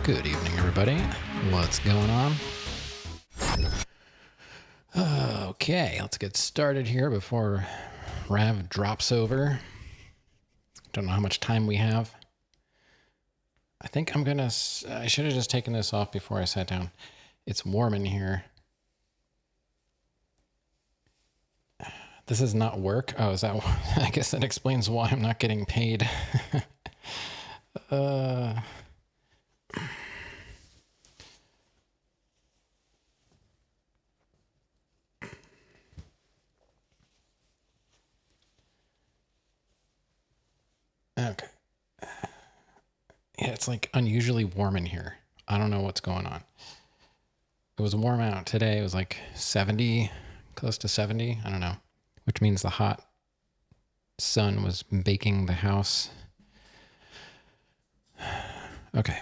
Good evening, everybody. What's going on? Okay, let's get started here before Rav drops over. Don't know how much time we have. I think I should have just taken this off before I sat down. It's warm in here. This is not work. Oh, is that? I guess that explains why I'm not getting paid. Okay. Yeah, it's like unusually warm in here. I don't know what's going on. It was warm out today. It was like 70, close to 70. I don't know, which means the hot sun was baking the house. Okay.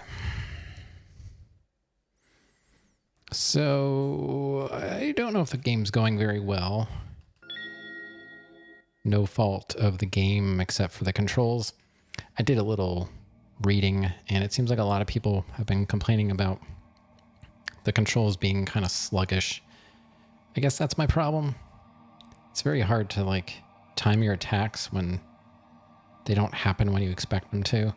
So I don't know if the game's going very well. No fault of the game except for the controls. I did a little reading, and it seems like a lot of people have been complaining about the controls being kind of sluggish. I guess that's my problem. It's very hard to like time your attacks when they don't happen when you expect them to.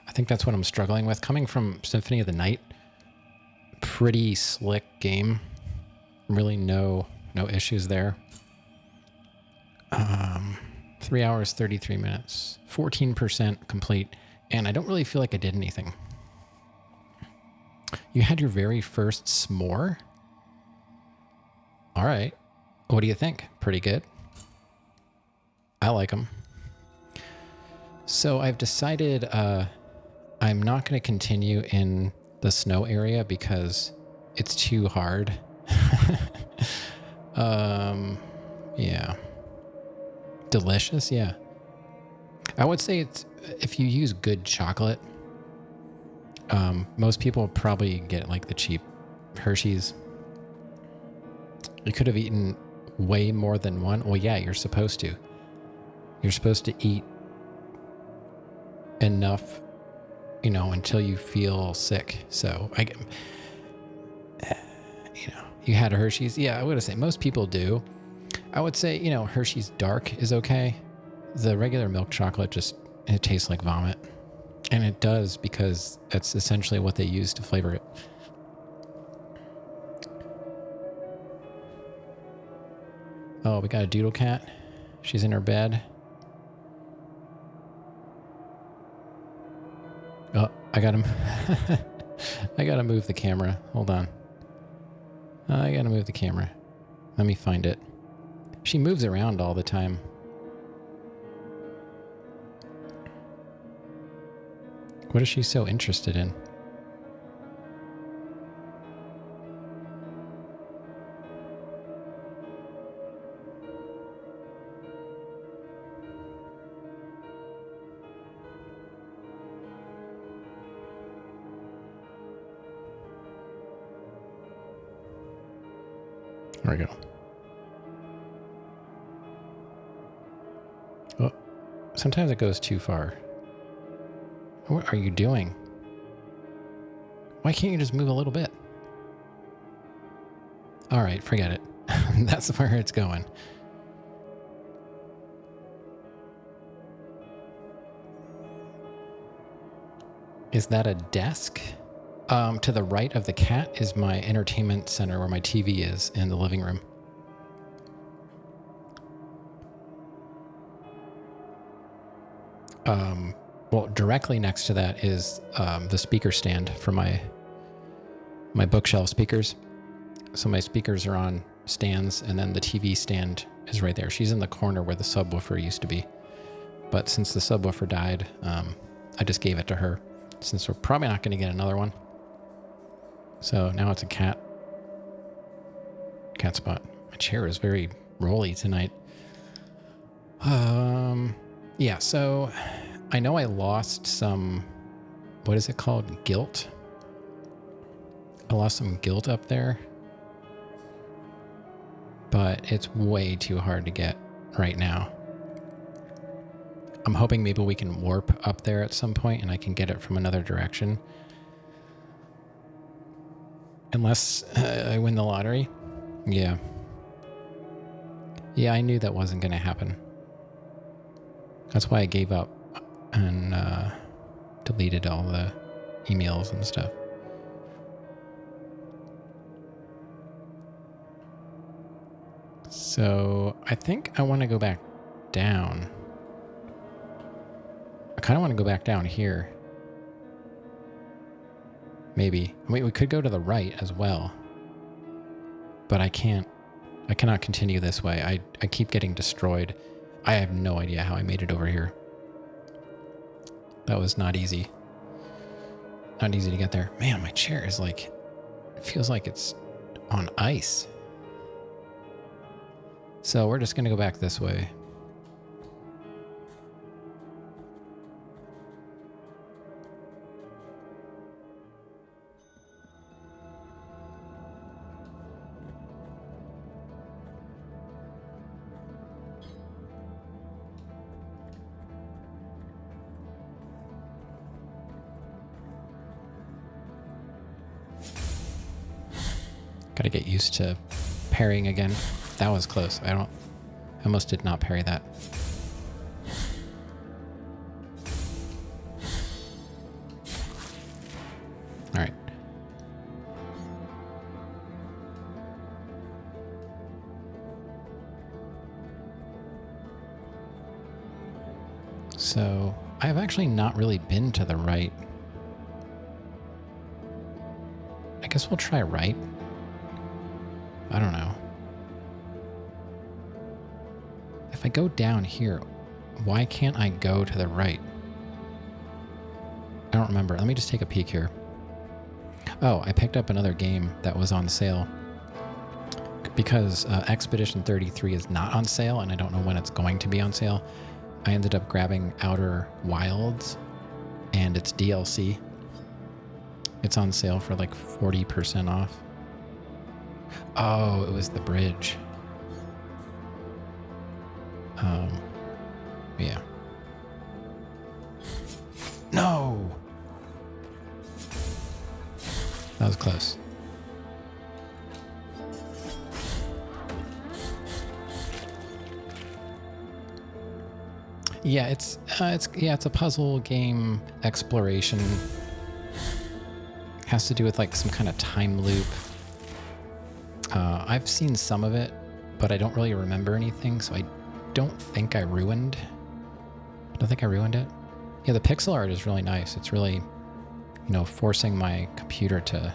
I think that's what I'm struggling with. Coming from Symphony of the Night, pretty slick game. Really no issues there. 3 hours, 33 minutes, 14% complete, and I don't really feel like I did anything. You had your very first s'more? All right. What do you think? Pretty good? I like them. So I've decided I'm not going to continue in the snow area because it's too hard. Yeah. Delicious, yeah. I would say it's if you use good chocolate. Most people probably get like the cheap Hershey's. You could have eaten way more than one. Well, yeah, you're supposed to. You're supposed to eat enough, until you feel sick. So you had a Hershey's. Yeah, I would say most people do. I would say, Hershey's Dark is okay. The regular milk chocolate it tastes like vomit. And it does because that's essentially what they use to flavor it. Oh, we got a doodle cat. She's in her bed. Oh, I gotta move the camera. Hold on. I gotta move the camera. Let me find it. She moves around all the time. What is she so interested in? There we go. Oh, sometimes it goes too far. What are you doing? Why can't you just move a little bit? All right, forget it. That's where it's going. Is that a desk? To the right of the cat is my entertainment center where my TV is in the living room. Well, directly next to that is the speaker stand for my bookshelf speakers. So my speakers are on stands, and then the TV stand is right there. She's in the corner where the subwoofer used to be. But since the subwoofer died, I just gave it to her, since we're probably not going to get another one. So now it's a cat spot. My chair is very rolly tonight. Yeah, so I know I lost some, what is it called? Guilt. I lost some guilt up there, but it's way too hard to get right now. I'm hoping maybe we can warp up there at some point and I can get it from another direction. Unless I win the lottery. Yeah. Yeah, I knew that wasn't going to happen. That's why I gave up and deleted all the emails and stuff. So I think I want to go back down. I kind of want to go back down here. Maybe. Wait, we could go to the right as well. But I cannot continue this way. I keep getting destroyed. I have no idea how I made it over here. That was not easy. Not easy to get there. Man, my chair is like, it feels like it's on ice. So we're just going to go back this way. Gotta get used to parrying again. That was close. I almost did not parry that. All right. So I've actually not really been to the right. I guess we'll try right. I don't know. If I go down here, why can't I go to the right? I don't remember. Let me just take a peek here. Oh, I picked up another game that was on sale. Because Expedition 33 is not on sale, and I don't know when it's going to be on sale, I ended up grabbing Outer Wilds and its DLC. It's on sale for like 40% off. Oh, it was the bridge. Yeah. No! That was close. Yeah, it's a puzzle game exploration. Has to do with like some kind of time loop. I've seen some of it, but I don't really remember anything, so I don't think I ruined it. Yeah, the pixel art is really nice. It's really, forcing my computer to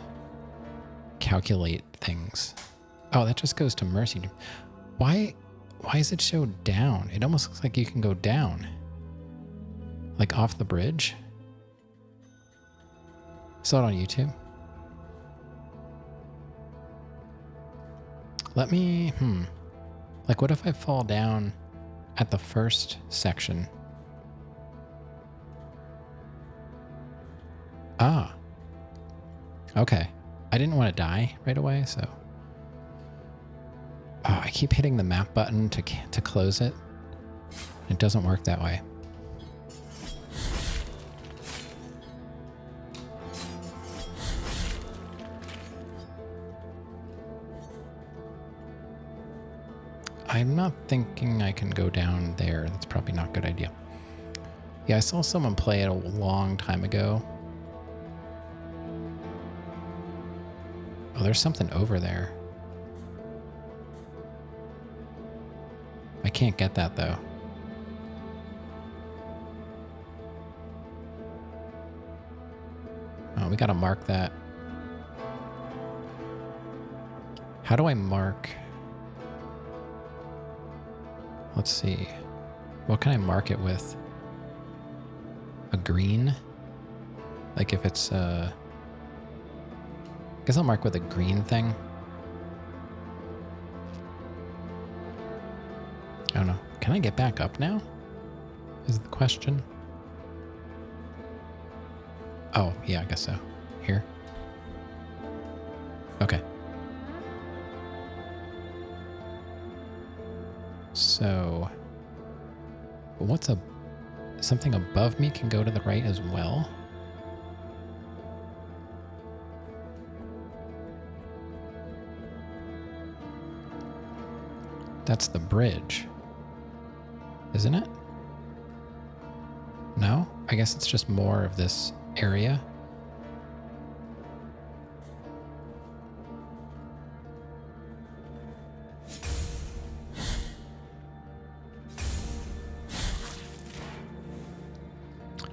calculate things. Oh, that just goes to Mercy. Why is it show down? It almost looks like you can go down. Like off the bridge. Saw it on YouTube. Let me, Like what if I fall down at the first section? Ah. Okay. I didn't want to die right away, so. Oh, I keep hitting the map button to close it. It doesn't work that way. I'm not thinking I can go down there. That's probably not a good idea. Yeah, I saw someone play it a long time ago. Oh, there's something over there. I can't get that though. Oh, we gotta mark that. How do I mark? Let's see. What can I mark it with? A green? Like if it's I guess I'll mark with a green thing. I don't know. Can I get back up now? Is the question. Oh, yeah, I guess so. Here. Okay. So, what's a something above me can go to the right as well. That's the bridge, isn't it? No? I guess it's just more of this area.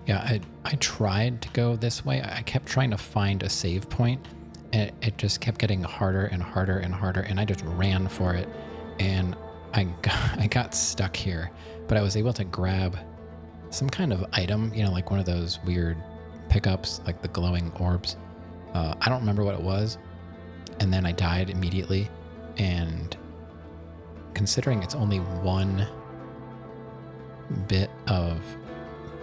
Yeah, I tried to go this way. I kept trying to find a save point, and it just kept getting harder and harder and harder, and I just ran for it, and I got stuck here, but I was able to grab some kind of item, you know, like one of those weird pickups, like the glowing orbs. I don't remember what it was, and then I died immediately, and considering it's only one bit of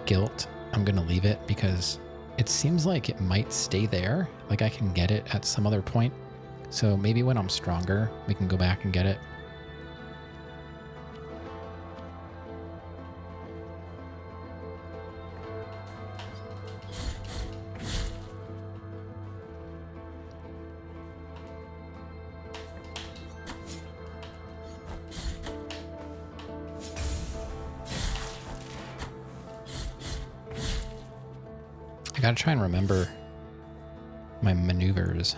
guilt, I'm gonna leave it because it seems like it might stay there. Like I can get it at some other point. So maybe when I'm stronger, we can go back and get it. I gotta try and remember my maneuvers.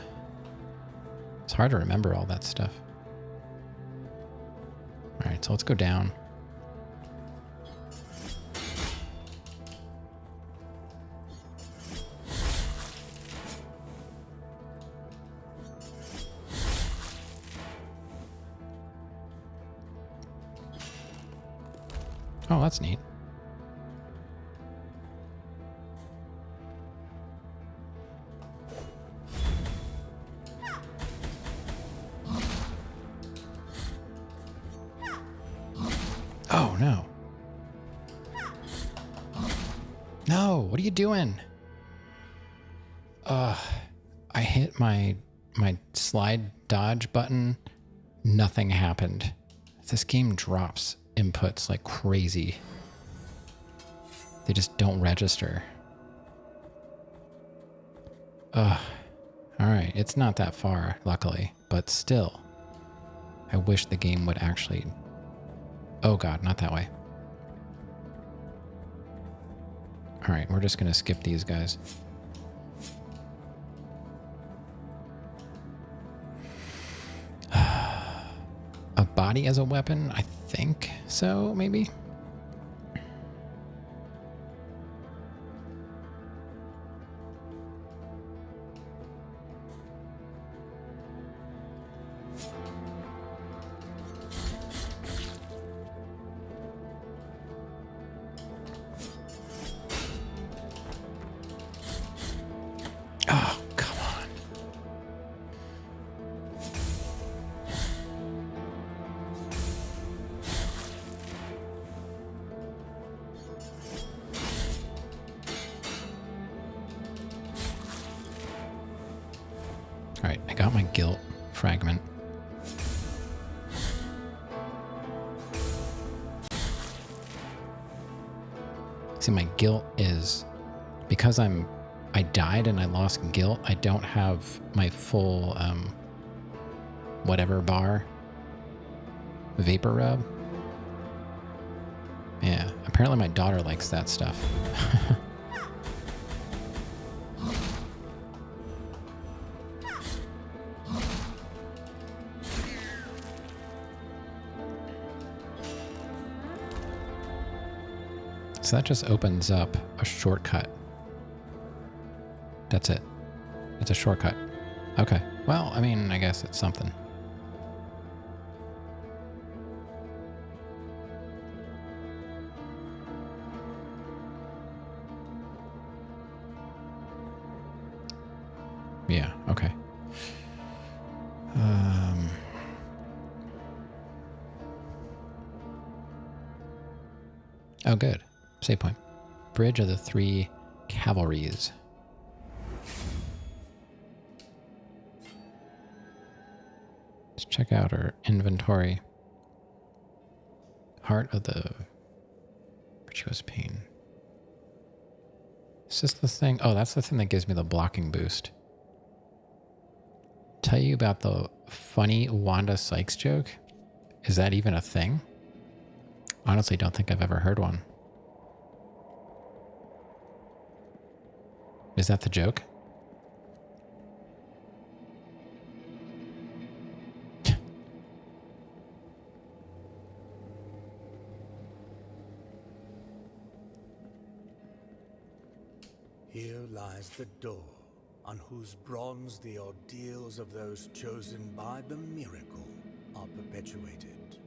It's hard to remember all that stuff. All right, so let's go down. Oh, that's neat. Oh, no. No, what are you doing? I hit my slide dodge button. Nothing happened. This game drops inputs like crazy. They just don't register. Ugh. Alright, it's not that far, luckily, but still. I wish the game would actually... Oh god, not that way. Alright, we're just gonna skip these guys. A body as a weapon? I think so, maybe? Oh, come on. All right, I got my guilt fragment. See, my guilt is because I died and I lost guilt. I don't have my full whatever bar. Vapor rub. Yeah, apparently my daughter likes that stuff. So that just opens up a shortcut. That's it. It's a shortcut. Okay. Well, I mean, I guess it's something. Yeah, okay. Oh, good. Save point. Bridge of the Three Cavalries. Let's check out our inventory. Heart of the Virtuous Pain. Is this the thing? Oh, that's the thing that gives me the blocking boost. Tell you about the funny Wanda Sykes joke? Is that even a thing? Honestly, don't think I've ever heard one. Is that the joke? Here lies the door, on whose bronze the ordeals of those chosen by the miracle are perpetuated.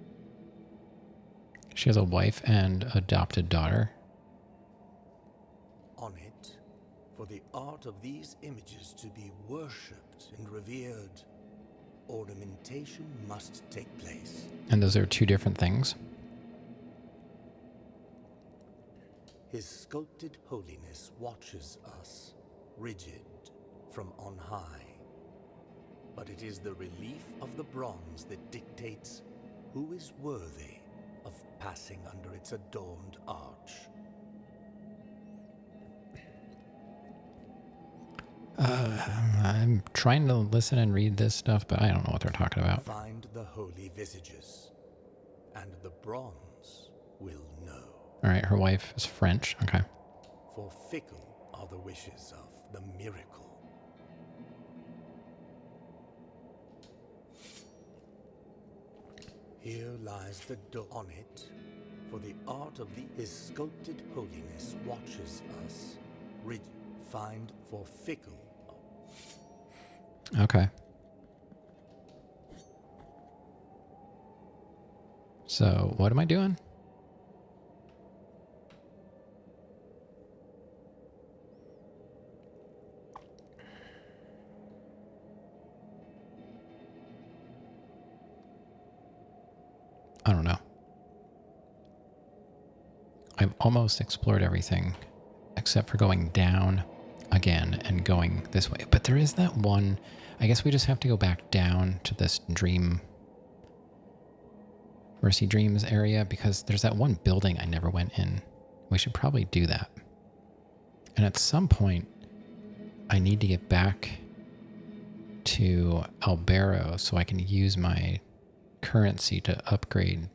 She has a wife and adopted daughter. On it, for the art of these images to be worshipped and revered, ornamentation must take place. And those are two different things. His sculpted holiness watches us, rigid, from on high. But it is the relief of the bronze that dictates who is worthy of passing under its adorned arch. I'm trying to listen and read this stuff, but I don't know what they're talking about. Find the holy visages, and the bronze will know. All right, her wife is French. Okay. For fickle are the wishes of the miracle. Here lies the door on it, for the art of his sculpted holiness watches us, rigid, find for fickle. Okay. So, what am I doing? I don't know. I've almost explored everything except for going down again and going this way. But there is that one. I guess we just have to go back down to this Mercy Dreams area, because there's that one building I never went in. We should probably do that. And at some point, I need to get back to Albero so I can use my currency to upgrade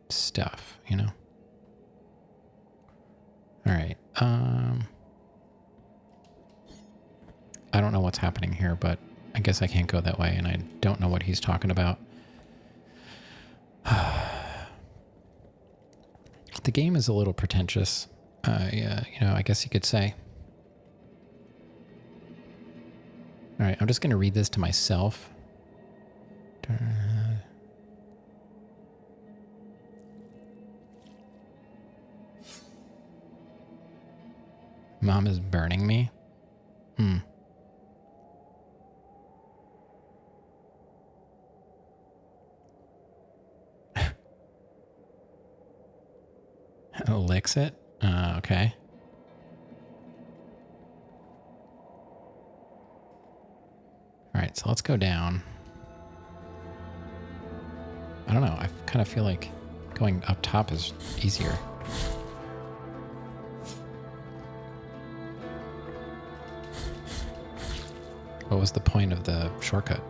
stuff, you know? All right. I don't know what's happening here, but I guess I can't go that way, and I don't know what he's talking about. The game is a little pretentious. Yeah, you know, I guess you could say. All right, I'm just going to read this to myself. Mom is burning me. Licks it? Okay. All right, so let's go down. I don't know. I kind of feel like going up top is easier. What was the point of the shortcut?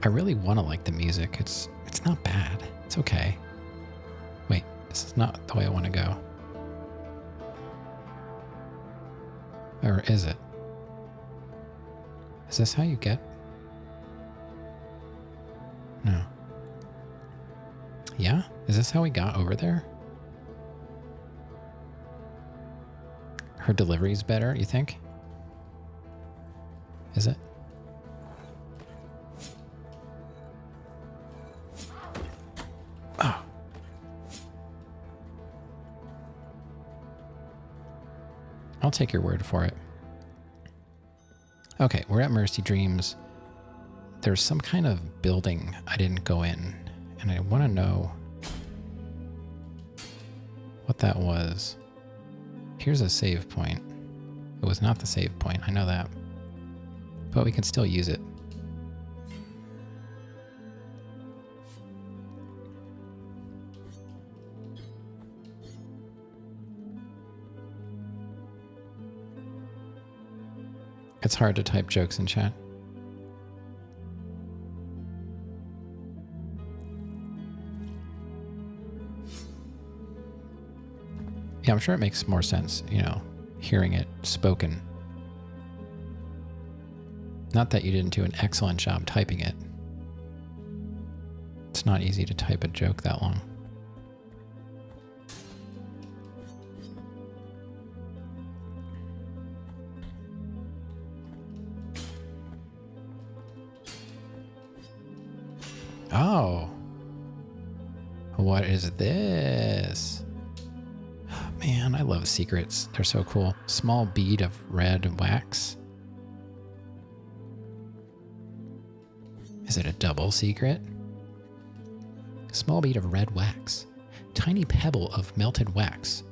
I really want to like the music. It's not bad. It's okay. Wait, this is not the way I want to go. Or is it? Is this how you get? No. Yeah? Is this how we got over there? Her delivery's better, you think? Is it? Oh. I'll take your word for it. Okay, we're at Mercy Dreams. There's some kind of building I didn't go in, and I want to know what that was. Here's a save point. It was not the save point, I know that. But we can still use it. It's hard to type jokes in chat. Yeah, I'm sure it makes more sense, you know, hearing it spoken. Not that you didn't do an excellent job typing it. It's not easy to type a joke that long. Oh. What is this? Man, I love secrets. They're so cool. Small bead of red wax. Is it a double secret? Small bead of red wax. Tiny pebble of melted wax.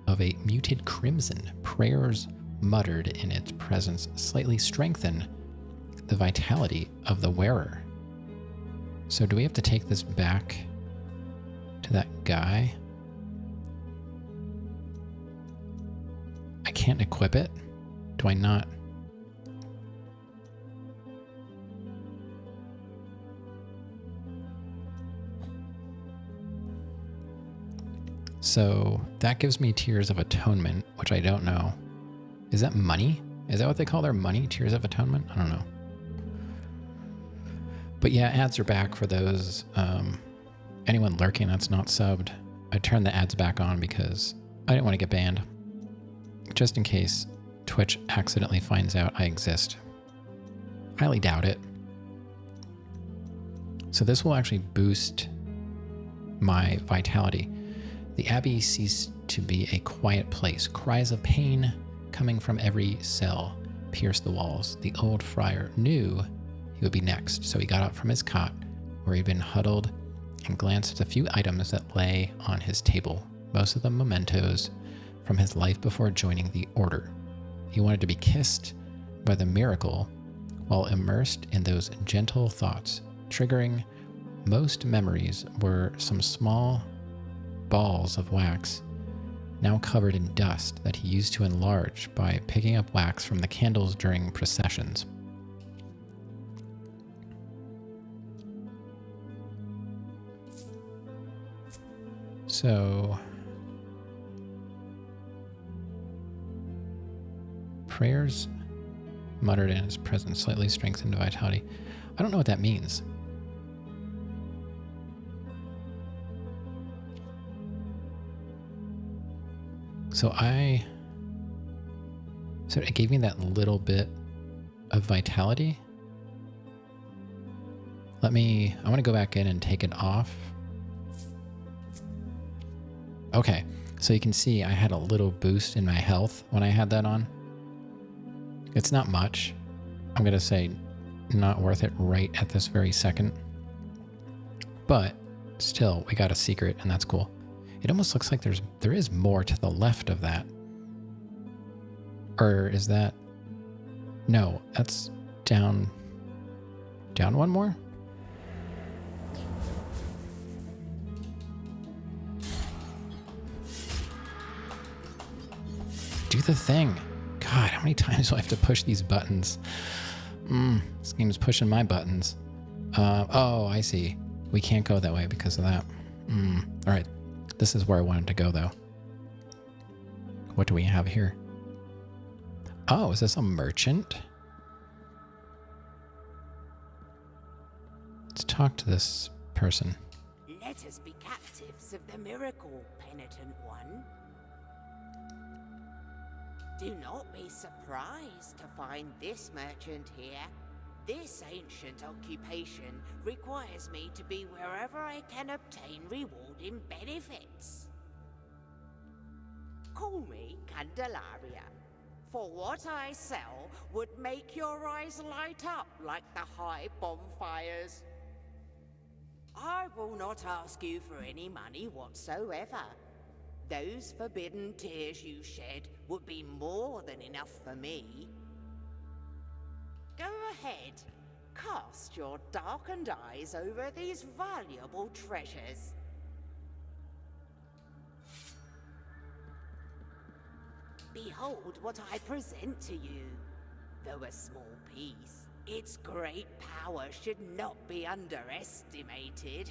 Of a muted crimson. Prayers muttered in its presence slightly strengthen the vitality of the wearer. So do we have to take this back to that guy? I can't equip it? Do I not? So that gives me Tears of Atonement, which I don't know. Is that money? Is that what they call their money? Tears of Atonement? I don't know. But yeah, ads are back for those. Anyone lurking that's not subbed, I turned the ads back on because I didn't want to get banned. Just in case Twitch accidentally finds out I exist. Highly doubt it. So this will actually boost my vitality. The Abbey ceased to be a quiet place. Cries of pain coming from every cell pierced the walls. The old friar knew he would be next, so he got up from his cot, where he'd been huddled, and glanced at a few items that lay on his table, most of them mementos from his life before joining the order. He wanted to be kissed by the miracle while immersed in those gentle thoughts. Triggering most memories were some small balls of wax, now covered in dust, that he used to enlarge by picking up wax from the candles during processions. So, prayers muttered in his presence slightly strengthened vitality. I don't know what that means. So it gave me that little bit of vitality. I want to go back in and take it off. Okay, so you can see I had a little boost in my health when I had that on. It's not much. I'm going to say not worth it right at this very second. But still, we got a secret, and that's cool. It almost looks like there is more to the left of that. Or is that... No, that's down... Down one more? Do the thing. God, how many times do I have to push these buttons? This game's pushing my buttons. Oh, I see. We can't go that way because of that. All right. This is where I wanted to go, though. What do we have here? Oh, is this a merchant? Let's talk to this person. Let us be captives of the miracle, penitent one. Do not be surprised to find this merchant here. This ancient occupation requires me to be wherever I can obtain rewarding benefits. Call me Candelaria, for what I sell would make your eyes light up like the high bonfires. I will not ask you for any money whatsoever. Those forbidden tears you shed would be more than enough for me. Go ahead, cast your darkened eyes over these valuable treasures. Behold what I present to you. Though a small piece, its great power should not be underestimated.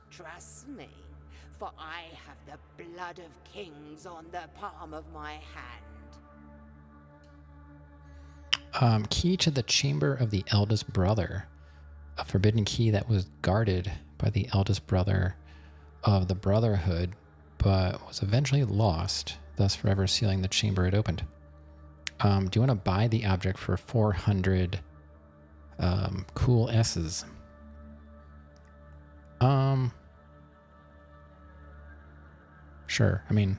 Trust me, for I have the blood of kings on the palm of my hand. Key to the chamber of the eldest brother. A forbidden key that was guarded by the eldest brother of the Brotherhood, but was eventually lost, thus forever sealing the chamber it opened. Do you want to buy the object for 400 cool S's? Sure. I mean,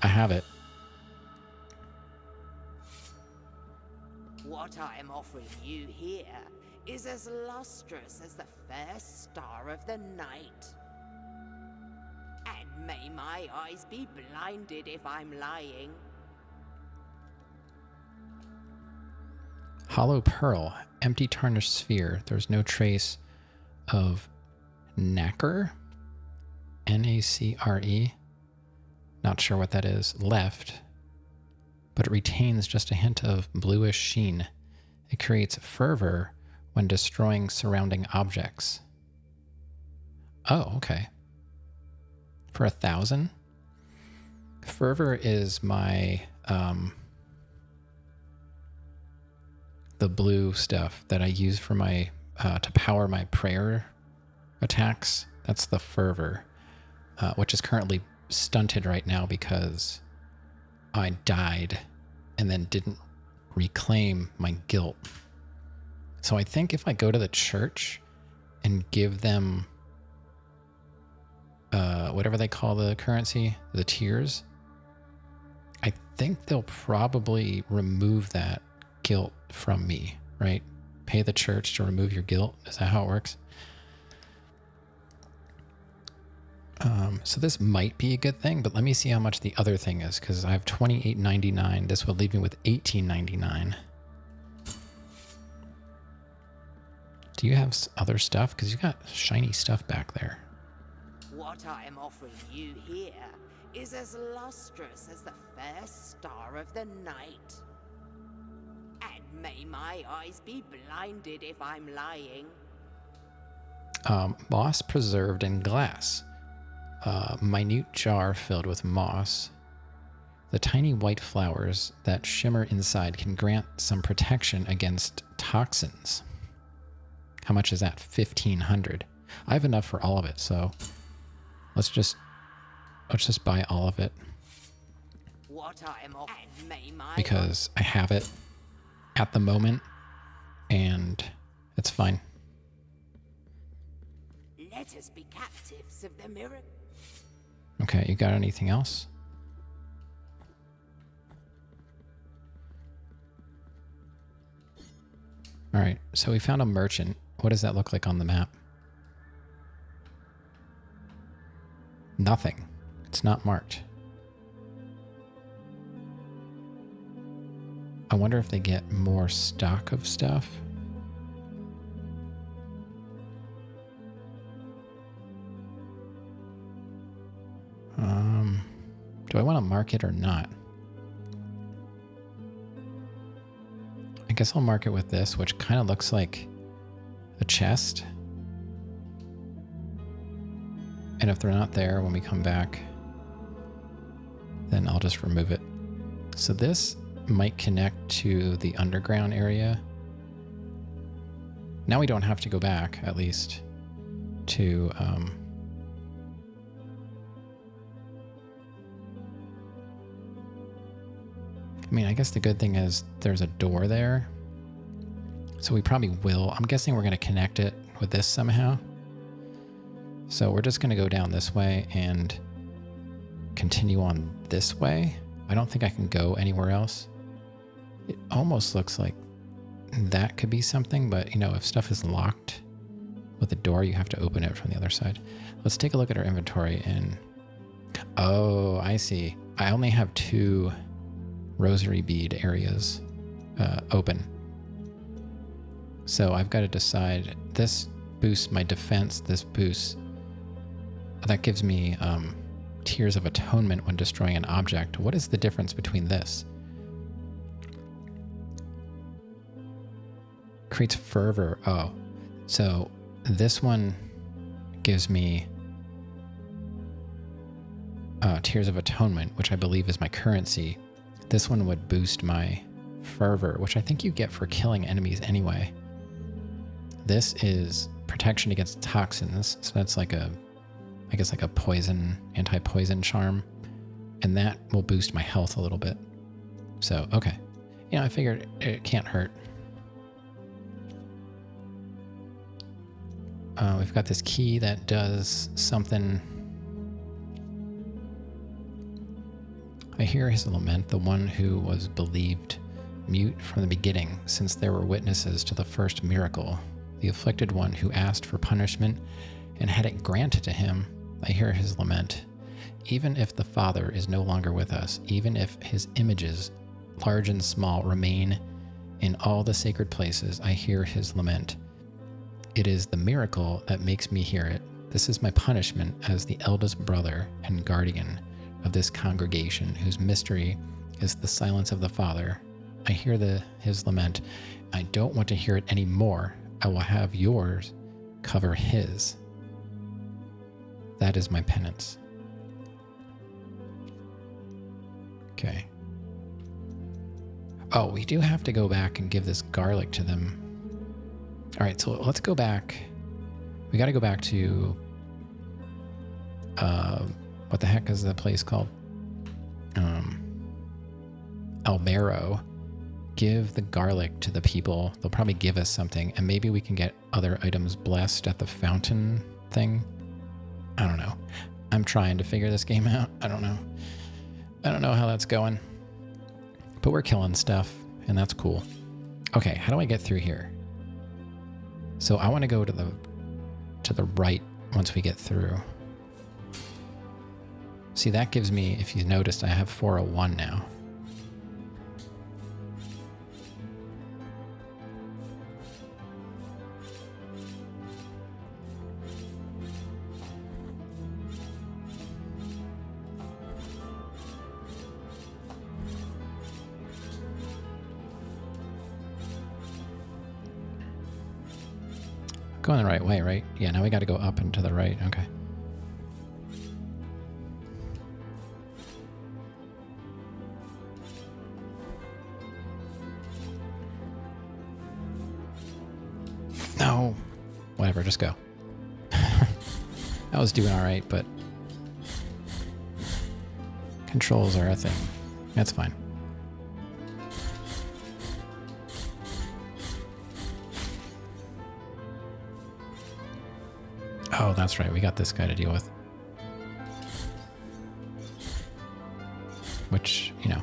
I have it. What I am offering you here is as lustrous as the first star of the night. And may my eyes be blinded if I'm lying. Hollow pearl, empty tarnished sphere. There's no trace of nacre, N-A-C-R-E. Not sure what that is. Left, but it retains just a hint of bluish sheen. It creates fervor when destroying surrounding objects. Oh, okay. For 1,000? Fervor is my, the blue stuff that I use for my, to power my prayer attacks. That's the fervor, which is currently stunted right now because I died and then didn't reclaim my guilt. So I think if I go to the church and give them whatever they call the currency, the tears, I think they'll probably remove that guilt from me, right? Pay the church to remove your guilt. Is that how it works? So this might be a good thing, but let me see how much the other thing is, because I have $28.99. This would leave me with $18.99. Do you have other stuff? Because you got shiny stuff back there. What I am offering you here is as lustrous as the first star of the night. And may my eyes be blinded if I'm lying. Moss preserved in glass. Minute jar filled with moss. The tiny white flowers that shimmer inside can grant some protection against toxins. How much is that? 1,500. I have enough for all of it, so let's just buy all of it. What I am because I have it at the moment, and it's fine. Let us be captives of the miracle. Okay, you got anything else? All right, so we found a merchant. What does that look like on the map? Nothing. It's not marked. I wonder if they get more stock of stuff. Do I want to mark it or not? I guess I'll mark it with this, which kind of looks like a chest. And if they're not there when we come back, then I'll just remove it. So this might connect to the underground area. Now we don't have to go back, at least, to... I mean, I guess the good thing is there's a door there. So we probably will. I'm guessing we're going to connect it with this somehow. So we're just going to go down this way and continue on this way. I don't think I can go anywhere else. It almost looks like that could be something, but you know, if stuff is locked with a door, you have to open it from the other side. Let's take a look at our inventory and... Oh, I see. I only have 2 rosary bead areas open. So I've got to decide, this boosts my defense, this boosts... That gives me Tears of Atonement when destroying an object. What is the difference between this? Creates fervor. Oh, so this one gives me Tears of Atonement, which I believe is my currency. This one would boost my fervor, which I think you get for killing enemies anyway. This is protection against toxins, so that's like a, I guess like a poison, anti-poison charm, and that will boost my health a little bit. So, okay. You know, I figured it can't hurt. We've got this key that does something. I hear his lament, the one who was believed mute from the beginning, since there were witnesses to the first miracle, the afflicted one who asked for punishment and had it granted to him. I hear his lament. Even if the Father is no longer with us, even if his images, large and small, remain in all the sacred places, I hear his lament. It is the miracle that makes me hear it. This is my punishment as the eldest brother and guardian of this congregation, whose mystery is the silence of the Father. I hear his lament. I don't want to hear it anymore. I will have yours cover his. That is my penance. Okay. Oh, we do have to go back and give this garlic to them. All right, so let's go back. We got to go back to, what the heck is the place called? Albero. Give the garlic to the people. They'll probably give us something, and maybe we can get other items blessed at the fountain thing. I don't know. I'm trying to figure this game out. I don't know. I don't know how that's going. But we're killing stuff, and that's cool. Okay, how do I get through here? So I want to go to the right once we get through. See, that gives me, if you noticed, I have 401 now. Going the right way, right? Yeah, now we got to go up and to the right. Okay. No. Whatever, just go. I was doing all right, but controls are a thing. That's fine. Oh, that's right. We got this guy to deal with. Which, you know,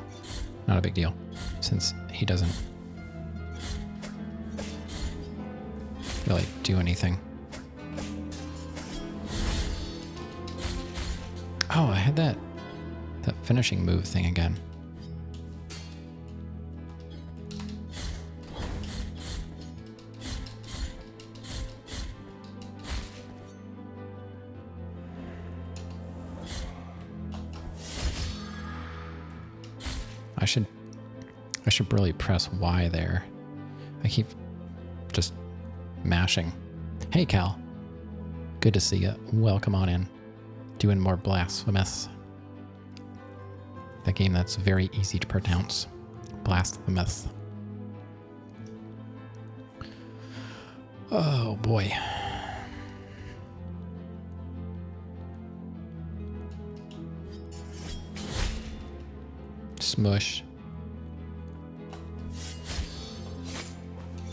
not a big deal, since he doesn't really do anything. Oh, I had that finishing move thing again. I should really press Y there. I keep just mashing. Hey, Cal. Good to see you. Welcome on in. Doing more Blasphemous. That game that's very easy to pronounce. Blasphemous. Oh, boy. Smush.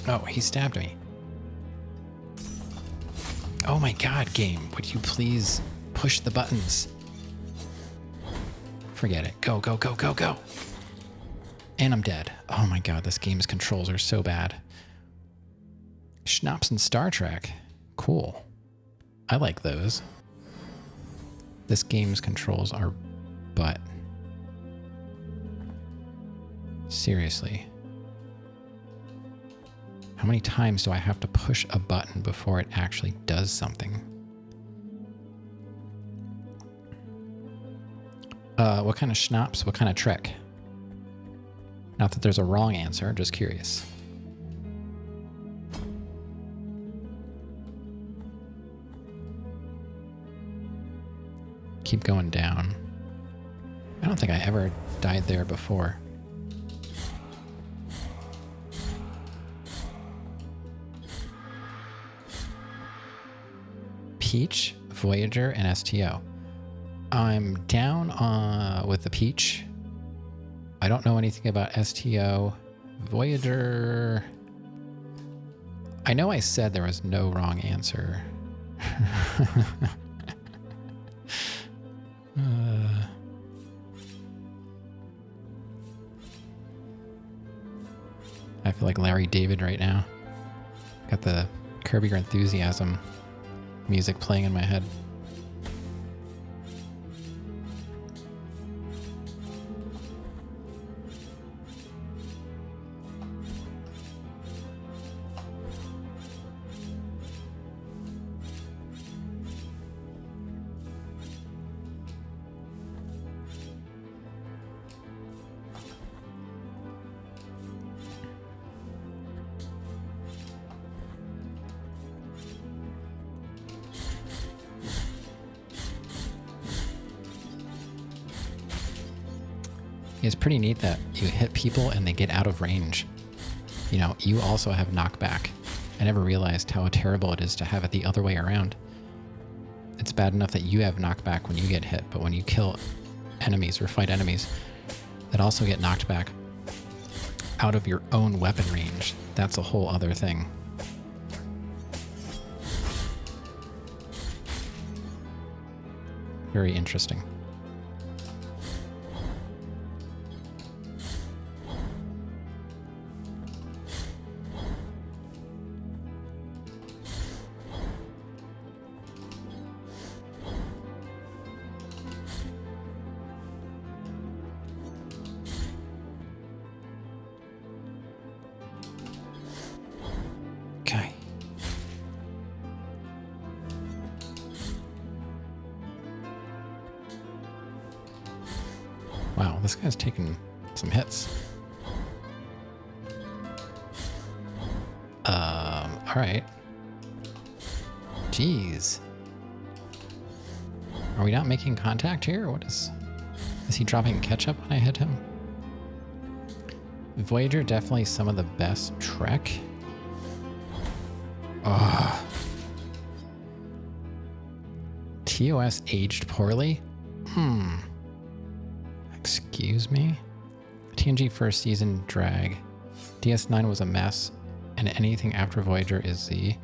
Oh, he stabbed me. Oh my god, game. Would you please push the buttons? Forget it. Go, go, go, go, go. And I'm dead. Oh my god, this game's controls are so bad. Schnapps and Star Trek. Cool. I like those. This game's controls are butt. Seriously. How many times do I have to push a button before it actually does something? What kind of schnapps? What kind of trick? Not that there's a wrong answer, just curious. Keep going down. I don't think I ever died there before. Peach, Voyager, and STO. I'm down with the Peach. I don't know anything about STO. Voyager. I know I said there was no wrong answer. I feel like Larry David right now. Got the Curb Your Enthusiasm music playing in my head. It's pretty neat that you hit people and they get out of range. You know, you also have knockback. I never realized how terrible it is to have it the other way around. It's bad enough that you have knockback when you get hit, but when you kill enemies or fight enemies that also get knocked back out of your own weapon range, that's a whole other thing. Very interesting. Okay. Wow, this guy's taking some hits. All right. Jeez. Are we not making contact here? What is he dropping ketchup when I hit him? Voyager, definitely some of the best Trek. Ugh. TOS aged poorly? Excuse me? TNG first season drag. DS9 was a mess, and anything after Voyager is Z.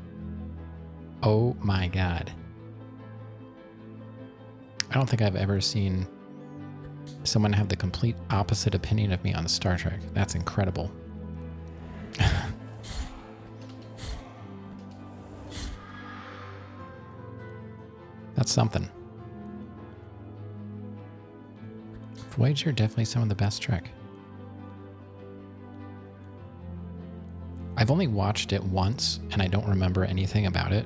Oh my god. I don't think I've ever seen someone have the complete opposite opinion of me on Star Trek. That's incredible. That's something. Voyager, definitely some of the best Trek. I've only watched it once, and I don't remember anything about it.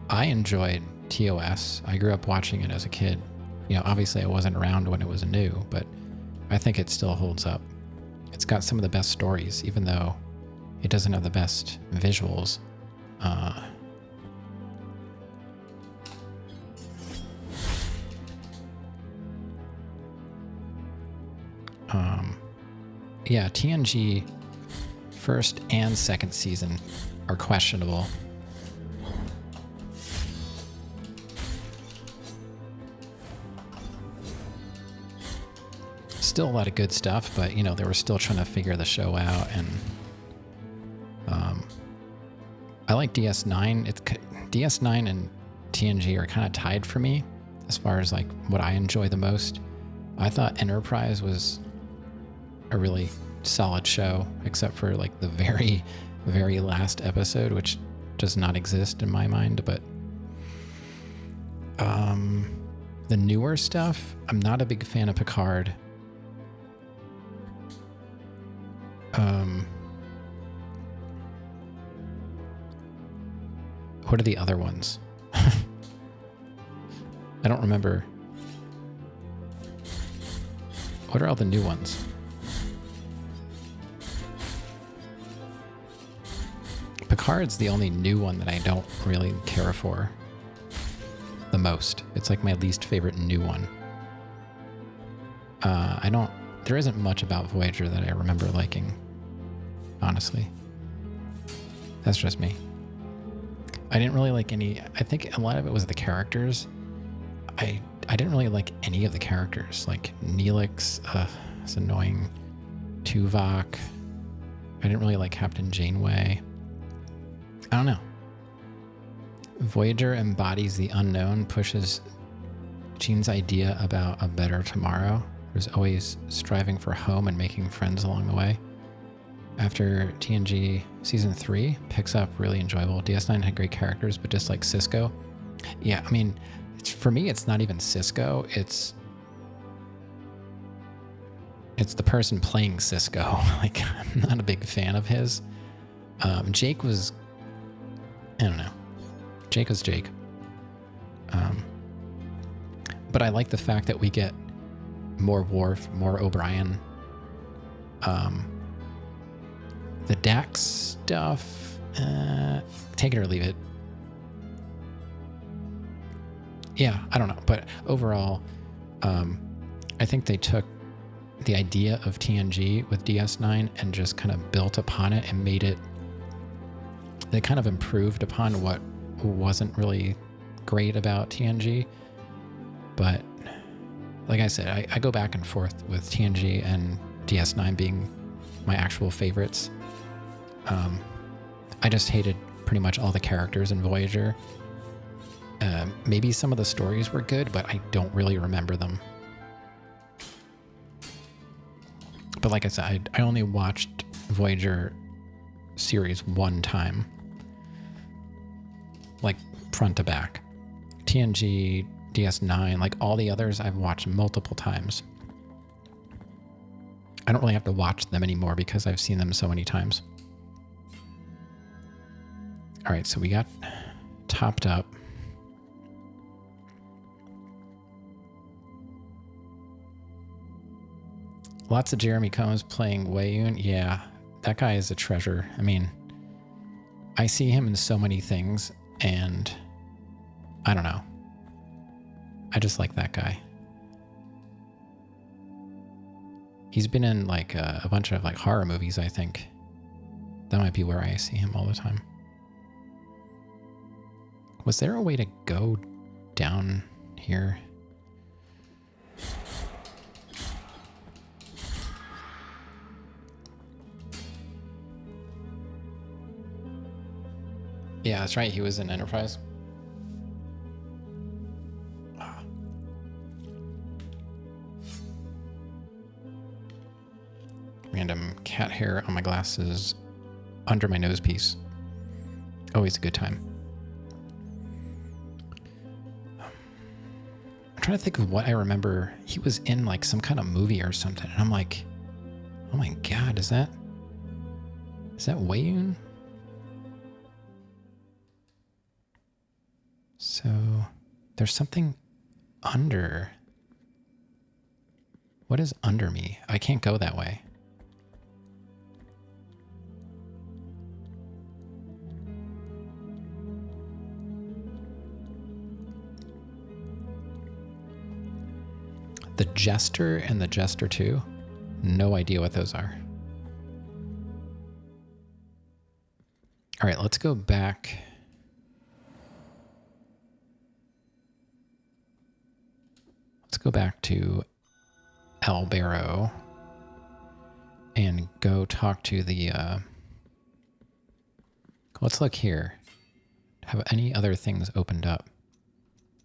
I enjoyed TOS. I grew up watching it as a kid. You know, obviously I wasn't around when it was new, but I think it still holds up. It's got some of the best stories, even though it doesn't have the best visuals. Yeah, TNG first and second season are questionable. Still a lot of good stuff, but you know, they were still trying to figure the show out, and I like DS9. DS9 and TNG are kind of tied for me as far as like what I enjoy the most. I thought Enterprise was a really solid show, except for like the very, very last episode, which does not exist in my mind, but the newer stuff, I'm not a big fan of Picard. What are the other ones? I don't remember. What are all the new ones? Picard's the only new one that I don't really care for the most. It's like my least favorite new one. There isn't much about Voyager that I remember liking, honestly. That's just me. I didn't really like any, I think a lot of it was the characters. I didn't really like any of the characters, like Neelix, it's annoying. Tuvok. I didn't really like Captain Janeway. I don't know. Voyager embodies the unknown, pushes Gene's idea about a better tomorrow. There's always striving for home and making friends along the way. After TNG Season 3 picks up really enjoyable. DS9 had great characters, but just like Cisco. Yeah, I mean, for me, it's not even Cisco. It's the person playing Cisco. Like, I'm not a big fan of his. Jake was, I don't know. Jake was Jake. But I like the fact that we get more Worf, more O'Brien. The Dax stuff, take it or leave it. Yeah, I don't know. But overall, I think they took the idea of TNG with DS9 and just kind of built upon it and made it, they kind of improved upon what wasn't really great about TNG. But like I said, I go back and forth with TNG and DS9 being my actual favorites. I just hated pretty much all the characters in Voyager. Maybe some of the stories were good, but I don't really remember them. But like I said, I only watched Voyager series one time. Like front to back. TNG, DS9, like all the others I've watched multiple times. I don't really have to watch them anymore because I've seen them so many times. All right, so we got topped up. Lots of Jeremy Combs playing Wei-Yun. Yeah, that guy is a treasure. I mean, I see him in so many things, and I don't know. I just like that guy. He's been in like a bunch of like horror movies, I think. That might be where I see him all the time. Was there a way to go down here? Yeah, that's right. He was in Enterprise. Random cat hair on my glasses under my nose piece. Always a good time. I'm trying to think of what I remember. He was in like some kind of movie or something. And I'm like, oh my God, is that Wei-Yun? So there's something under. What is under me? I can't go that way. The Jester and the Jester 2? No idea what those are. All right, let's go back. Let's go back to El Barrow and go talk to the, let's look here. Have any other things opened up?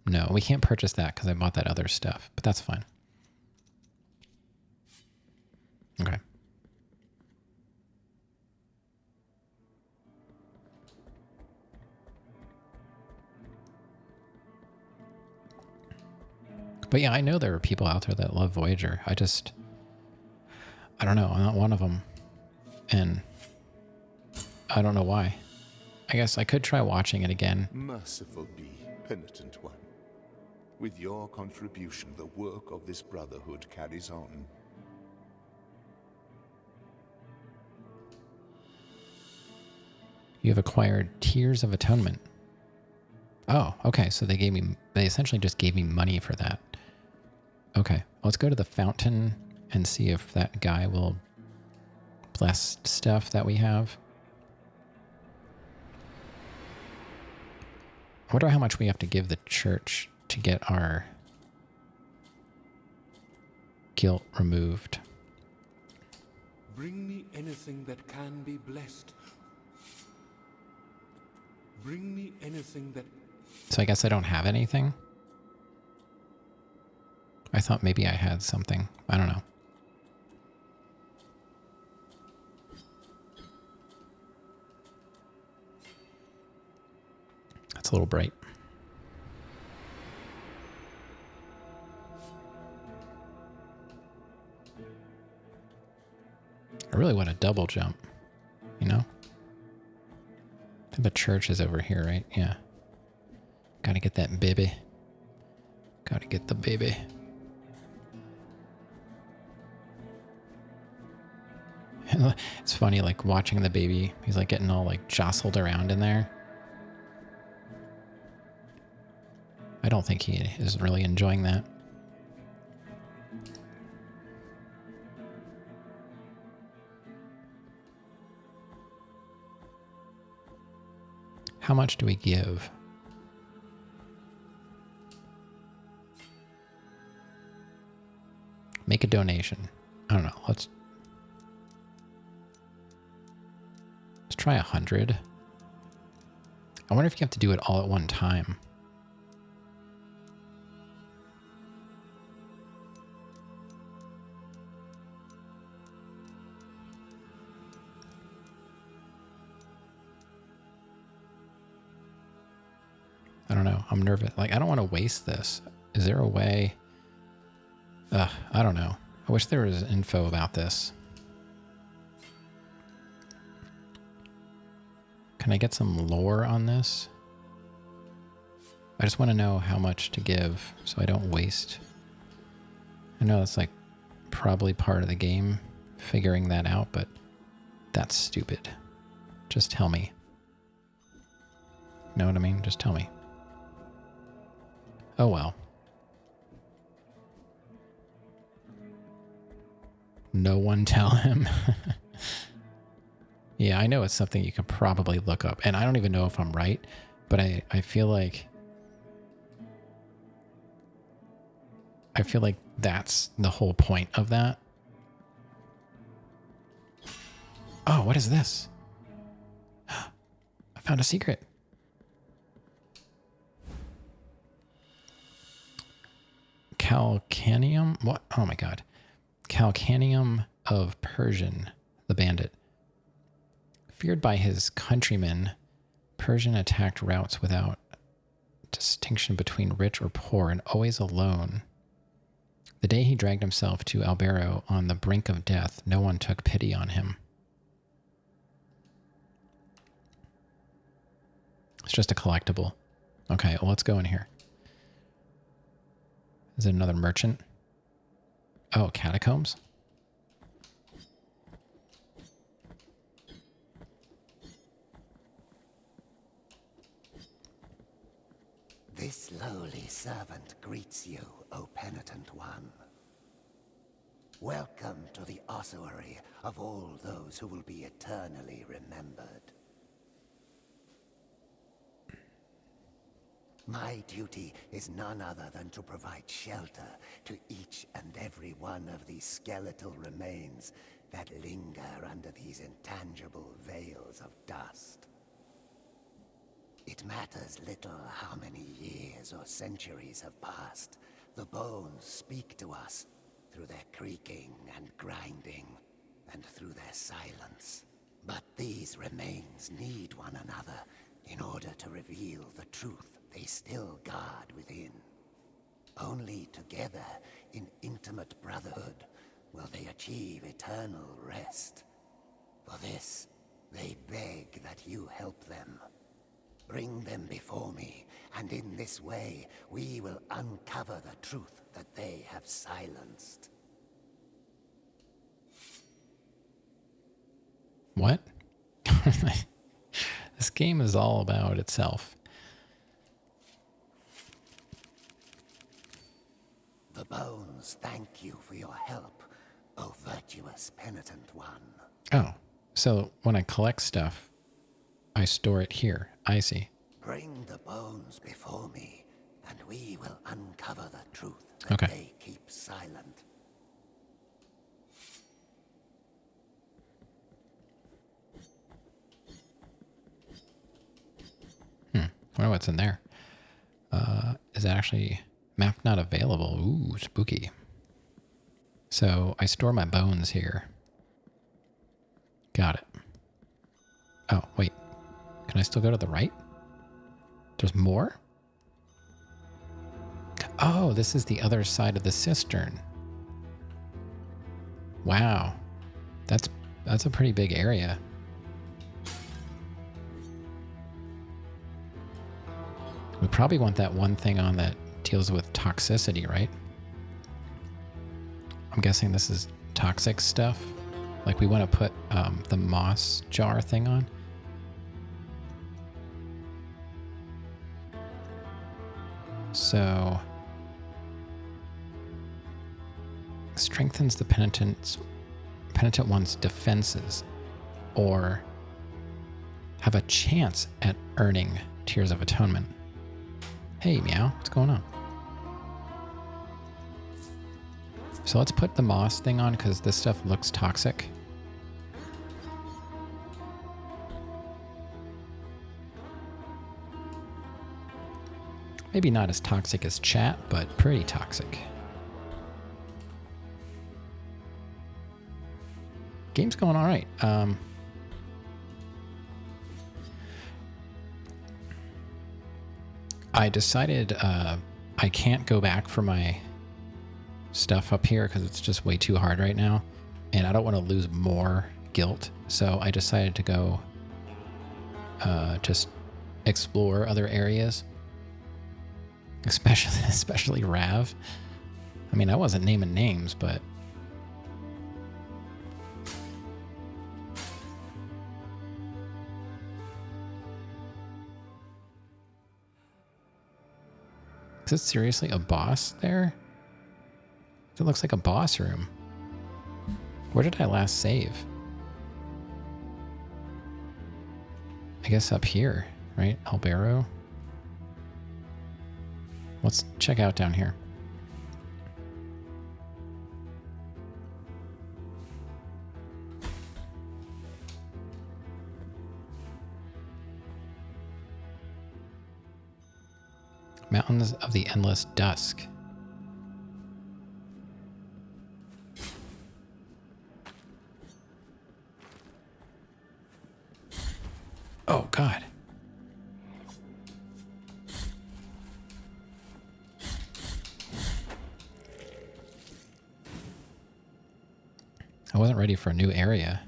No, we can't purchase that because I bought that other stuff, but that's fine. Okay. But yeah, I know there are people out there that love Voyager. I don't know. I'm not one of them. And I don't know why. I guess I could try watching it again. Merciful be, penitent one. With your contribution, the work of this brotherhood carries on. You have acquired Tears of Atonement. Oh, okay. So they essentially just gave me money for that. Okay, let's go to the fountain and see if that guy will bless stuff that we have. I wonder how much we have to give the church to get our guilt removed. Bring me anything that can be blessed. Bring me anything that... So I guess I don't have anything? I thought maybe I had something. I don't know. That's a little bright. I really want a double jump, you know? I think the church is over here, right? Yeah. Gotta get that baby. Gotta get the baby. It's funny, like watching the baby. He's like getting all like jostled around in there. I don't think he is really enjoying that. How much do we give? Make a donation. I don't know. Let's try 100. I wonder if you have to do it all at one time. I don't know. I'm nervous. Like, I don't want to waste this. Is there a way? I don't know. I wish there was info about this. Can I get some lore on this? I just want to know how much to give so I don't waste. I know that's like probably part of the game, figuring that out, but that's stupid. Just tell me. Know what I mean? Just tell me. Oh well. No one tell him. Yeah, I know it's something you can probably look up. And I don't even know if I'm right, but I feel like that's the whole point of that. Oh, what is this? I found a secret. Calcanium? What? Oh my god. Calcanium of Persian, the bandit. Feared by his countrymen, Persian attacked routes without distinction between rich or poor and always alone. The day he dragged himself to Albero on the brink of death, no one took pity on him. It's just a collectible. Okay, well, let's go in here. Is it another merchant? Oh, catacombs? This lowly servant greets you, O penitent one. Welcome to the ossuary of all those who will be eternally remembered. My duty is none other than to provide shelter to each and every one of these skeletal remains that linger under these intangible veils of dust. It matters little how many years or centuries have passed. The bones speak to us through their creaking and grinding, and through their silence. But these remains need one another in order to reveal the truth they still guard within. Only together, in intimate brotherhood, will they achieve eternal rest. For this, they beg that you help them. Bring them before me, and in this way, we will uncover the truth that they have silenced. What? This game is all about itself. The bones thank you for your help, O virtuous penitent one. Oh, so when I collect stuff, I store it here. I see. Bring the bones before me, and we will uncover the truth that Okay. they keep silent. I wonder what's in there. Is it actually map not available? Ooh, spooky. So I store my bones here. Got it. Oh, wait. Can I still go to the right? There's more? Oh, this is the other side of the cistern. Wow. That's a pretty big area. We probably want that one thing on that deals with toxicity, right? I'm guessing this is toxic stuff. Like we want to put the moss jar thing on. So strengthens the penitent one's defenses, or have a chance at earning Tears of Atonement. Hey, Meow, what's going on? So let's put the moss thing on because this stuff looks toxic. Maybe not as toxic as chat, but pretty toxic. Game's going all right. I decided I can't go back for my stuff up here because it's just way too hard right now, and I don't want to lose more guilt. So I decided to go just explore other areas, especially Rav. I mean, I wasn't naming names, but is it seriously a boss there? It looks like a boss room. Where did I last save? I guess up here, right? Albero. Let's check out down here. Mountains of the Endless Dusk. Oh, God. I wasn't ready for a new area.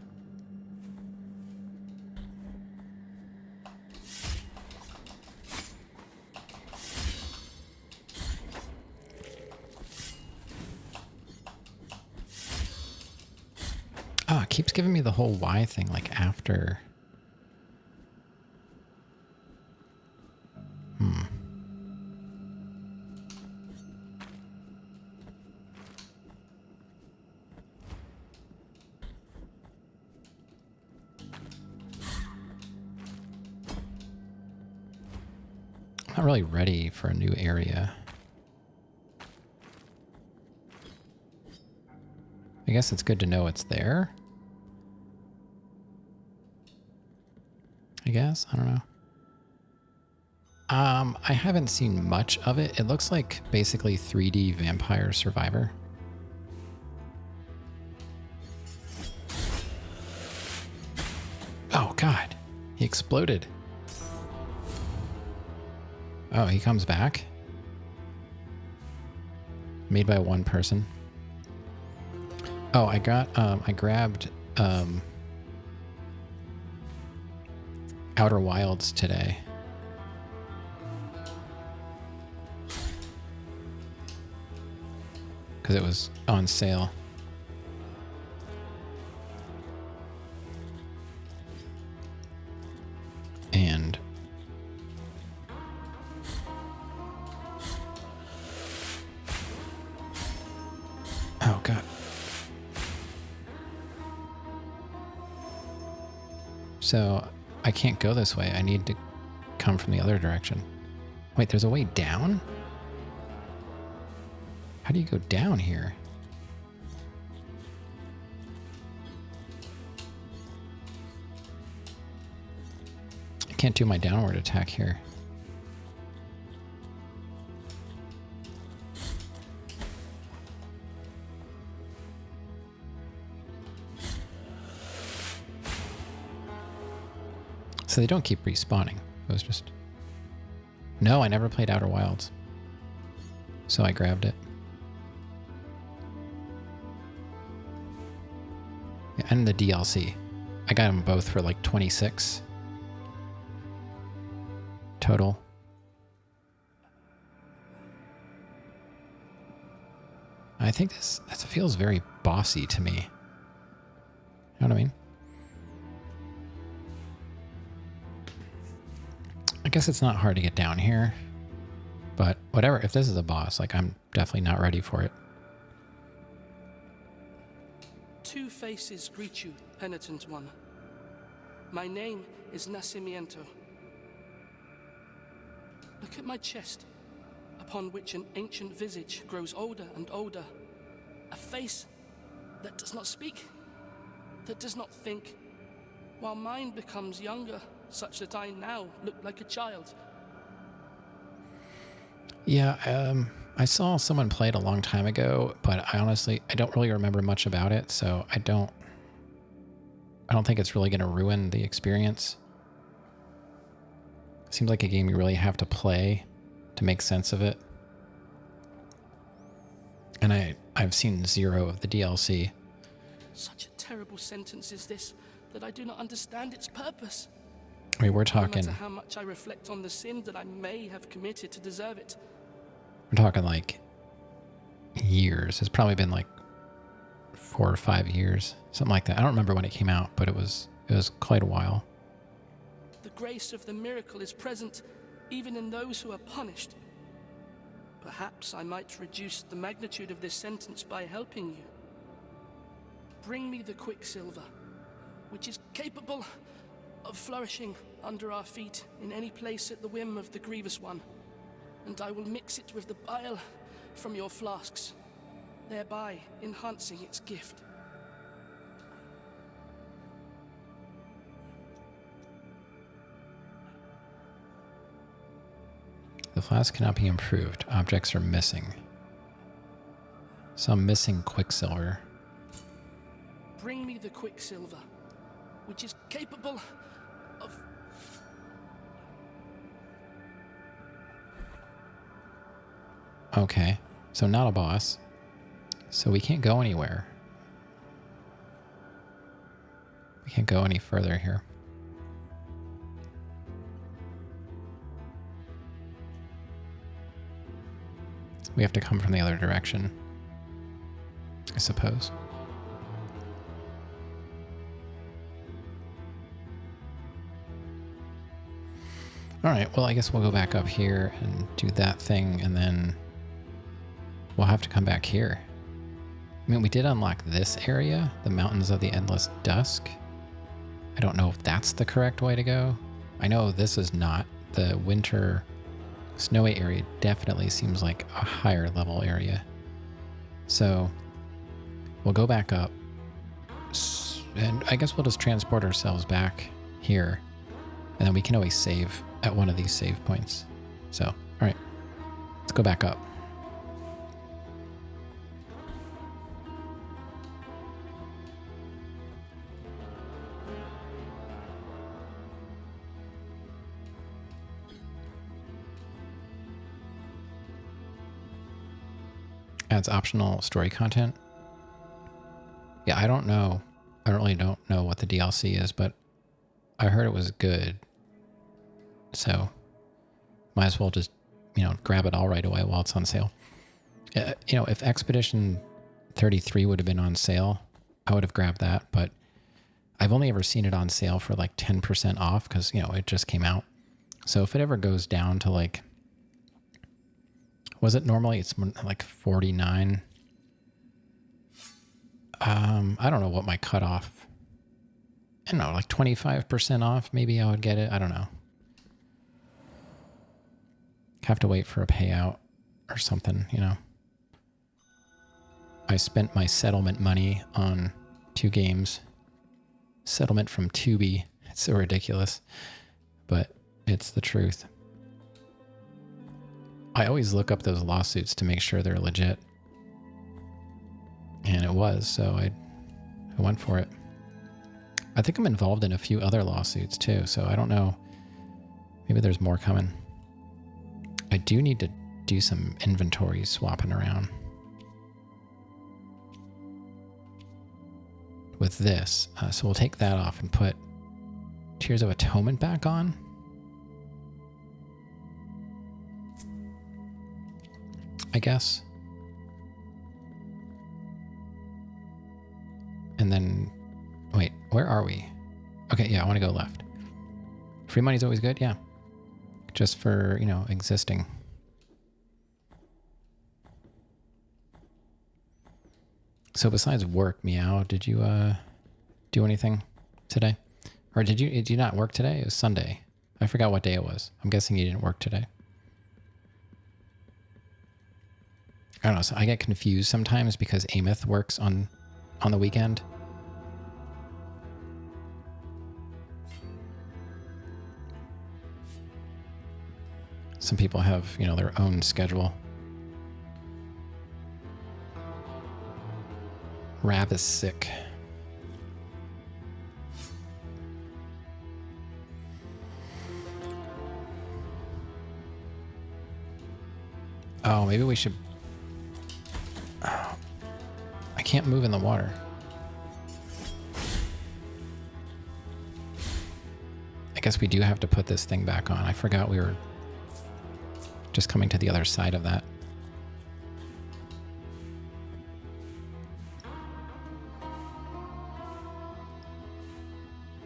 Oh, it keeps giving me the whole Y thing, like after. Not really ready for a new area. I guess it's good to know it's there. I guess, I don't know. I haven't seen much of it. It looks like basically 3D Vampire Survivor. Oh, God. He exploded. Oh, he comes back? Made by one person. Oh, I grabbed Outer Wilds today. Because it was on sale. And oh god. So I can't go this way. I need to come from the other direction. Wait, there's a way down? How do you go down here? I can't do my downward attack here. So they don't keep respawning. It was just... No, I never played Outer Wilds. So I grabbed it. Yeah, and the DLC. I got them both for like 26 total. I think this feels very bossy to me. You know what I mean? I guess it's not hard to get down here, but whatever. If this is a boss, like, I'm definitely not ready for it. Two faces greet you, penitent one. My name is Nacimiento. Look at my chest, upon which an ancient visage grows older and older. A face that does not speak, that does not think, while mine becomes younger, such that I now look like a child. Yeah, I saw someone play it a long time ago, but I don't really remember much about it, so I don't think it's really going to ruin the experience. Seems like a game you really have to play to make sense of it. And I've seen zero of the DLC. Such a terrible sentence is this, that I do not understand its purpose. I mean, we're No talking... matter how much I reflect on the sin that I may have committed to deserve it. We're talking like years. It's probably been like 4 or 5 years, something like that. I don't remember when it came out, but it was quite a while. The grace of the miracle is present even in those who are punished. Perhaps I might reduce the magnitude of this sentence by helping you. Bring me the quicksilver, which is capable of flourishing under our feet in any place at the whim of the grievous one, and I will mix it with the bile from your flasks, thereby enhancing its gift. The flask cannot be improved. Objects are missing. Some missing quicksilver. Bring me the quicksilver, which is capable of... Okay, so not a boss. So we can't go anywhere. We can't go any further here. We have to come from the other direction, I suppose. All right, well, I guess we'll go back up here and do that thing, and then we'll have to come back here. I mean, we did unlock this area, the Mountains of the Endless Dusk. I don't know if that's the correct way to go. I know this is not. The winter snowy area definitely seems like a higher level area. So we'll go back up, and I guess we'll just transport ourselves back here, and then we can always save at one of these save points. So, all right, let's go back up. Adds optional story content. Yeah, I don't know. I don't know what the DLC is, but I heard it was good. So might as well just, grab it all right away while it's on sale. If Expedition 33 would have been on sale, I would have grabbed that, but I've only ever seen it on sale for like 10% off because, it just came out. So if it ever goes down to like, was it normally it's like 49? I don't know what my cutoff. I don't know, like 25% off. Maybe I would get it. I don't know. Have to wait for a payout or something, I spent my settlement money on 2 games. Settlement from Tubi. It's so ridiculous, but it's the truth. I always look up those lawsuits to make sure they're legit. And it was, so I went for it. I think I'm involved in a few other lawsuits too, so I don't know. Maybe there's more coming. I do need to do some inventory swapping around. With this. So we'll take that off and put Tears of Atonement back on. I guess. And then, wait, where are we? Okay, yeah, I want to go left. Free money's always good, yeah. Just for, existing. So besides work, Meow, did you do anything today? Or did you not work today? It was Sunday. I forgot what day it was. I'm guessing you didn't work today. I don't know, so I get confused sometimes because Ameth works on the weekend. Some people have, their own schedule. Rav is sick. Oh, maybe we should... Oh, I can't move in the water. I guess we do have to put this thing back on. I forgot we were just coming to the other side of that.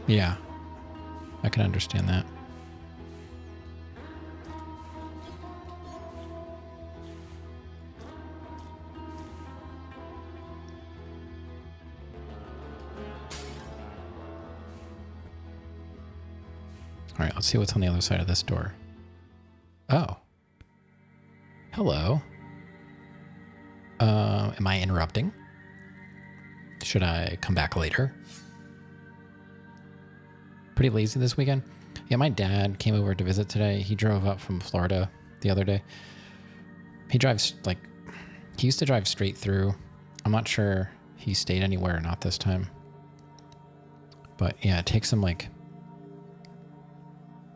Yeah, I can understand that. All right, let's see what's on the other side of this door. Oh. Hello. Am I interrupting? Should I come back later? Pretty lazy this weekend. Yeah, my dad came over to visit today. He drove up from Florida the other day. He drives he used to drive straight through. I'm not sure he stayed anywhere or not this time. But yeah, it takes him I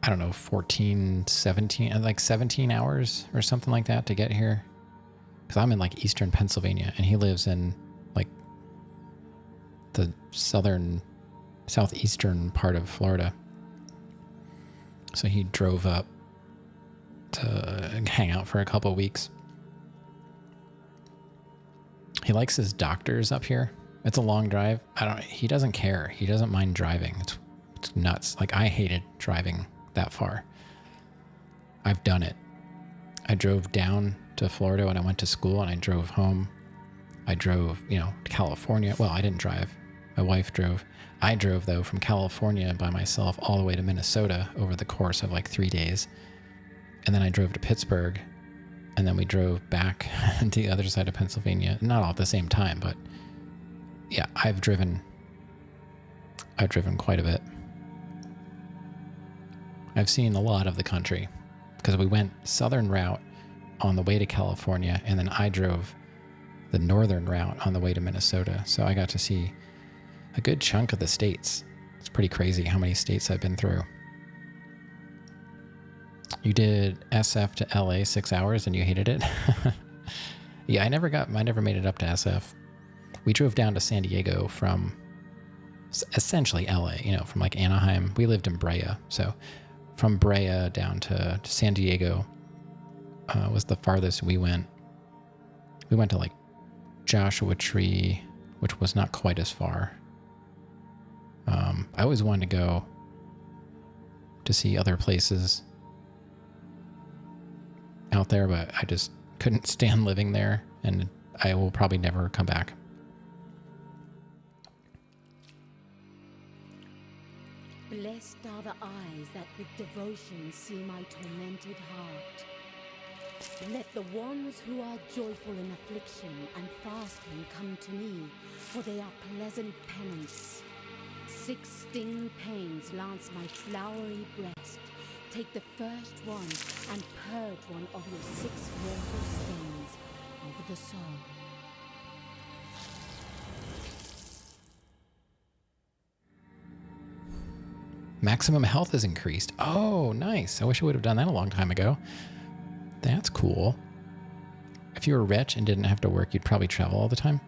don't know, 17 hours or something like that to get here. Because I'm in eastern Pennsylvania and he lives in the southeastern part of Florida. So he drove up to hang out for a couple of weeks. He likes his doctors up here. It's a long drive. He doesn't care. He doesn't mind driving. It's nuts. I hated driving that far. I've done it. I drove down to Florida when I went to school and I drove home. I drove, to California. Well, I didn't drive. My wife drove. I drove, though, from California by myself all the way to Minnesota over the course of 3 days. And then I drove to Pittsburgh. And then we drove back to the other side of Pennsylvania. Not all at the same time, but yeah, I've driven quite a bit. I've seen a lot of the country because we went southern route on the way to California, and then I drove the northern route on the way to Minnesota. So I got to see a good chunk of the states. It's pretty crazy how many states I've been through. You did SF to LA 6 hours and you hated it? Yeah, I never made it up to SF. We drove down to San Diego from essentially LA, from like Anaheim. We lived in Brea. So from Brea down to San Diego was the farthest we went. We went to like Joshua Tree, which was not quite as far. I always wanted to go to see other places out there, but I just couldn't stand living there, and I will probably never come back. Blessed are the eyes that with devotion see my tormented heart. Let the ones who are joyful in affliction and fasting come to me, for they are pleasant penance. 6 sting pains lance my flowery breast. Take the first one and purge one of your 6 mortal stains of the soul. Maximum health is increased. Oh, nice. I wish I would have done that a long time ago. That's cool. If you were rich and didn't have to work, you'd probably travel all the time.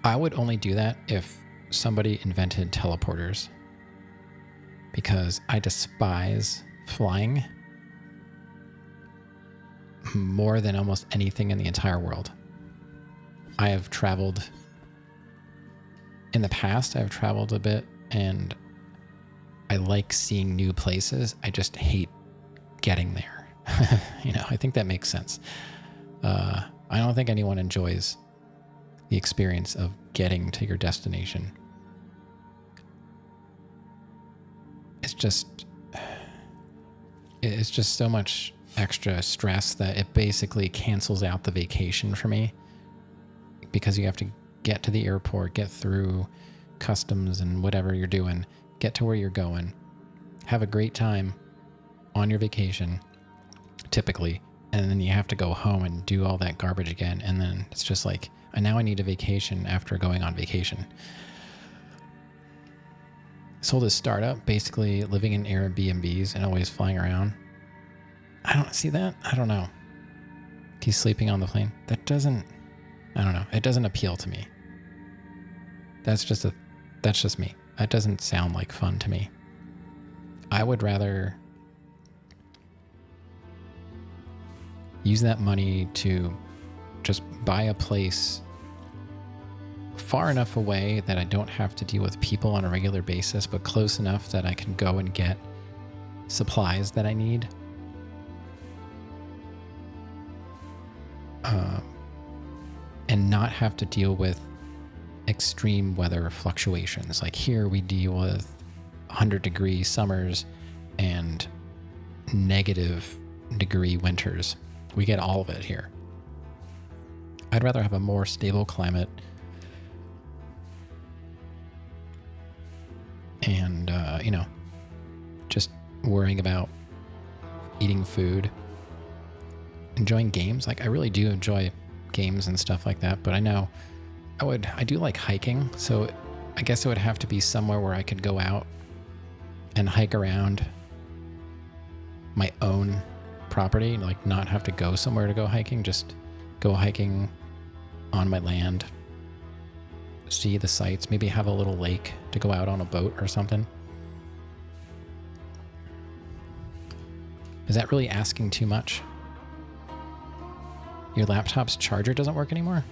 I would only do that if somebody invented teleporters, because I despise flying more than almost anything in the entire world. I have traveled in the past. I've traveled a bit, and I like seeing new places. I just hate getting there. I think that makes sense. I don't think anyone enjoys the experience of getting to your destination. It's just so much extra stress that it basically cancels out the vacation for me, because you have to get to the airport, get through customs and whatever you're doing, get to where you're going, have a great time on your vacation, typically, and then you have to go home and do all that garbage again. And then it's just like, now I need a vacation after going on vacation. Sold his startup, basically living in Airbnbs and always flying around. I don't see that. I don't know. He's sleeping on the plane. That doesn't, I don't know. It doesn't appeal to me. That's just me. That doesn't sound like fun to me. I would rather use that money to just buy a place far enough away that I don't have to deal with people on a regular basis, but close enough that I can go and get supplies that I need. And not have to deal with extreme weather fluctuations. Like here we deal with 100-degree summers and -degree winters. We get all of it here. I'd rather have a more stable climate and, just worrying about eating food, enjoying games. Like I really do enjoy games and stuff like that, but I know I do like hiking. So I guess it would have to be somewhere where I could go out and hike around my own property, like not have to go somewhere to go hiking, just go hiking on my land, see the sights, maybe have a little lake to go out on a boat or something. Is that really asking too much? Your laptop's charger doesn't work anymore?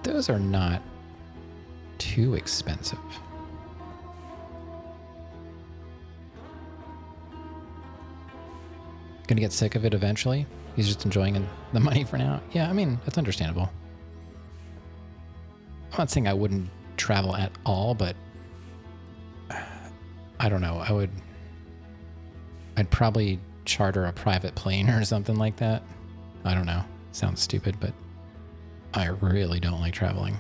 Those are not too expensive. Gonna get sick of it eventually? He's just enjoying the money for now? Yeah, I mean, that's understandable. I'm not saying I wouldn't travel at all, but I don't know. I'd probably charter a private plane or something like that. I don't know. Sounds stupid, but I really don't like traveling.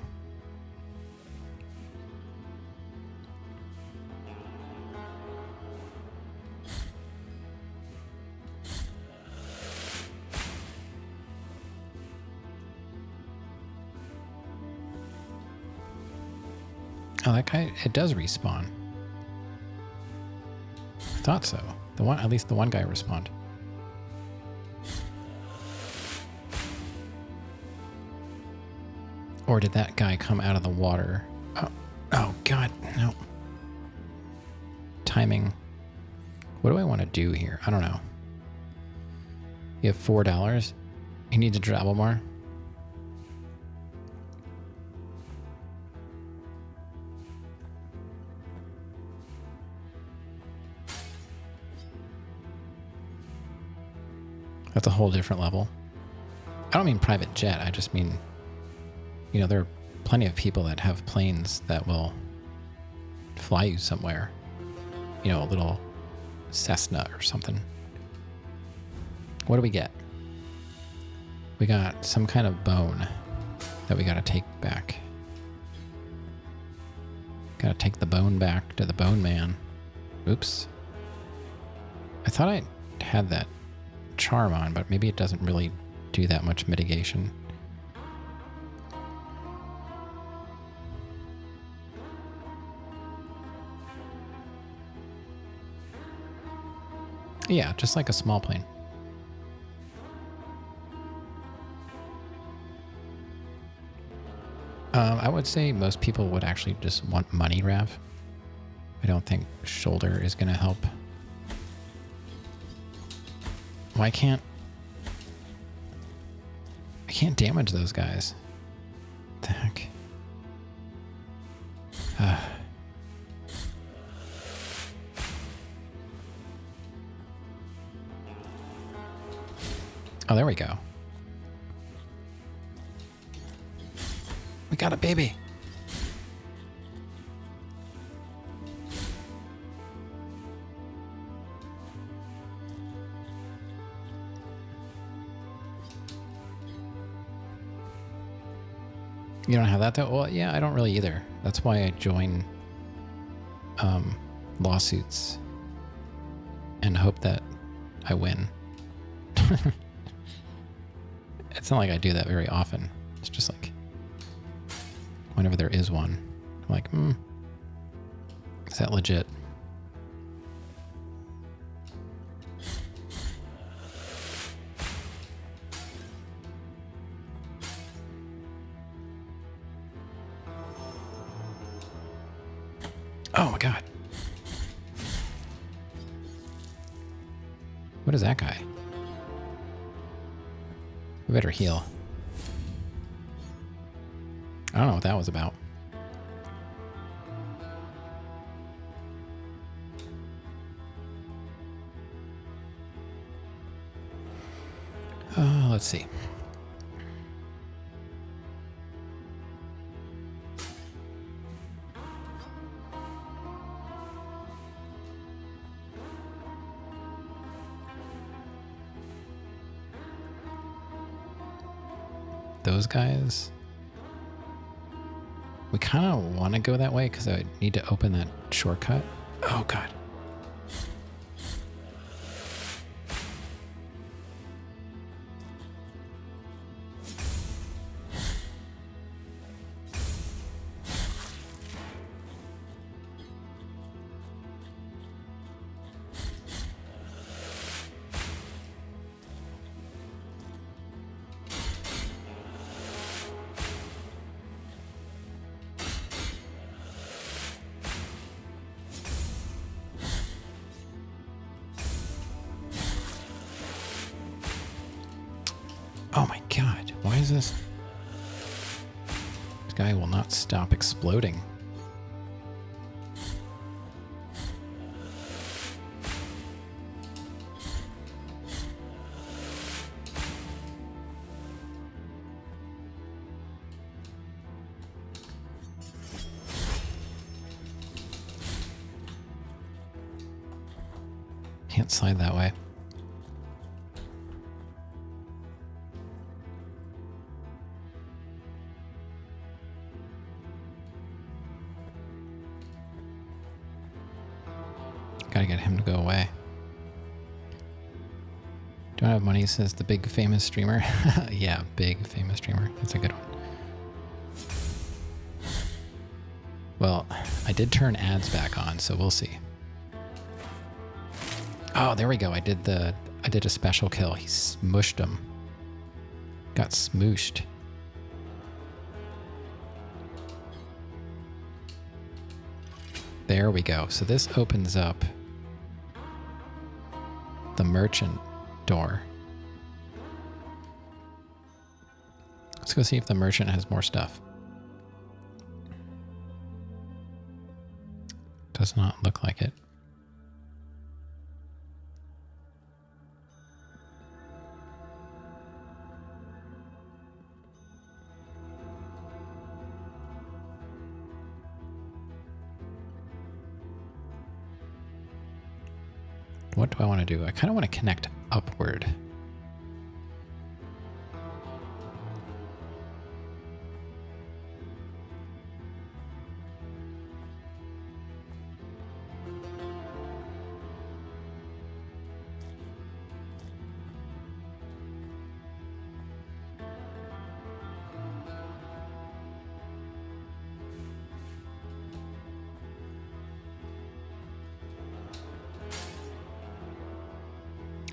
Oh, that guy, it does respawn. Thought so. At least the one guy respawned. Or did that guy come out of the water? Oh God, no. Timing. What do I want to do here? I don't know. You have $4. You need to travel more. That's a whole different level. I don't mean private jet. I just mean, you know, there are plenty of people that have planes that will fly you somewhere. You know, a little Cessna or something. What do we get? We got some kind of bone that we got to take back. Got to take the bone back to the bone man. Oops. I thought I had that charm on, but maybe it doesn't really do that much mitigation. Yeah, just like a small plane. I would say most people would actually just want money, Rav. I don't think shoulder is going to help. Why can't... I can't damage those guys. What the heck? Oh, there we go. We got a baby. You don't have that though? Well, yeah, I don't really either. That's why I join lawsuits and hope that I win. It's not like I do that very often. It's just like whenever there is one, I'm like, is that legit? Oh my God. What is that guy? We better heal. I don't know what that was about. Let's see. Those guys. We kind of want to go that way because I need to open that shortcut. Oh, God. Oh my God, why is this? This guy will not stop exploding. Can't slide that way. Gotta get him to go away. Don't have money, says the big famous streamer. Yeah, big famous streamer. That's a good one. Well, I did turn ads back on, so we'll see. Oh, there we go. I did a special kill. He smushed him. Got smooshed. There we go. So this opens up the merchant door. Let's go see if the merchant has more stuff. Does not look like it. What do I want to do? I kind of want to connect upward.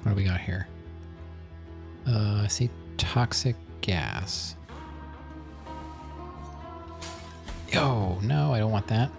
What do we got here? I see toxic gas. Yo, no, I don't want that.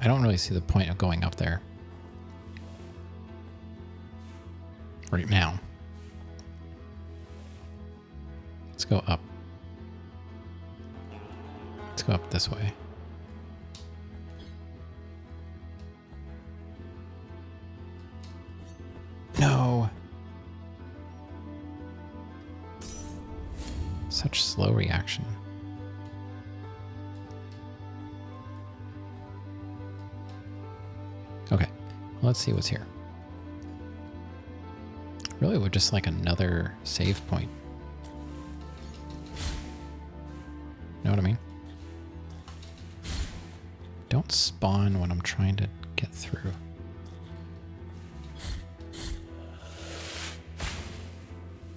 I don't really see the point of going up there right now. Let's go up. Let's go up this way. No. Such slow reaction. Okay, let's see what's here. Really would just like another save point. Know what I mean? Don't spawn when I'm trying to get through.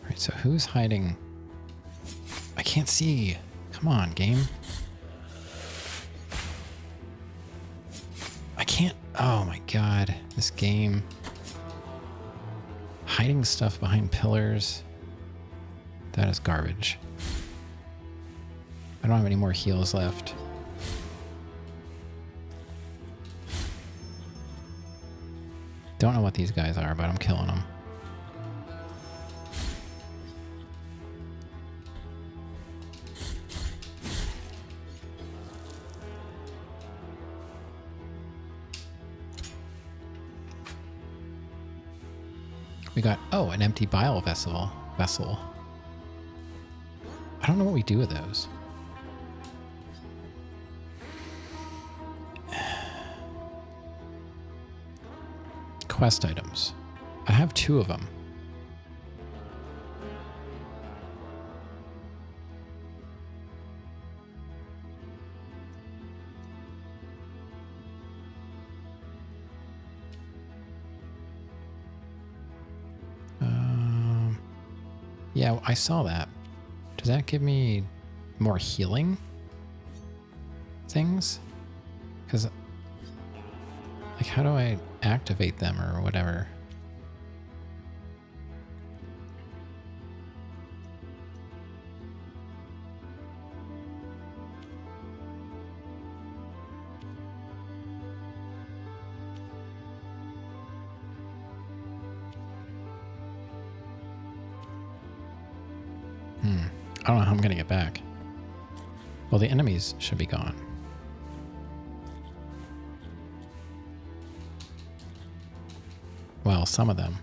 Alright, so who's hiding? I can't see. Come on, game. I can't. Oh my god, this game. Hiding stuff behind pillars. That is garbage. I don't have any more heals left. Don't know what these guys are, but I'm killing them. We got, oh, an empty bile vessel. I don't know what we do with those. Quest items. I have 2 of them. Yeah, I saw that. Does that give me more healing things? Because, like, how do I activate them or whatever? I don't know how I'm going to get back. Well, the enemies should be gone. Well, some of them.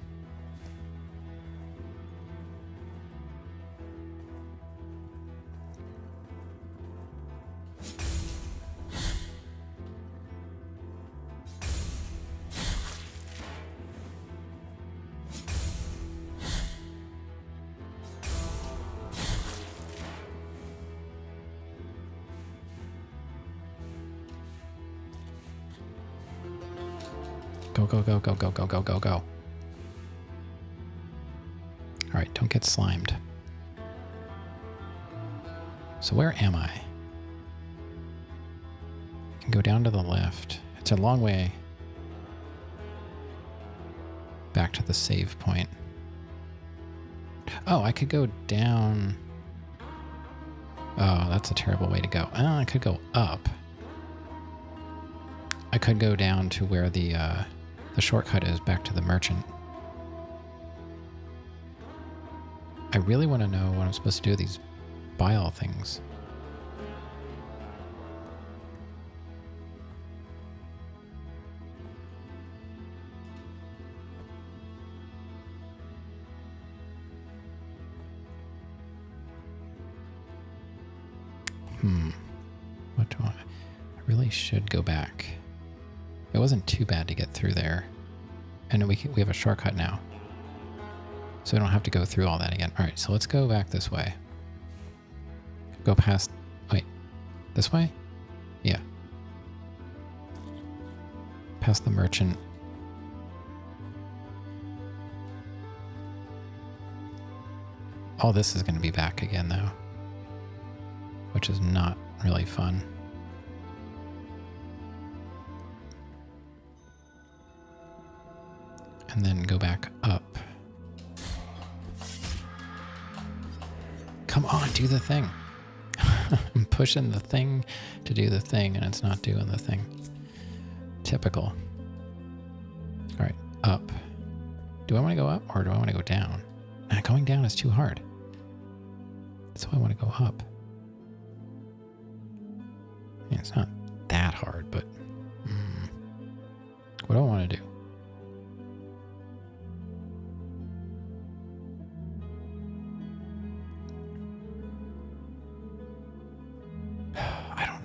Go, go, go, go, go, go, go, go, go. All right, don't Don't get slimed. So where am I? I can go down to the left. It's a long way back to the save point. Oh, I could go down. Oh, that's a terrible way to go. I could go up. I could go down to where the shortcut is back to the merchant. I really want to know what I'm supposed to do with these bile things. What do I really should go back. It wasn't too bad to get through there. And we have a shortcut now. So we don't have to go through all that again. All right, so let's go back this way. Go past, wait, this way? Yeah. Past the merchant. All this is going to be back again though, which is not really fun. And then go back up. Come on, do the thing. I'm pushing the thing to do the thing, and it's not doing the thing. Typical. All right, up. Do I want to go up or do I want to go down? Going down is too hard. That's why I want to go up. Yeah, it's not that hard, but what do I want to do?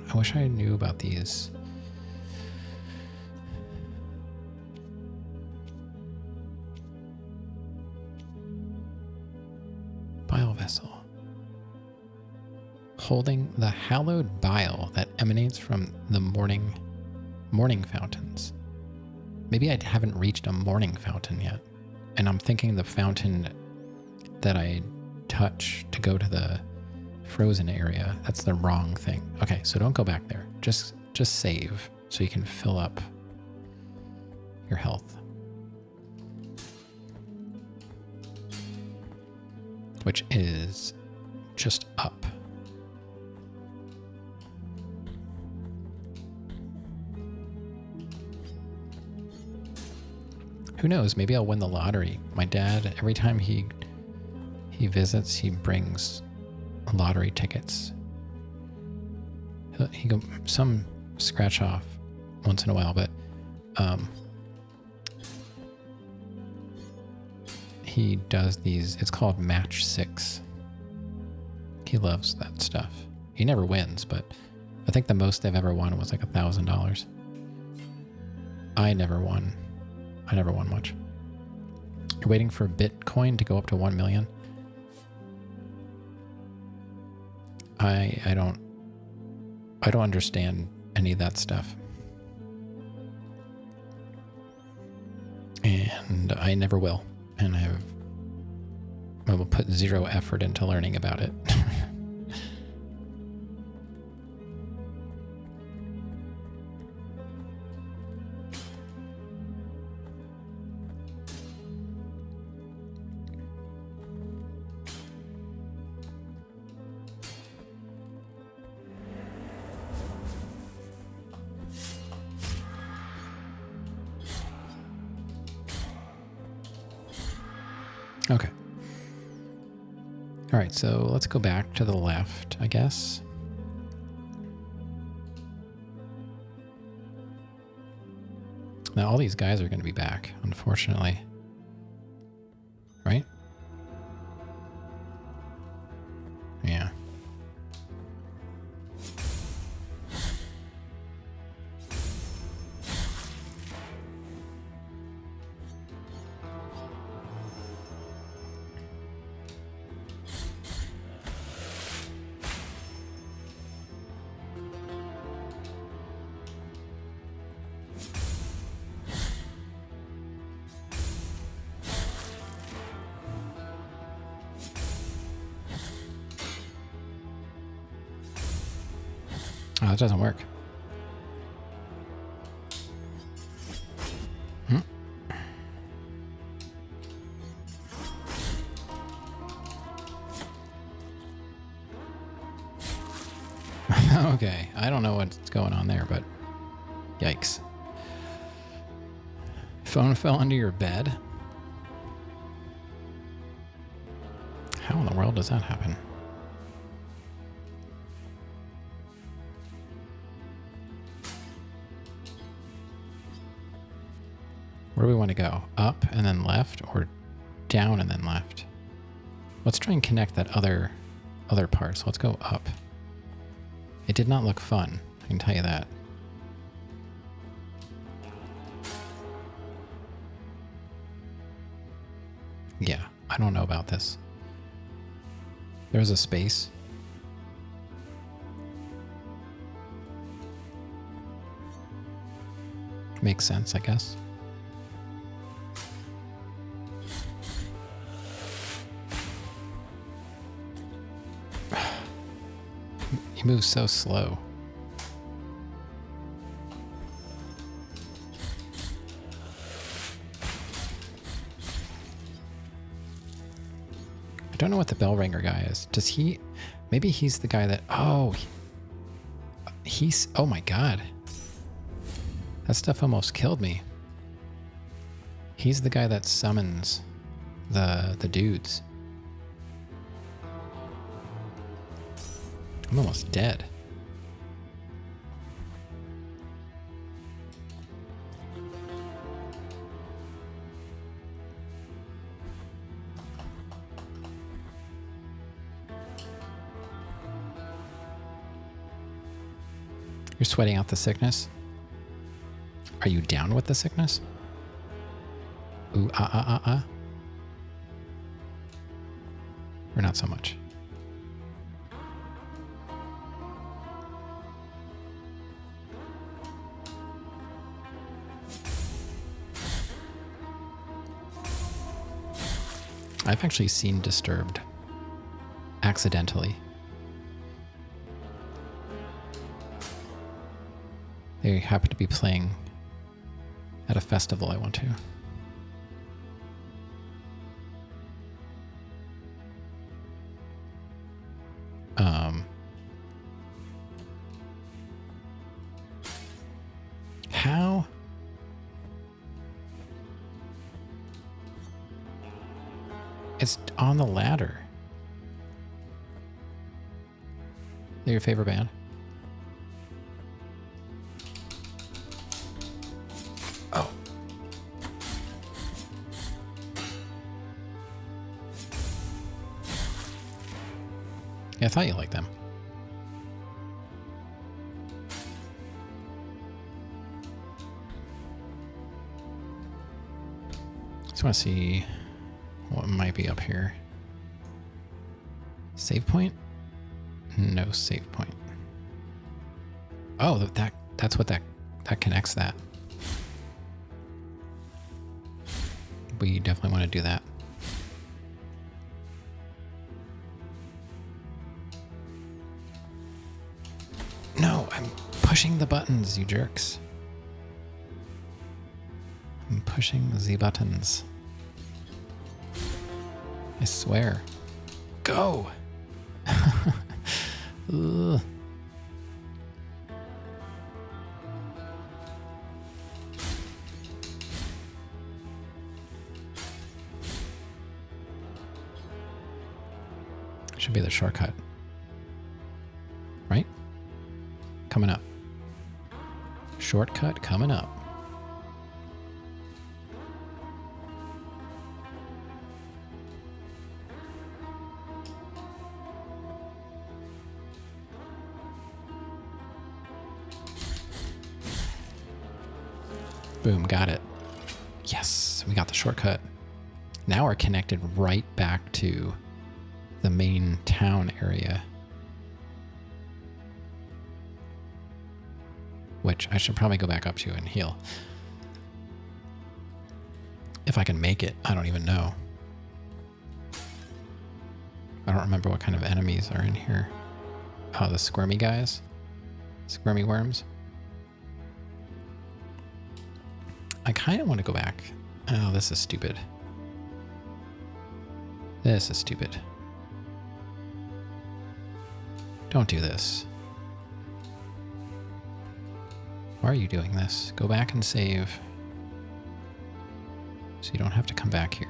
I wish I knew about these. Bile vessel. Holding the hallowed bile that emanates from the morning fountains. Maybe I haven't reached a morning fountain yet. And I'm thinking the fountain that I touch to go to the frozen area, that's the wrong thing. Okay, so don't go back there. Just save so you can fill up your health. Which is just up. Who knows? Maybe I'll win the lottery. My dad, every time he visits, he brings lottery tickets. He go some scratch off once in a while, but he does these. It's called Match 6. He loves that stuff. He never wins, but I think the most they've ever won was like $1,000. I never won much. You're waiting for Bitcoin to go up to 1 million. I don't understand any of that stuff. And I never will. And I will put zero effort into learning about it. Okay. All right, so let's go back to the left, I guess. Now, all these guys are going to be back, unfortunately. Right? Yeah. Oh, that doesn't work. Hmm. Okay, I don't know what's going on there, but yikes. Phone fell under your bed? How in the world does that happen? Where do we want to go? Up and then left, or down and then left? Let's try and connect that other part. So let's go up. It did not look fun, I can tell you that. Yeah, I don't know about this. There's a space. Makes sense, I guess. He moves so slow. I don't know what the bell ringer guy is. Does he... Maybe he's the guy that... Oh, he's... Oh my god. That stuff almost killed me. He's the guy that summons the dudes. I'm almost dead. You're sweating out the sickness? Are you down with the sickness? Ooh, Or not so much? I've actually seen Disturbed accidentally. They happen to be playing at a festival I went to. How? It's on the ladder. They're your favorite band? Oh. Yeah, I thought you liked them. Just want to see what might be up here. Save point? No save point. Oh, that's what that connects that. We definitely want to do that. No, I'm pushing the buttons, you jerks. I'm pushing the buttons. I swear. Go! Ugh. Should be the shortcut. Right? Coming up. Shortcut coming up. Boom, got it. Yes, we got the shortcut. Now we're connected right back to the main town area. Which I should probably go back up to and heal. If I can make it, I don't even know. I don't remember what kind of enemies are in here. Oh, the squirmy guys. Squirmy worms. I kind of want to go back. Oh, this is stupid. This is stupid. Don't do this. Why are you doing this? Go back and save. So you don't have to come back here.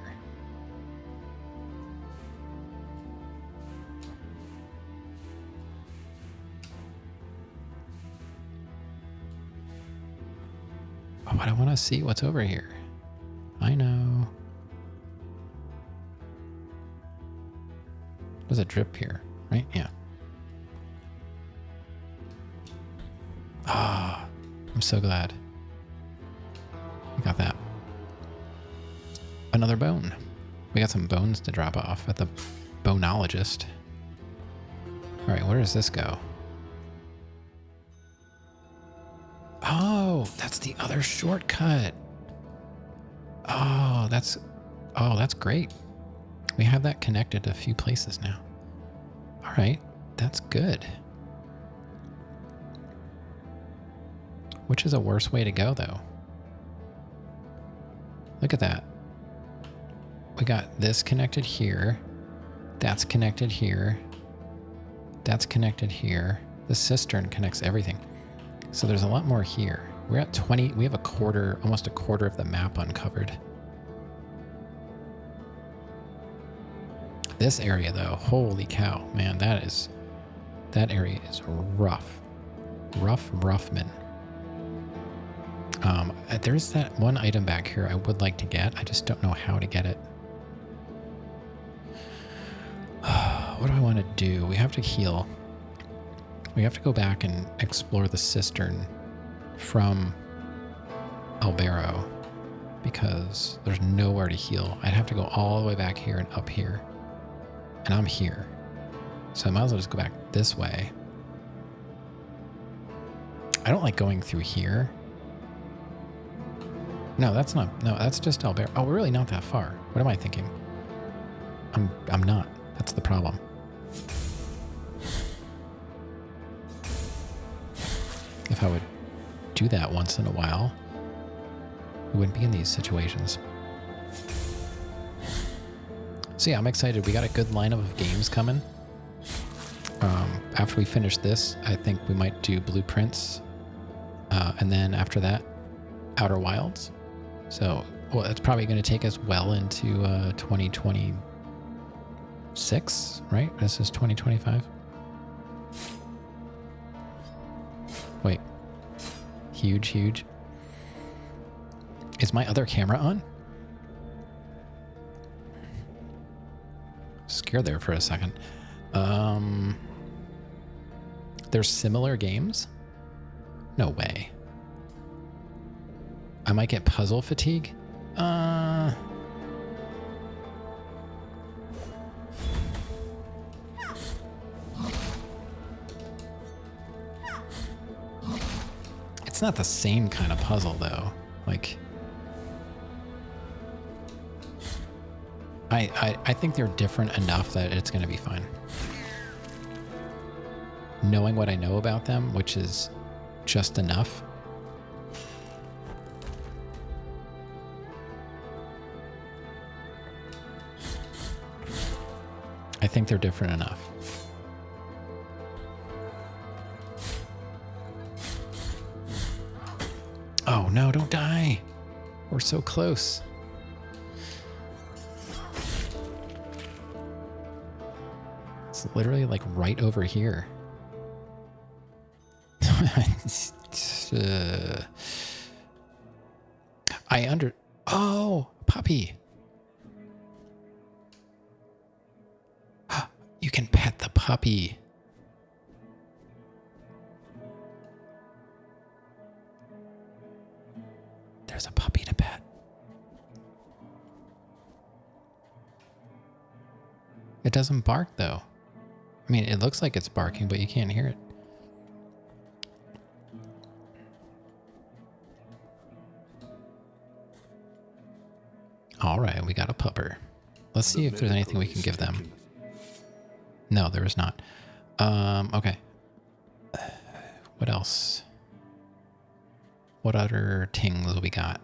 Oh, but I want to see what's over here. I know. There's a drip here, right? Yeah. Ah, I'm so glad. We got that. Another bone. We got some bones to drop off at the bonologist. All right, where does this go? Oh, that's the other shortcut. Oh, that's great. We have that connected to a few places now. All right, that's good. Which is a worse way to go, though? Look at that. We got this connected here. That's connected here. That's connected here. The cistern connects everything. So there's a lot more here. We're at 20. We have a quarter, almost a quarter of the map uncovered. This area, though, holy cow, man, that area is rough. Roughman. There's that one item back here I would like to get. I just don't know how to get it. What do I want to do? We have to heal. We have to go back and explore the cistern from Albero because there's nowhere to heal. I'd have to go all the way back here and up here. And I'm here. So I might as well just go back this way. I don't like going through here. No, that's just Albero. Oh, we're really not that far. What am I thinking? I'm not. That's the problem. If I would do that once in a while, we wouldn't be in these situations. So yeah, I'm excited. We got a good lineup of games coming. After we finish this, I think we might do Blueprints. And then after that, Outer Wilds. So, well, it's probably going to take us well into 2026, right? This is 2025. Wait. Huge. Is my other camera on? Scared there for a second. There's similar games? No way. I might get puzzle fatigue. It's not the same kind of puzzle though. Like, I think they're different enough that it's going to be fine. Knowing what I know about them, which is just enough. I think they're different enough. Oh no, don't die. We're so close. It's literally like right over here. Oh, puppy. You can pet the puppy. There's a puppy to pet. It doesn't bark though. I mean, it looks like it's barking, but you can't hear it. All right, we got a pupper. Let's see if there's anything we can give them. No, there is not. Okay. What else? What other tings we got?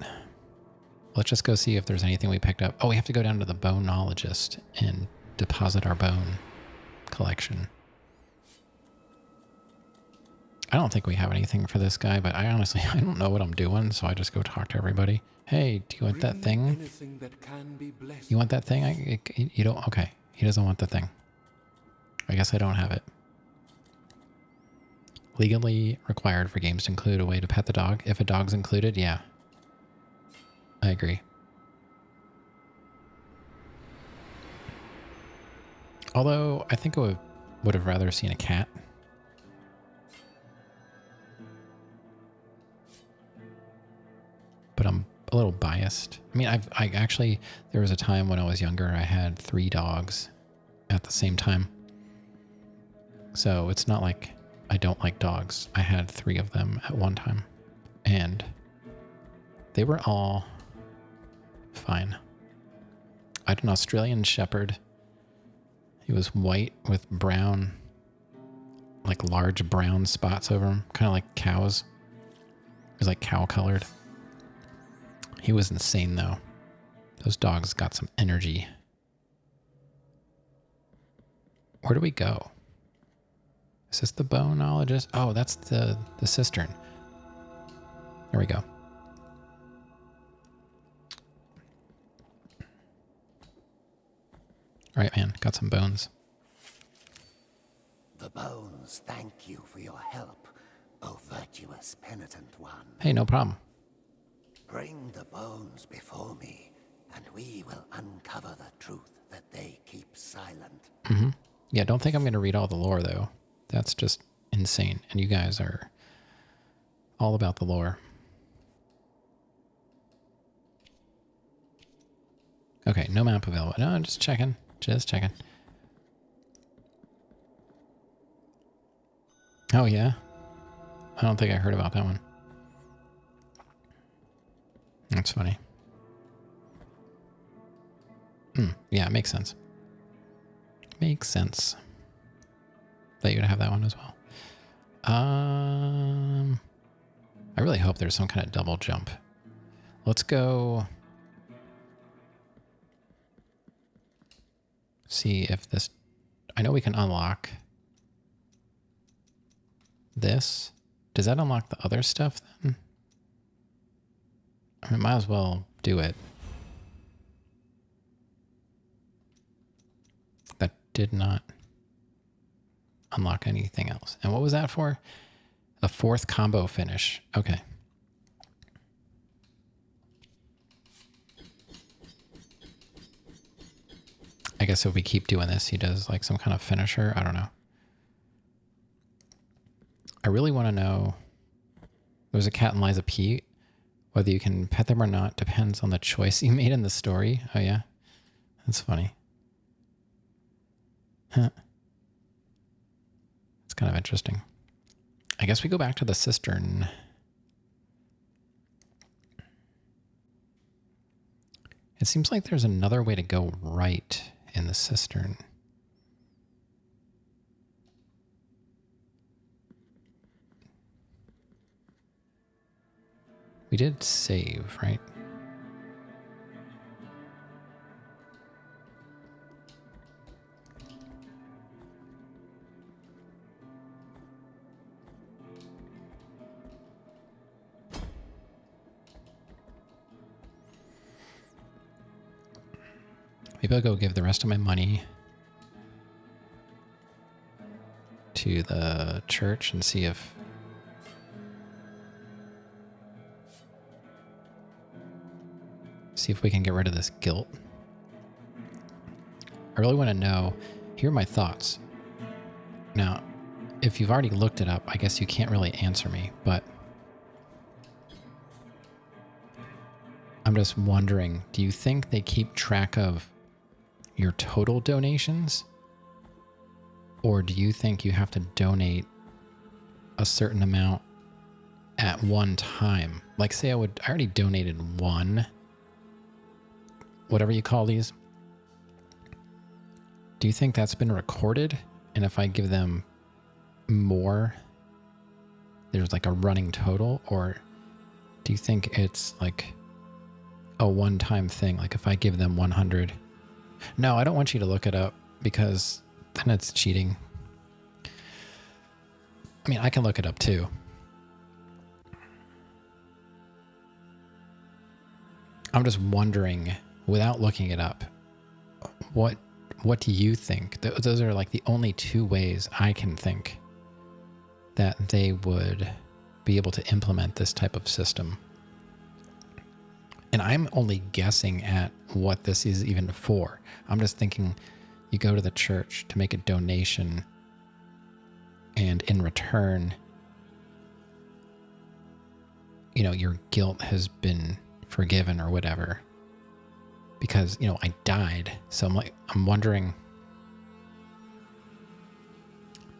Let's just go see if there's anything we picked up. Oh, we have to go down to the boneologist and deposit our bone collection. I don't think we have anything for this guy, but I honestly, I don't know what I'm doing, so I just go talk to everybody. Hey, do you want that thing? Anything that can be blessed. You want that thing? You don't? Okay. He doesn't want the thing. I guess I don't have it. Legally required for games to include a way to pet the dog. If a dog's included, yeah. I agree. Although, I think I would have rather seen a cat. But I'm a little biased. I mean, I actually, there was a time when I was younger, I had 3 dogs at the same time. So it's not like I don't like dogs. I had 3 of them at one time. And they were all fine. I had an Australian Shepherd. He was white with brown, like large brown spots over him, kind of like cows. He was like cow colored. He was insane though. Those dogs got some energy. Where do we go? Is this the boneologist? Oh, that's the cistern. There we go. All right, man. Got some bones. The bones thank you for your help, O virtuous penitent one. Hey, no problem. Bring the bones before me, and we will uncover the truth that they keep silent. Mm-hmm. Yeah, don't think I'm going to read all the lore, though. That's just insane. And you guys are all about the lore. Okay, no map available. No, I'm just checking. Just checking. Oh, yeah? I don't think I heard about that one. That's funny. Yeah, it makes sense. Makes sense that you'd have that one as well. I really hope there's some kind of double jump. Let's go see if this... I know we can unlock this. Does that unlock the other stuff then? I mean, might as well do it. That did not unlock anything else. And what was that for? A 4th combo finish. Okay. I guess if we keep doing this, he does like some kind of finisher. I don't know. I really want to know. There's a cat and Liza P. Whether you can pet them or not depends on the choice you made in the story. Oh, yeah. That's funny. Huh. It's kind of interesting. I guess we go back to the cistern. It seems like there's another way to go right in the cistern. We did save, right? Maybe I'll go give the rest of my money to the church and see if we can get rid of this guilt. I really want to know, here are my thoughts. Now, if you've already looked it up, I guess you can't really answer me, but I'm just wondering, do you think they keep track of your total donations? Or do you think you have to donate a certain amount at one time? Like say I already donated one, whatever you call these. Do you think that's been recorded? And if I give them more, there's like a running total, or do you think it's like a one-time thing? Like if I give them 100. No, I don't want you to look it up because then it's cheating. I mean, I can look it up too. I'm just wondering, without looking it up, what do you think? Those are like the only two ways I can think that they would be able to implement this type of system. And I'm only guessing at what this is even for. I'm just thinking you go to the church to make a donation, and in return, you know, your guilt has been forgiven or whatever. Because, you know, I died. So I'm wondering,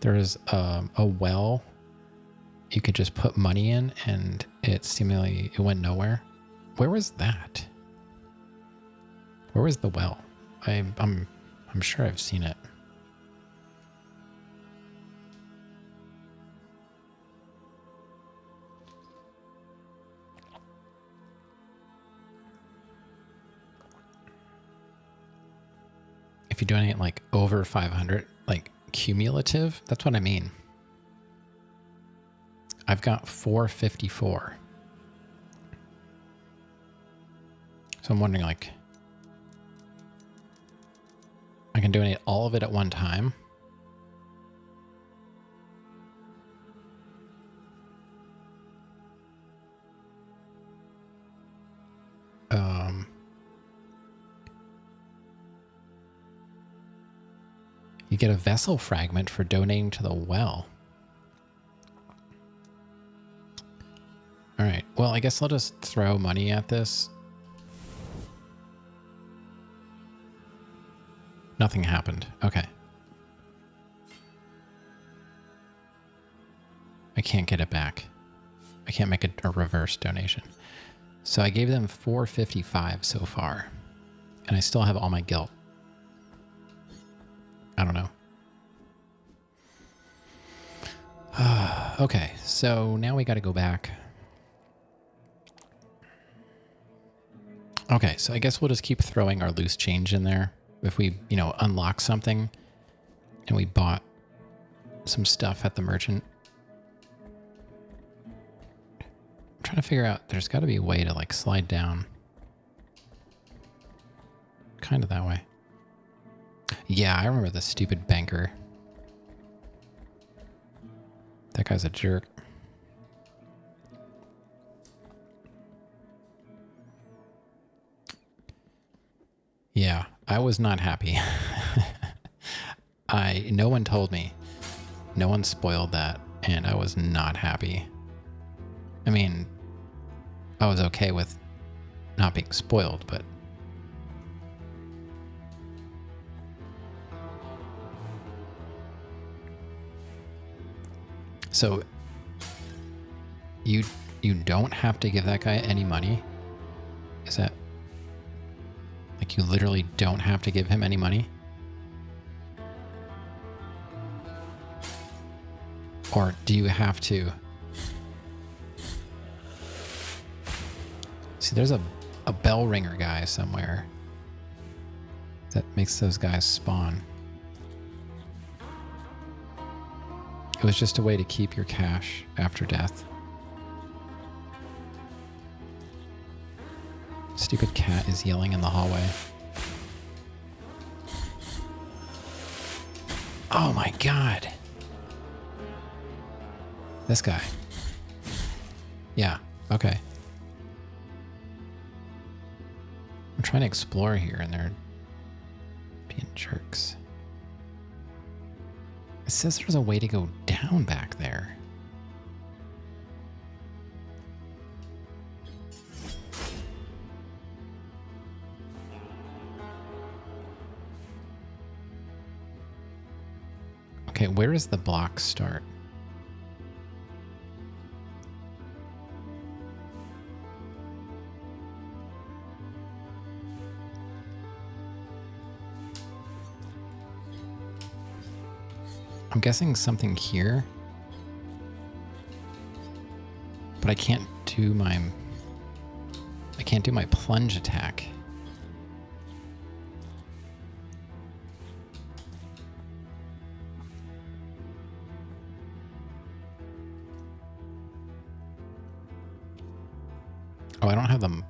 there's a well you could just put money in and it went nowhere. Where was that? Where was the well? I'm sure I've seen it. If you donate like over 500, like cumulative, that's what I mean. I've got 454. So I'm wondering, like, I can donate all of it at one time. You get a vessel fragment for donating to the well. All right. Well, I guess I'll just throw money at this. Nothing happened. Okay. I can't get it back. I can't make a reverse donation. So I gave them 455 so far, and I still have all my guilt. I don't know. Okay, so now we got to go back. Okay, so I guess we'll just keep throwing our loose change in there. If we, you know, unlock something and we bought some stuff at the merchant. I'm trying to figure out, there's got to be a way to like slide down. Kind of that way. Yeah, I remember the stupid banker. That guy's a jerk. Yeah, I was not happy. No one told me. No one spoiled that, and I was not happy. I mean, I was okay with not being spoiled, but so you don't have to give that guy any money? Is that like you literally don't have to give him any money? Or do you have to? See, there's a bell ringer guy somewhere that makes those guys spawn. It was just a way to keep your cash after death. Stupid cat is yelling in the hallway. Oh my god. This guy. Yeah, okay. I'm trying to explore here and they're being jerks. It says there's a way to go down back there. Okay, where does the block start? I'm guessing something here. But I can't do my plunge attack. Oh, I don't have them.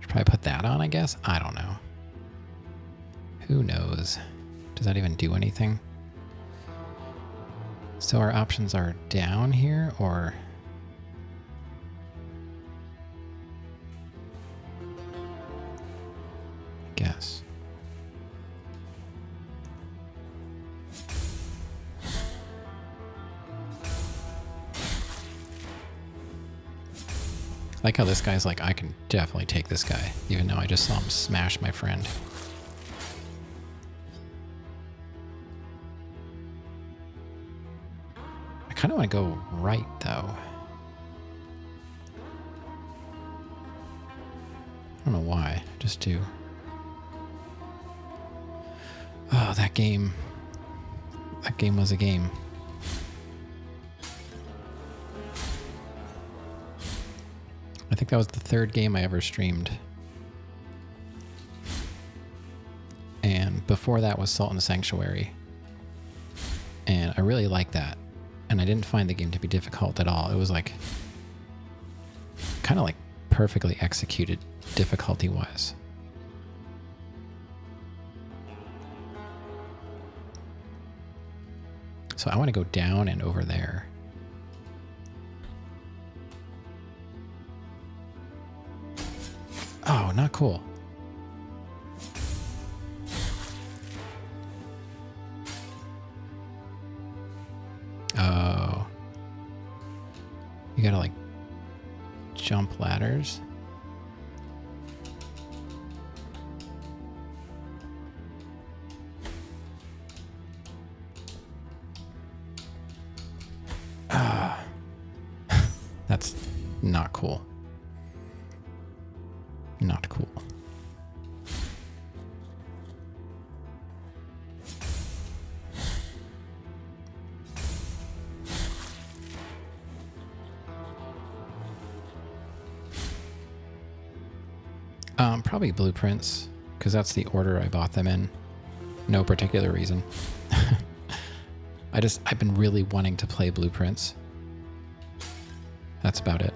Should probably put that on, I guess. I don't know. Who knows? Does that even do anything? So our options are down here, or... I guess. I like how this guy's like, I can definitely take this guy, even though I just saw him smash my friend. I kind of want to go right, though. I don't know why. I just do. Oh, that game. That game was a game. I think that was the third game I ever streamed. And before that was Salt and Sanctuary. And I really liked that. And I didn't find the game to be difficult at all. It was like, kind of like perfectly executed difficulty-wise. So I want to go down and over there. Oh, not cool. Oh. You gotta like jump ladders. Ah. That's not cool. Not cool. Probably blueprints, because that's the order I bought them in. No particular reason. I've been really wanting to play blueprints. That's about it.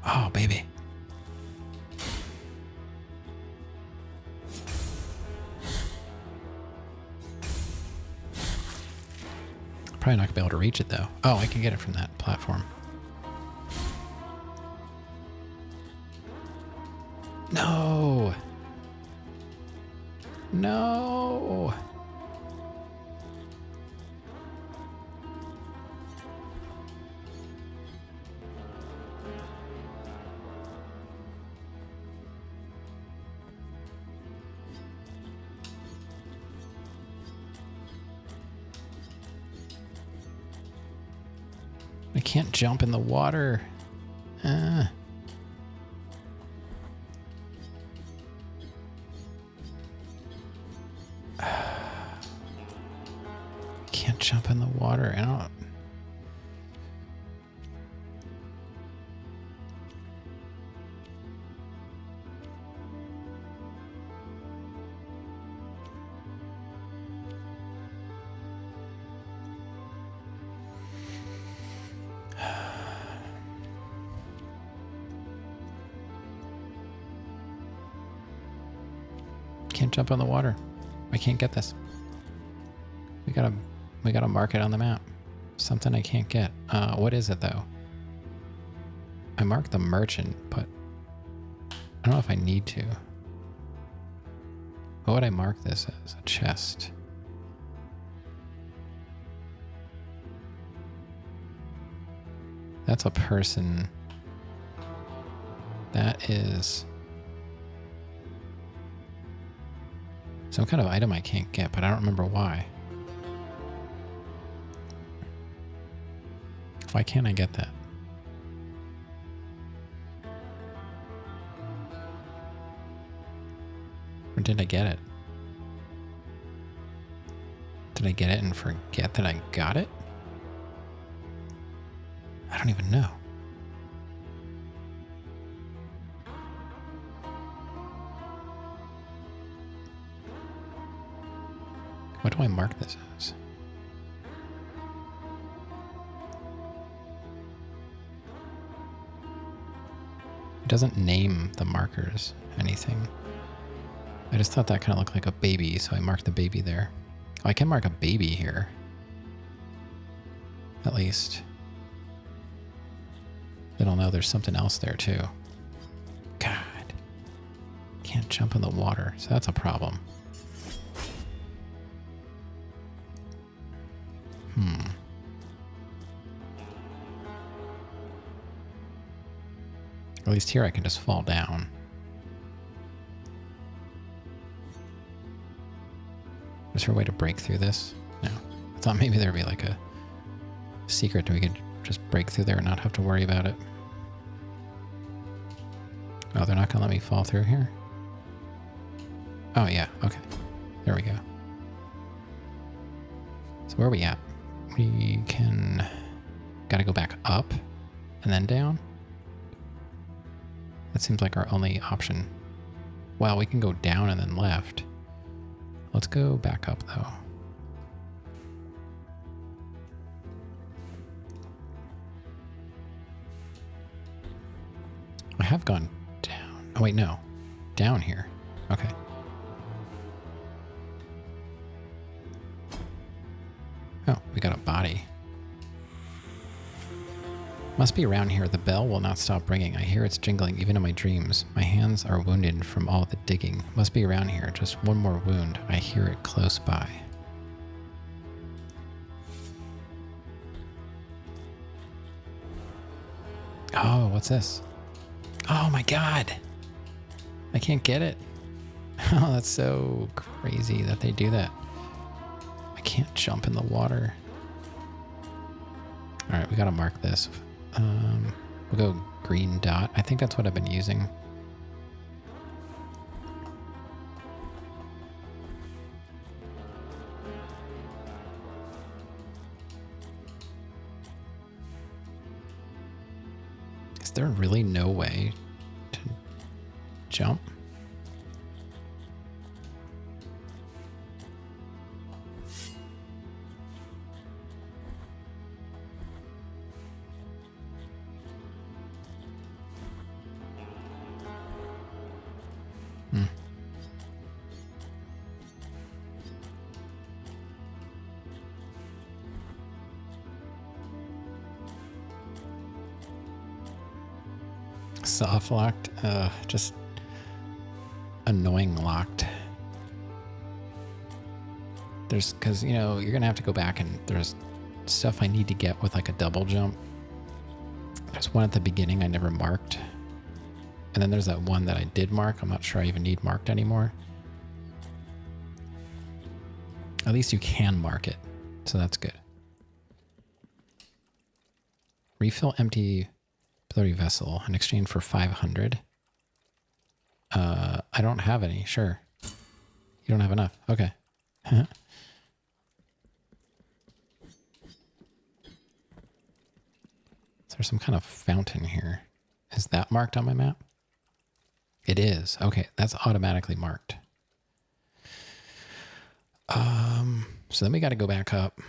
Oh, baby. Probably not gonna be able to reach it though. Oh, I can get it from that platform. No. No. I can't jump in the water. Can't jump in the water. I don't. Can't jump on the water. I can't get this. We gotta mark it on the map. Something I can't get. What is it though? I marked the merchant, but I don't know if I need to. What would I mark this as? A chest. That's a person. That is some kind of item I can't get, but I don't remember why. Why can't I get that? Or did I get it? Did I get it and forget that I got it? I don't even know. What do I mark this as? It doesn't name the markers anything. I just thought that kind of looked like a baby, so I marked the baby there. Oh, I can mark a baby here. At least. Then I'll know there's something else there too. God. Can't jump in the water, so that's a problem. At least here I can just fall down. Is there a way to break through this? No. I thought maybe there'd be like a secret that we could just break through there and not have to worry about it. Oh, they're not going to let me fall through here? Oh, yeah. Okay. There we go. So where are we at? We can... Got to go back up and then down? That seems like our only option. Well, we can go down and then left. Let's go back up, though. I have gone down. Oh, wait, no. Down here. Okay. Oh, we got a body. Must be around here. The bell will not stop ringing. I hear it's jingling even in my dreams. My hands are wounded from all the digging. Must be around here. Just one more wound. I hear it close by. Oh, what's this? Oh my God. I can't get it. Oh, that's so crazy that they do that. I can't jump in the water. All right, we got to mark this. We'll go green dot. I think that's what I've been using. Is there really no way to jump? Soft locked, just annoying locked. There's, cause you know, you're gonna have to go back and there's stuff I need to get with like a double jump. There's one at the beginning I never marked. And then there's that one that I did mark. I'm not sure I even need marked anymore. At least you can mark it, so that's good. Refill empty bloody vessel in exchange for 500. I don't have any. Sure. You don't have enough. Okay. Is there some kind of fountain here? Is that marked on my map? It is. Okay, that's automatically marked. So then we got to go back up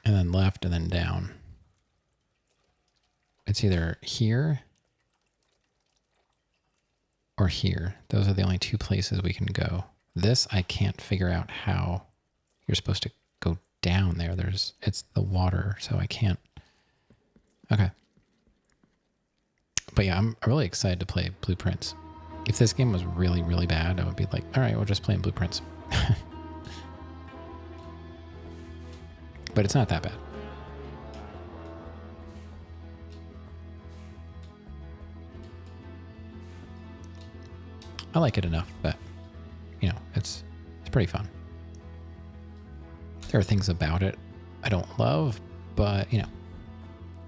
and then left and then down. It's either here or here. Those are the only two places we can go. This, I can't figure out how you're supposed to go down there. It's the water, so I can't. Okay. But yeah, I'm really excited to play Blueprints. If this game was really, really bad, I would be like, all right, we'll just play Blueprints. But it's not that bad. I like it enough that, you know, it's pretty fun. There are things about it I don't love, but, you know,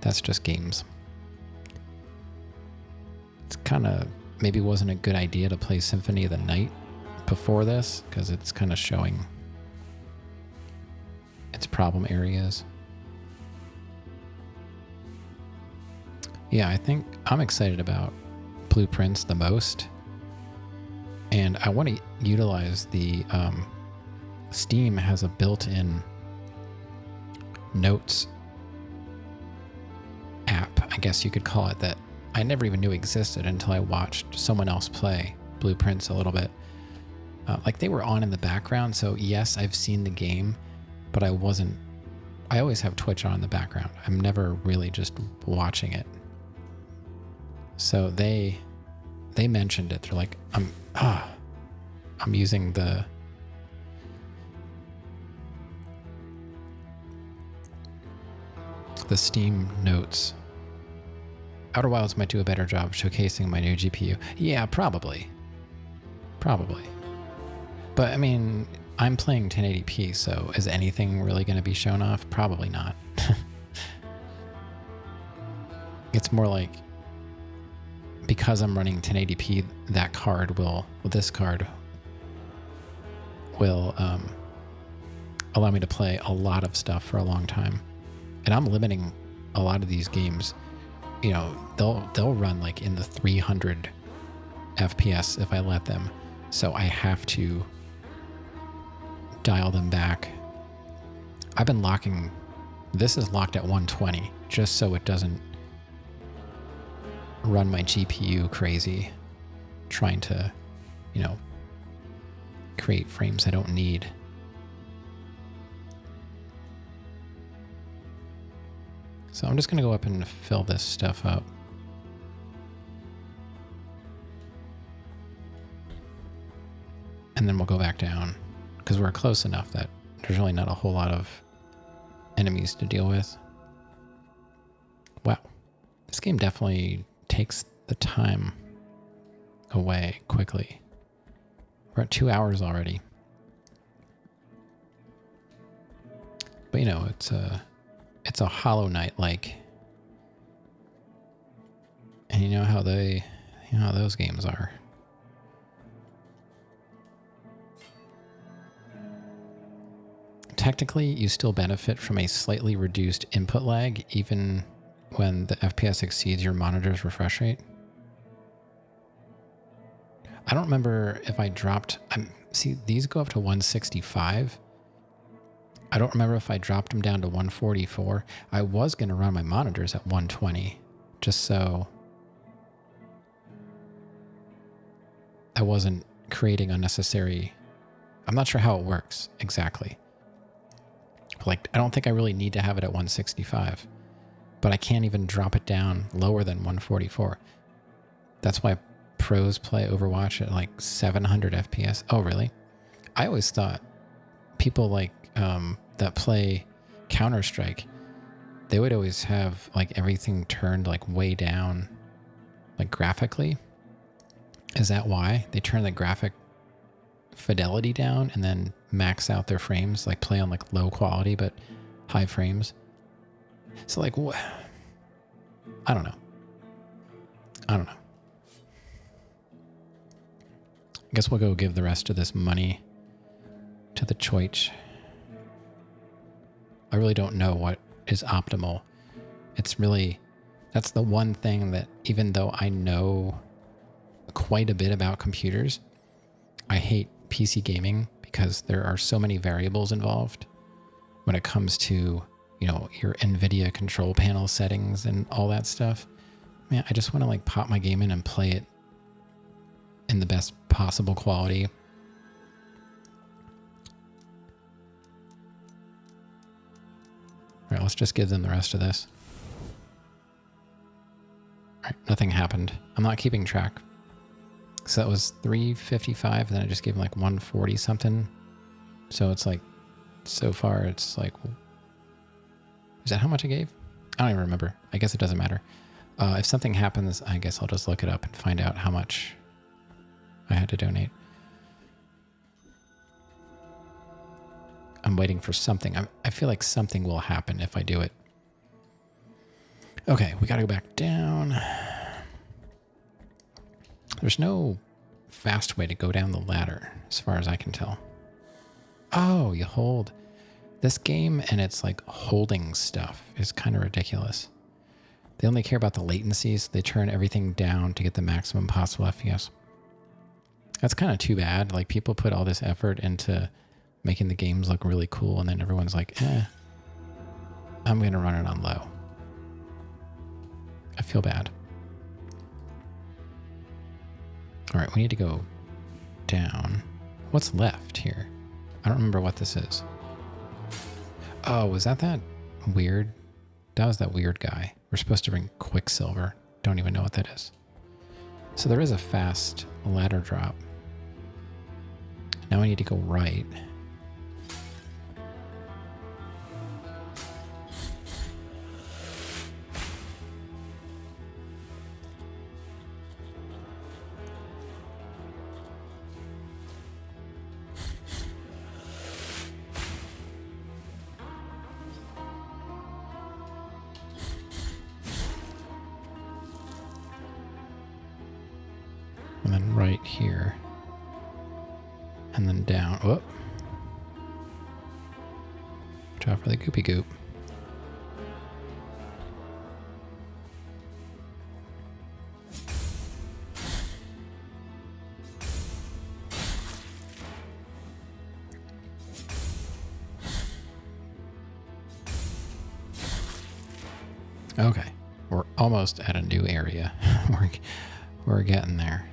that's just games. It's kind of, maybe wasn't a good idea to play Symphony of the Night before this, because it's kind of showing its problem areas. Yeah, I think I'm excited about Blueprints the most. And I want to utilize the Steam has a built-in notes app, I guess you could call it, that I never even knew existed until I watched someone else play Blueprints a little bit. Like they were on in the background, so yes, I've seen the game, but I always have Twitch on in the background. I'm never really just watching it. So they mentioned it. They're like, I'm using the Steam notes. Outer Wilds might do a better job showcasing my new GPU. Yeah, probably. But I mean, I'm playing 1080p, so is anything really going to be shown off? Probably not. It's more like, because I'm running 1080p, this card will allow me to play a lot of stuff for a long time. And I'm limiting a lot of these games. You know, they'll run like in the 300 FPS if I let them. So I have to dial them back. I've been this is locked at 120 just so it doesn't run my GPU crazy trying to, you know, create frames I don't need. So I'm just going to go up and fill this stuff up. And then we'll go back down because we're close enough that there's really not a whole lot of enemies to deal with. Wow. This game definitely takes the time away quickly. We're at 2 hours already. But you know, it's a Hollow Knight like. And you know how those games are. Technically, you still benefit from a slightly reduced input lag even when the FPS exceeds your monitor's refresh rate. I don't remember if I dropped... see, these go up to 165. I don't remember if I dropped them down to 144. I was going to run my monitors at 120, just so I wasn't creating unnecessary... I'm not sure how it works exactly. Like, I don't think I really need to have it at 165, but I can't even drop it down lower than 144. That's why pros play Overwatch at like 700 FPS. Oh, really? I always thought people like that play Counter-Strike, they would always have like everything turned like way down, like graphically. Is that why they turn the graphic fidelity down and then max out their frames, like play on like low quality but high frames? So like, what? I don't know. I guess we'll go give the rest of this money to the Choich. I really don't know what is optimal. That's the one thing that, even though I know quite a bit about computers, I hate PC gaming because there are so many variables involved when it comes to, you know, your NVIDIA control panel settings and all that stuff. Man, I just want to like pop my game in and play it in the best possible quality. All right, let's just give them the rest of this. All right, nothing happened. I'm not keeping track. So that was 355, then I just gave him like 140 something. So it's like, so far it's like, is that how much I gave? I don't even remember. I guess it doesn't matter. If something happens, I guess I'll just look it up and find out how much I had to donate. I'm waiting for something. I feel like something will happen if I do it. Okay, we gotta go back down. There's no fast way to go down the ladder, as far as I can tell. Oh, you hold. This game and its like holding stuff is kind of ridiculous. They only care about the latencies. They turn everything down to get the maximum possible FPS. That's kind of too bad. Like people put all this effort into making the games look really cool, and then everyone's like, I'm going to run it on low. I feel bad. All right, we need to go down. What's left here? I don't remember what this is. Oh, was that weird? That was that weird guy. We're supposed to bring Quicksilver. Don't even know what that is. So there is a fast ladder drop. Now I need to go right. And then right here. And then down. Whoop. Watch out for the goopy goop. Okay. We're almost at a new area. We're getting there.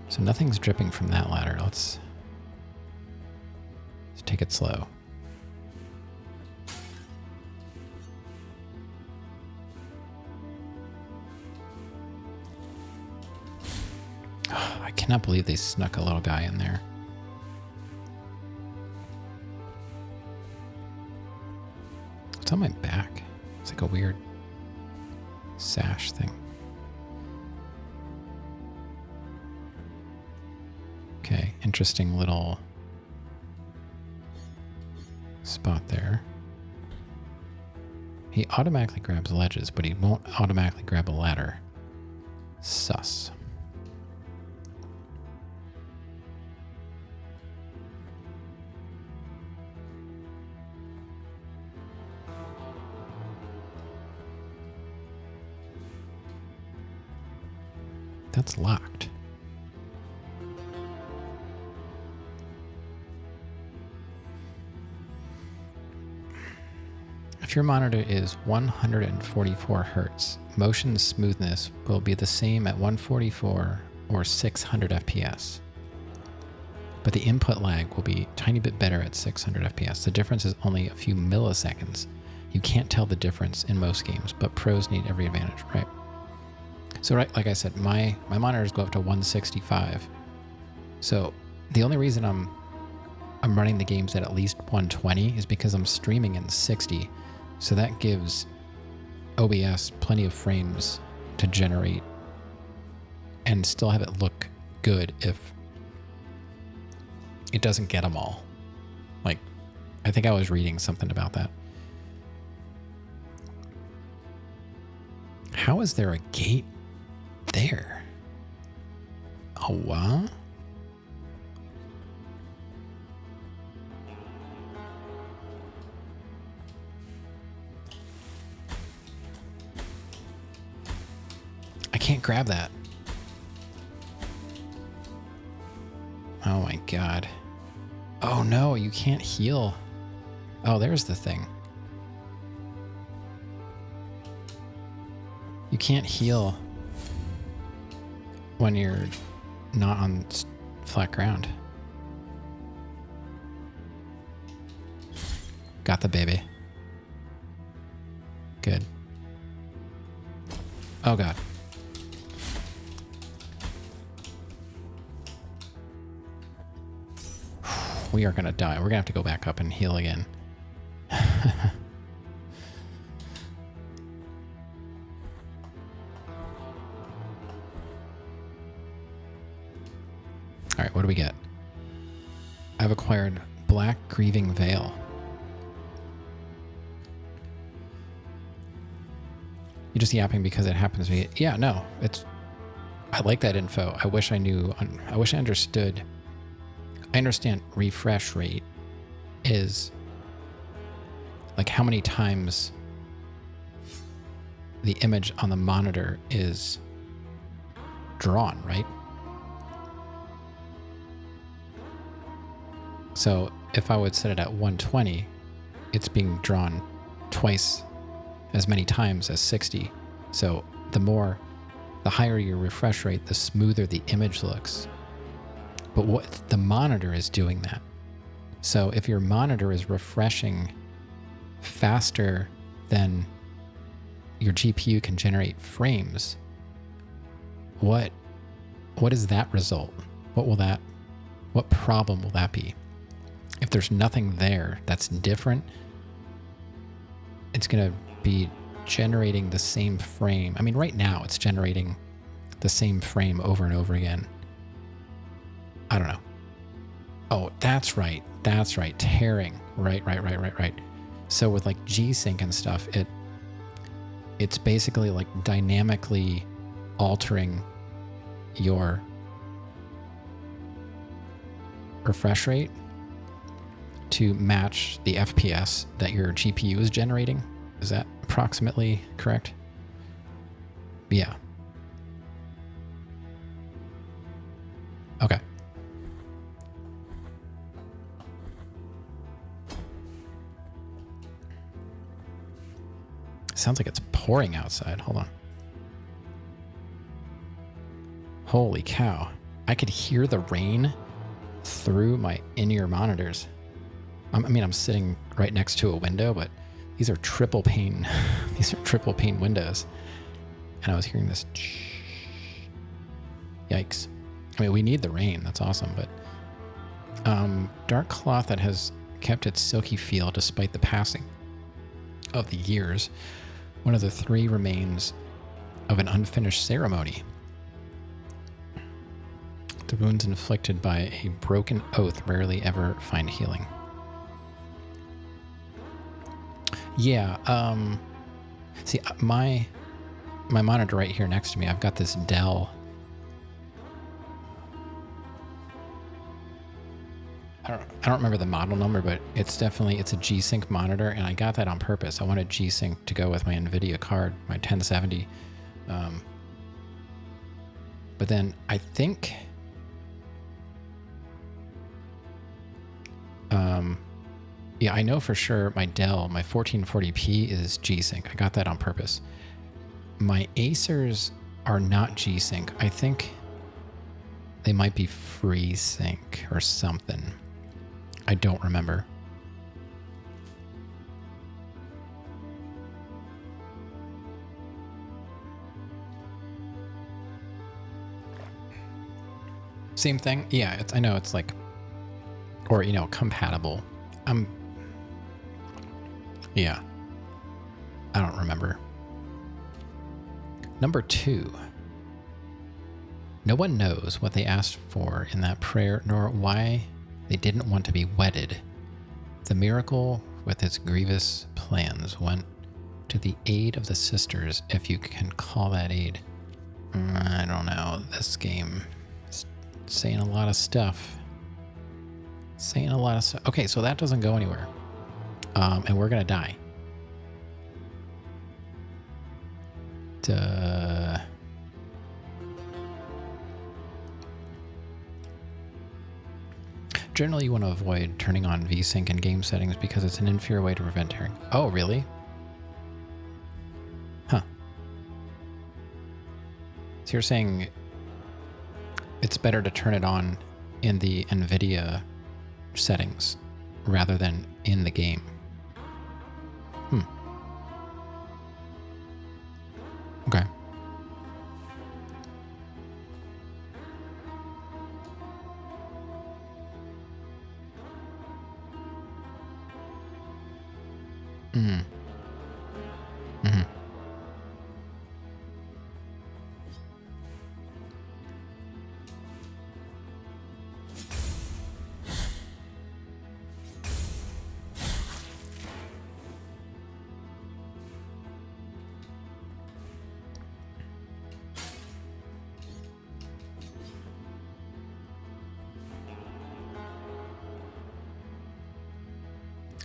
So nothing's dripping from that ladder. Let's take it slow. Oh, I cannot believe they snuck a little guy in there. It's on my back. It's like a weird sash thing. Okay, interesting little spot there. He automatically grabs ledges, but he won't automatically grab a ladder. Sus. That's locked. If your monitor is 144 Hertz, motion smoothness will be the same at 144 or 600 FPS. But the input lag will be a tiny bit better at 600 FPS. The difference is only a few milliseconds. You can't tell the difference in most games, but pros need every advantage, right? So right, like I said, my monitors go up to 165. So the only reason I'm running the games at least 120 is because I'm streaming in 60. So that gives OBS plenty of frames to generate and still have it look good if it doesn't get them all. Like, I think I was reading something about that. How is there a gate there? Oh, what? I can't grab that. Oh my god. Oh no, you can't heal. Oh, there's the thing. You can't heal when you're not on flat ground. Got the baby. Good. Oh god. We are gonna die. We're gonna have to go back up and heal again. Alright, what do we get? I've acquired Black Grieving Veil. You're just yapping because it happens to me. Yeah, no, I like that info. I wish I understood. I understand refresh rate, is like how many times the image on the monitor is drawn, right? So if I would set it at 120, it's being drawn twice as many times as 60. So the higher your refresh rate, the smoother the image looks. But what the monitor is doing that. So if your monitor is refreshing faster than your GPU can generate frames, what is that result? What problem will that be? If there's nothing there that's different, it's going to be generating the same frame. I mean, right now it's generating the same frame over and over again. I don't know. Oh, that's right. Tearing. Right. So with like G-Sync and stuff, it's basically like dynamically altering your refresh rate to match the FPS that your GPU is generating. Is that approximately correct? Yeah. Okay. Sounds like it's pouring outside. Hold on. Holy cow. I could hear the rain through my in-ear monitors. I mean, I'm sitting right next to a window, but these are triple pane. These are triple pane windows. And I was hearing this. Yikes. I mean, we need the rain. That's awesome. But dark cloth that has kept its silky feel despite the passing of the years. One of the three remains of an unfinished ceremony. The wounds inflicted by a broken oath rarely ever find healing. Yeah, see, my monitor right here next to me, I've got this Dell. I don't remember the model number, but it's a G-Sync monitor, and I got that on purpose. I wanted G-Sync to go with my NVIDIA card, my 1070. But then I think... yeah, I know for sure my Dell, my 1440p is G-Sync. I got that on purpose. My Acers are not G-Sync. I think they might be FreeSync or something. I don't remember. Same thing? Yeah, I know it's like, or, compatible. Yeah. I don't remember. Number 2. No one knows what they asked for in that prayer, nor why they didn't want to be wedded. The miracle, with its grievous plans, went to the aid of the sisters, if you can call that aid. I don't know. This game is saying a lot of stuff. Okay, so that doesn't go anywhere. And we're gonna die. Duh. Generally, you want to avoid turning on VSync in game settings because it's an inferior way to prevent tearing. Oh, really? Huh. So you're saying it's better to turn it on in the NVIDIA settings rather than in the game. Okay.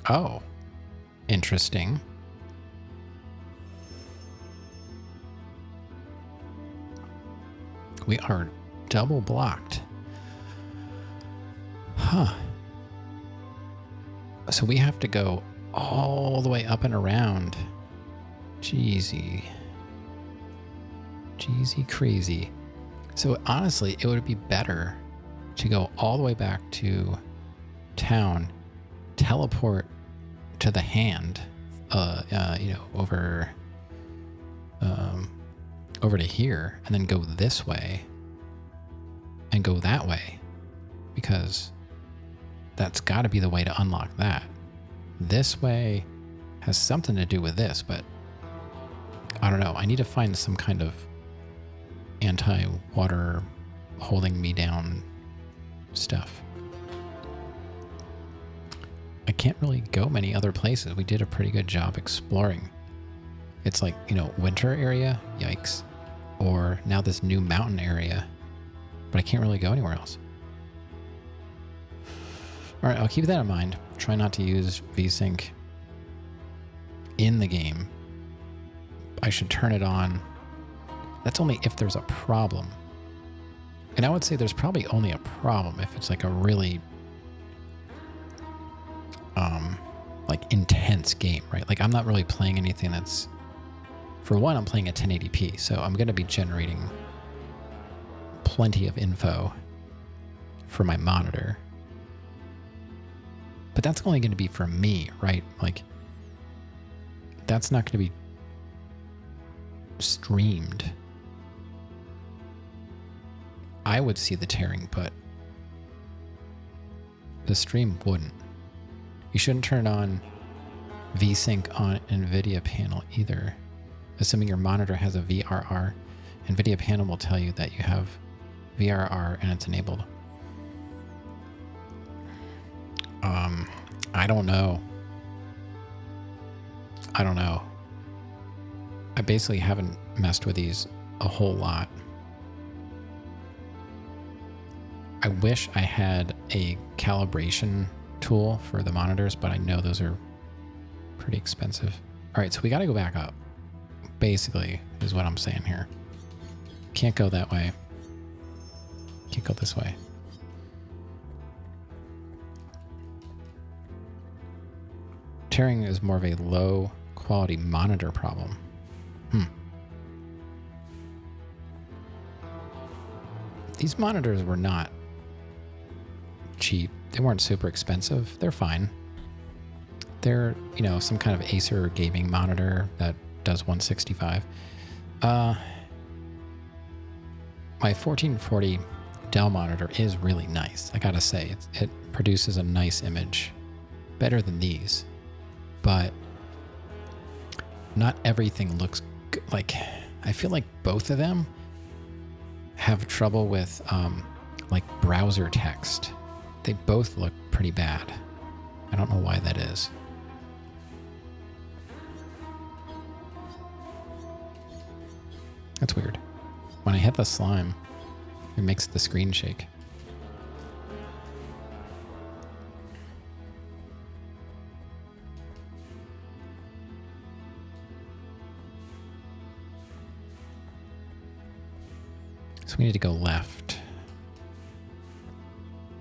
Oh, interesting. We are double blocked. Huh. So we have to go all the way up and around. Jeezy. Jeezy crazy. So honestly, it would be better to go all the way back to town, teleport to the hand, over to here, and then go this way and go that way, because that's got to be the way to unlock that. This way has something to do with this, but I don't know. I need to find some kind of anti-water holding me down stuff. I can't really go many other places. We did a pretty good job exploring. It's like, winter area, yikes. Or now this new mountain area, but I can't really go anywhere else. All right, I'll keep that in mind. Try not to use VSync in the game. I should turn it on. That's only if there's a problem. And I would say there's probably only a problem if it's like a really intense game, right? Like I'm not really playing anything that's, for one, I'm playing at 1080p, so I'm going to be generating plenty of info for my monitor. But that's only going to be for me, right? Like that's not going to be streamed. I would see the tearing, but the stream wouldn't. You shouldn't turn on VSync on NVIDIA panel either. Assuming your monitor has a VRR, NVIDIA panel will tell you that you have VRR and it's enabled. I don't know. I basically haven't messed with these a whole lot. I wish I had a calibration tool for the monitors, but I know those are pretty expensive. All right, so we got to go back up, basically, is what I'm saying here. Can't go that way. Can't go this way. Tearing is more of a low quality monitor problem. These monitors were not cheap. They weren't super expensive. They're fine. They're, some kind of Acer gaming monitor that does 165. My 1440 Dell monitor is really nice. I gotta say, it produces a nice image. Better than these. But not everything looks good. Like, I feel like both of them have trouble with like browser text. They both look pretty bad. I don't know why that is. That's weird. When I hit the slime, it makes the screen shake. So we need to go left.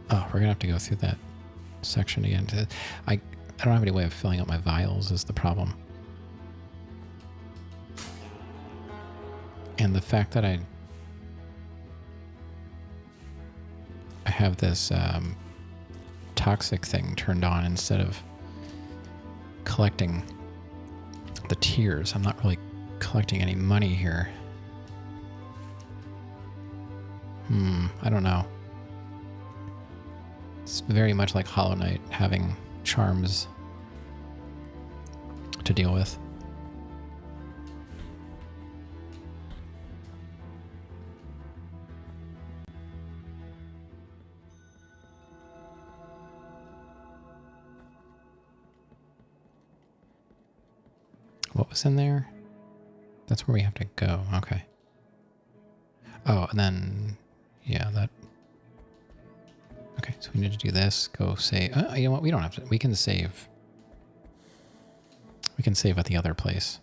Oh, we're gonna have to go through that section again. I don't have any way of filling out my vials is the problem. And the fact that I have this toxic thing turned on instead of collecting the tears. I'm not really collecting any money here. I don't know. It's very much like Hollow Knight having charms to deal with. What was in there? That's where we have to go. Okay. Oh, and then, yeah, that. Okay, so we need to do this. Go save. You know what? We don't have to. We can save We can save at the other place.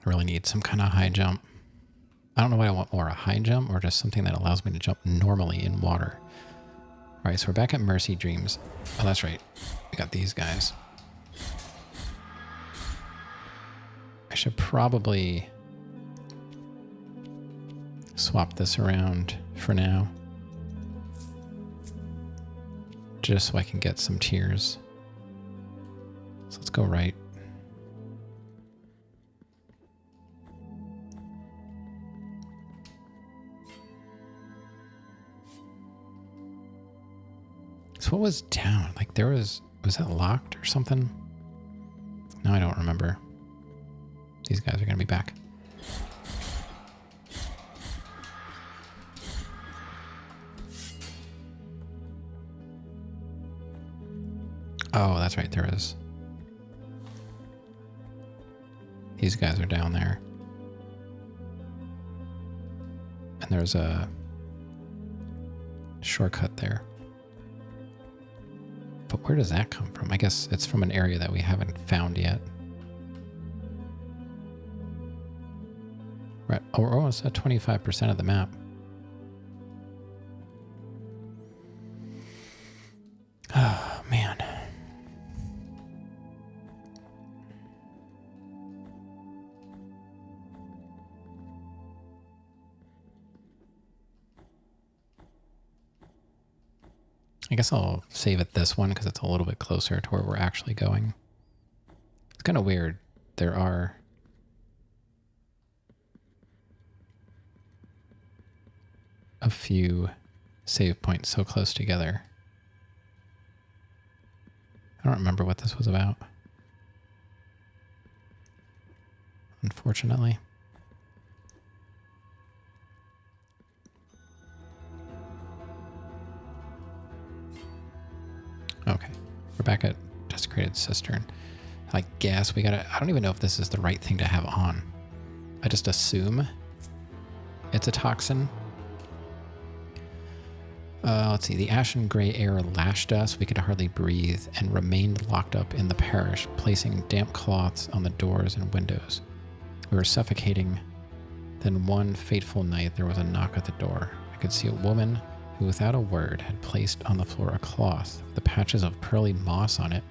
I really need some kind of high jump. I don't know what I want more, a high jump or just something that allows me to jump normally in water. All right, so we're back at Mercy Dreams. Oh, that's right. We got these guys. I should probably swap this around for now. Just so I can get some tears. So let's go right. So what was down? Like there was that locked or something? No, I don't remember. These guys are going to be back. Oh, that's right, there is. These guys are down there. And there's a shortcut there. But where does that come from? I guess it's from an area that we haven't found yet. Right. Oh, we're almost at 25% of the map. Oh, man. I guess I'll save it this one because it's a little bit closer to where we're actually going. It's kind of weird. There are a few save points so close together. I don't remember what this was about, unfortunately. Okay, we're back at Desecrated Cistern. I guess we gotta, I don't even know if this is the right thing to have on. I just assume it's a toxin. Let's see, the ashen gray air lashed us. We could hardly breathe and remained locked up in the parish, placing damp cloths on the doors and windows. We were suffocating. Then one fateful night, there was a knock at the door. I could see a woman who, without a word, had placed on the floor a cloth with the patches of pearly moss on it.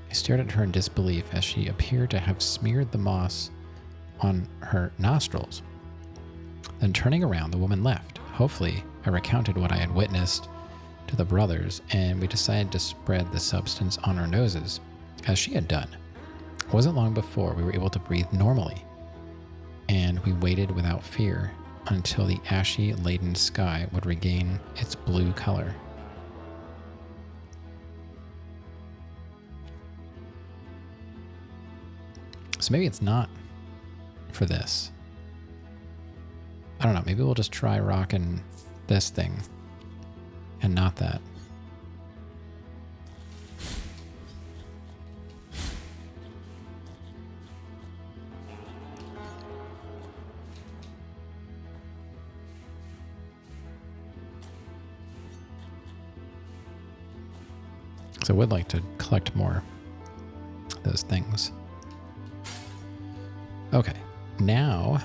I stared at her in disbelief as she appeared to have smeared the moss on her nostrils. Then turning around, the woman left. Hopefully, I recounted what I had witnessed to the brothers, and we decided to spread the substance on our noses, as she had done. It wasn't long before we were able to breathe normally, and we waited without fear until the ashy-laden sky would regain its blue color. So maybe it's not for this. I don't know, maybe we'll just try rocking this thing and not that. So I would like to collect more of those things. Okay, now,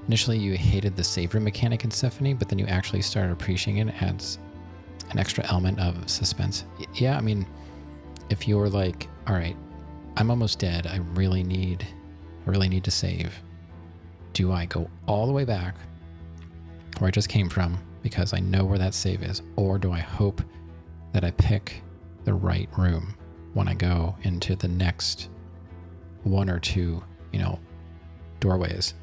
initially you hated the save room mechanic in Symphony, but then you actually started appreciating it. It adds an extra element of suspense. Yeah, I mean, if you're like, all right, I'm almost dead. I really need to save. Do I go all the way back where I just came from because I know where that save is? Or do I hope that I pick the right room when I go into the next one or two, doorways?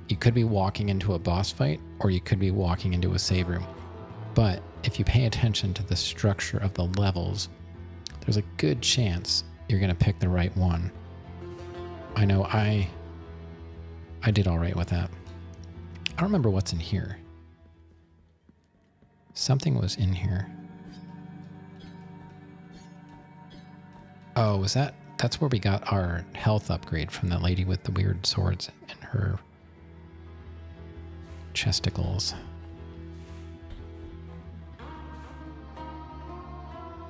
You could be walking into a boss fight, or you could be walking into a save room. But if you pay attention to the structure of the levels, there's a good chance you're going to pick the right one. I know I did all right with that. I don't remember what's in here. Something was in here. Oh, was that? That's where we got our health upgrade from the lady with the weird swords and her chesticles.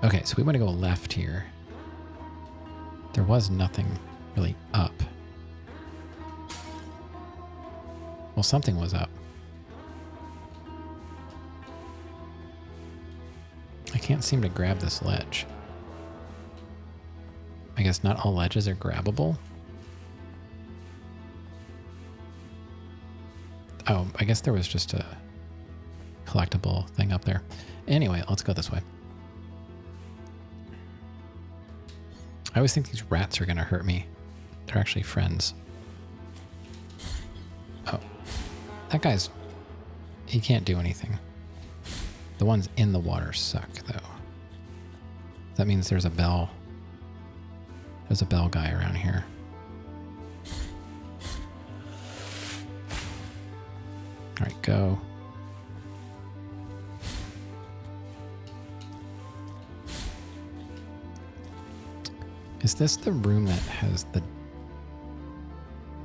Okay, so we want to go left here. There was nothing really up. Well, something was up. I can't seem to grab this ledge. I guess not all ledges are grabbable. Oh, I guess there was just a collectible thing up there. Anyway, let's go this way. I always think these rats are going to hurt me. They're actually friends. Oh, that guy's... he can't do anything. The ones in the water suck, though. That means there's a bell. There's a bell guy around here. All right, go. Is this the room that has the...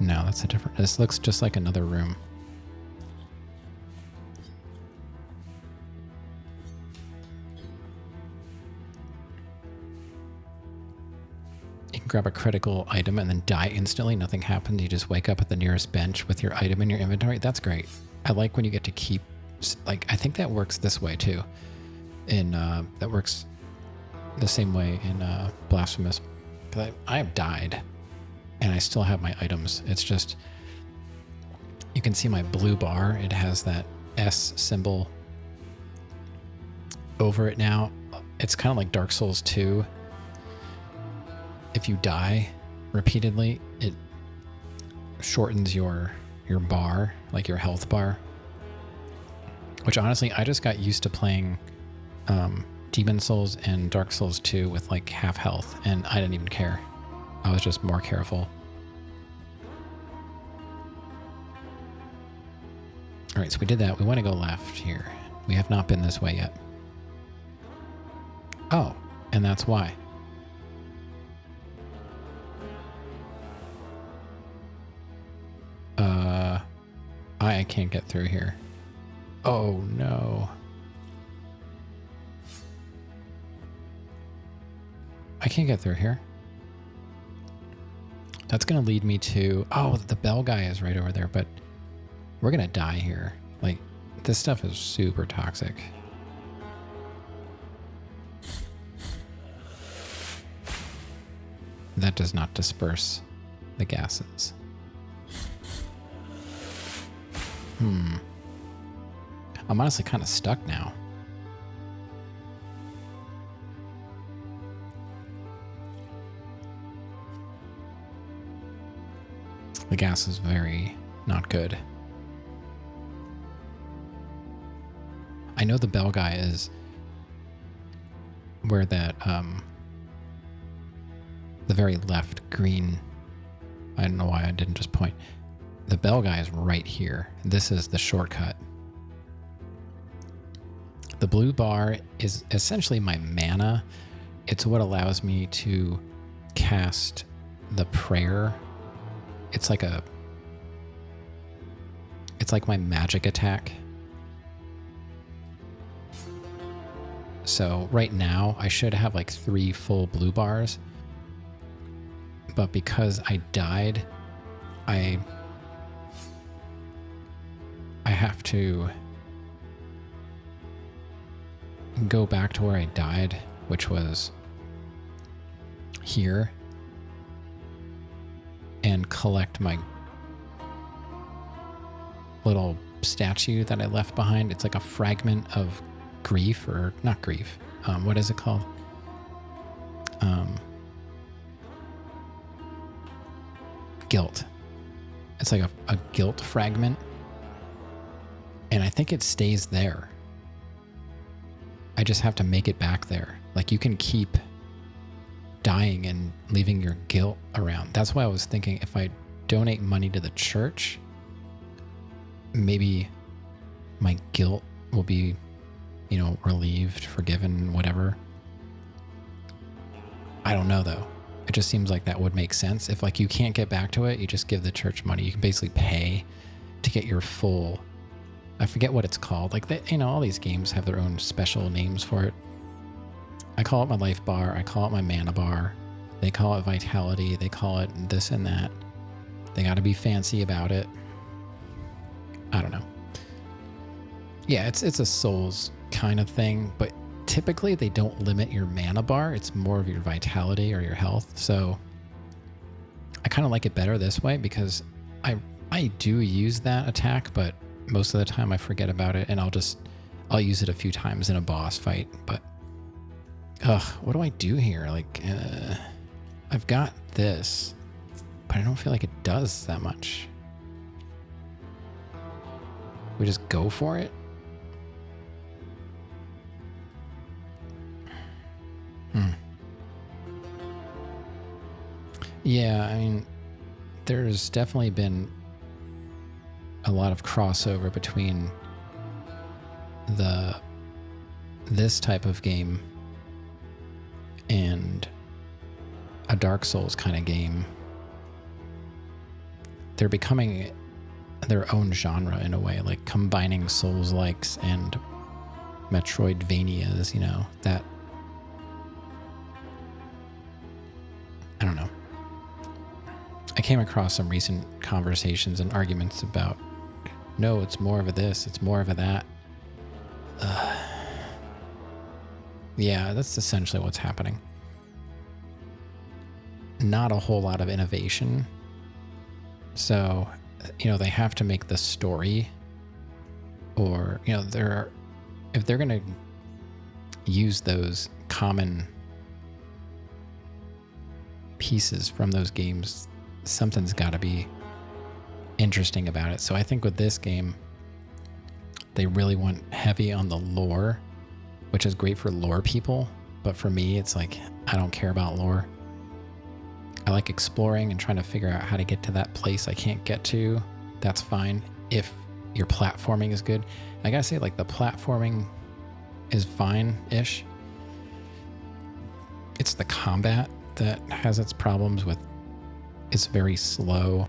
No, that's a different... This looks just like another room. You can grab a critical item and then die instantly. Nothing happens. You just wake up at the nearest bench with your item in your inventory. That's great. I like when you get to keep... Like, I think that works this way, too. That works the same way in Blasphemous. Because I have died, and I still have my items. It's just... You can see my blue bar. It has that S symbol over it now. It's kind of like Dark Souls 2. If you die repeatedly, it shortens your bar, like your health bar. Which honestly, I just got used to playing Demon Souls and Dark Souls 2 with like half health, and I didn't even care. I was just more careful. All right, so we did that. We want to go left here. We have not been this way yet. Oh, and that's why. I can't get through here. Oh no. I can't get through here. That's gonna lead me to... Oh, the bell guy is right over there, but we're gonna die here. Like, this stuff is super toxic. That does not disperse the gases. I'm honestly kind of stuck now. The gas is very not good. I know the bell guy is where that, the very left green, I don't know why I didn't just point. The bell guy is right here. This is the shortcut. The blue bar is essentially my mana. It's what allows me to cast the prayer. It's like my magic attack. So right now I should have like 3 full blue bars, but because I died, I have to go back to where I died, which was here, and collect my little statue that I left behind. It's like a fragment of grief, or not grief. What is it called? Guilt. It's like a guilt fragment. And I think it stays there. I just have to make it back there. Like, you can keep dying and leaving your guilt around. That's why I was thinking if I donate money to the church, maybe my guilt will be, relieved, forgiven, whatever. I don't know though. It just seems like that would make sense. If like you can't get back to it, you just give the church money. You can basically pay to get your full, I forget what it's called. Like all these games have their own special names for it. I call it my life bar. I call it my mana bar. They call it vitality. They call it this and that. They got to be fancy about it. I don't know. Yeah, it's a Souls kind of thing, but typically they don't limit your mana bar. It's more of your vitality or your health. So I kind of like it better this way because I do use that attack, but most of the time I forget about it and I'll use it a few times in a boss fight. But what do I do here? Like I've got this, but I don't feel like it does that much. We just go for it? Yeah, I mean, there's definitely been a lot of crossover between this type of game and a Dark Souls kind of game. They're becoming their own genre in a way, like combining Souls-likes and Metroidvanias, that, I don't know. I came across some recent conversations and arguments about, no, it's more of a this, it's more of a that. Yeah, that's essentially what's happening. Not a whole lot of innovation. So, they have to make the story, or, if they're going to use those common pieces from those games, something's got to be interesting about it. So I think with this game, they really went heavy on the lore, which is great for lore people. But for me, it's like, I don't care about lore. I like exploring and trying to figure out how to get to that place I can't get to. That's fine if your platforming is good. I gotta say, like, the platforming is fine-ish. It's the combat that has its problems with. It's very slow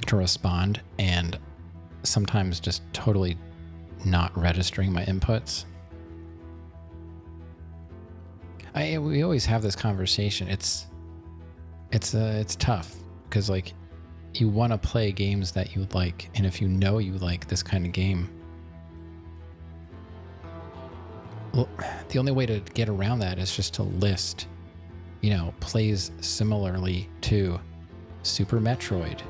to respond and sometimes just totally not registering my inputs. We always have this conversation. It's tough because, like, you want to play games that you like, and if you like this kind of game, well, the only way to get around that is just to list, plays similarly to Super Metroid,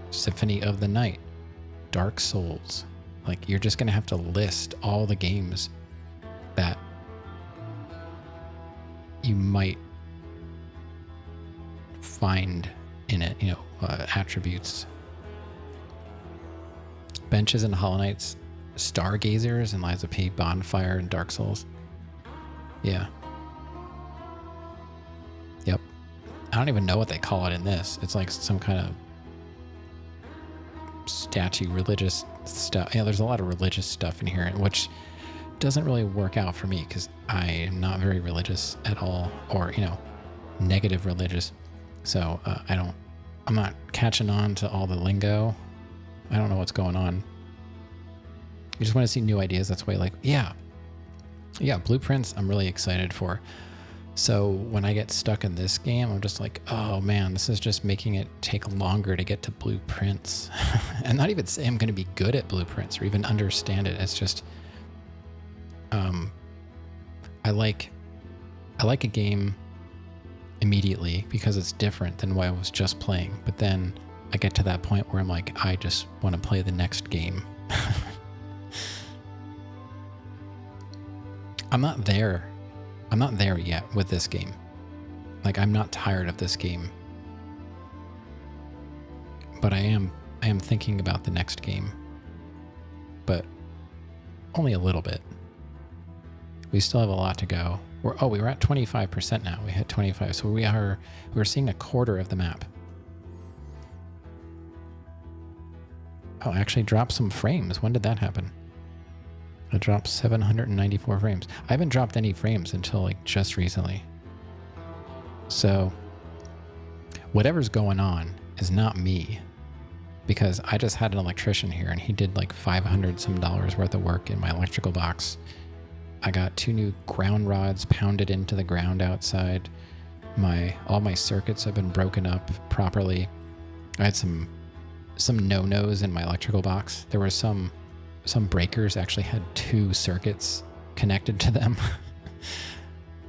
Symphony of the Night, Dark Souls. Like, you're just going to have to list all the games that you might find in it, attributes. Benches and Hollow Knights, Stargazers and Lies of P, Bonfire and Dark Souls. Yeah. Yep. I don't even know what they call it in this. It's like some kind of statue, religious stuff. Yeah, there's a lot of religious stuff in here, which doesn't really work out for me because I am not very religious at all, or, negative religious. So I'm not catching on to all the lingo. I don't know what's going on. You just want to see new ideas. That's why, like, yeah, blueprints I'm really excited for. So when I get stuck in this game, I'm just like, oh man, this is just making it take longer to get to blueprints. And not even say I'm going to be good at blueprints or even understand it. It's just, I like a game immediately because it's different than what I was just playing. But then I get to that point where I'm like, I just want to play the next game. I'm not there yet with this game. Like, I'm not tired of this game. But I am thinking about the next game. But only a little bit. We still have a lot to go. We were at 25% now. We hit 25. So we're seeing a quarter of the map. Oh, I actually dropped some frames. When did that happen? I dropped 794 frames. I haven't dropped any frames until like just recently. So whatever's going on is not me, because I just had an electrician here and he did like $500 some worth of work in my electrical box. I got 2 new ground rods pounded into the ground outside. All my circuits have been broken up properly. I had some no-nos in my electrical box. There were some breakers actually had 2 circuits connected to them.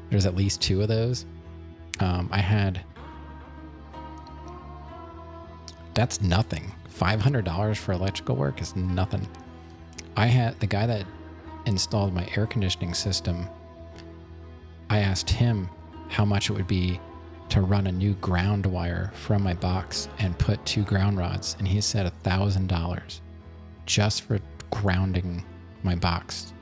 There's at least 2 of those. That's nothing. $500 for electrical work is nothing. I had the guy that installed my air conditioning system. I asked him how much it would be to run a new ground wire from my box and put 2 ground rods, and he said $1,000 just for grounding my box.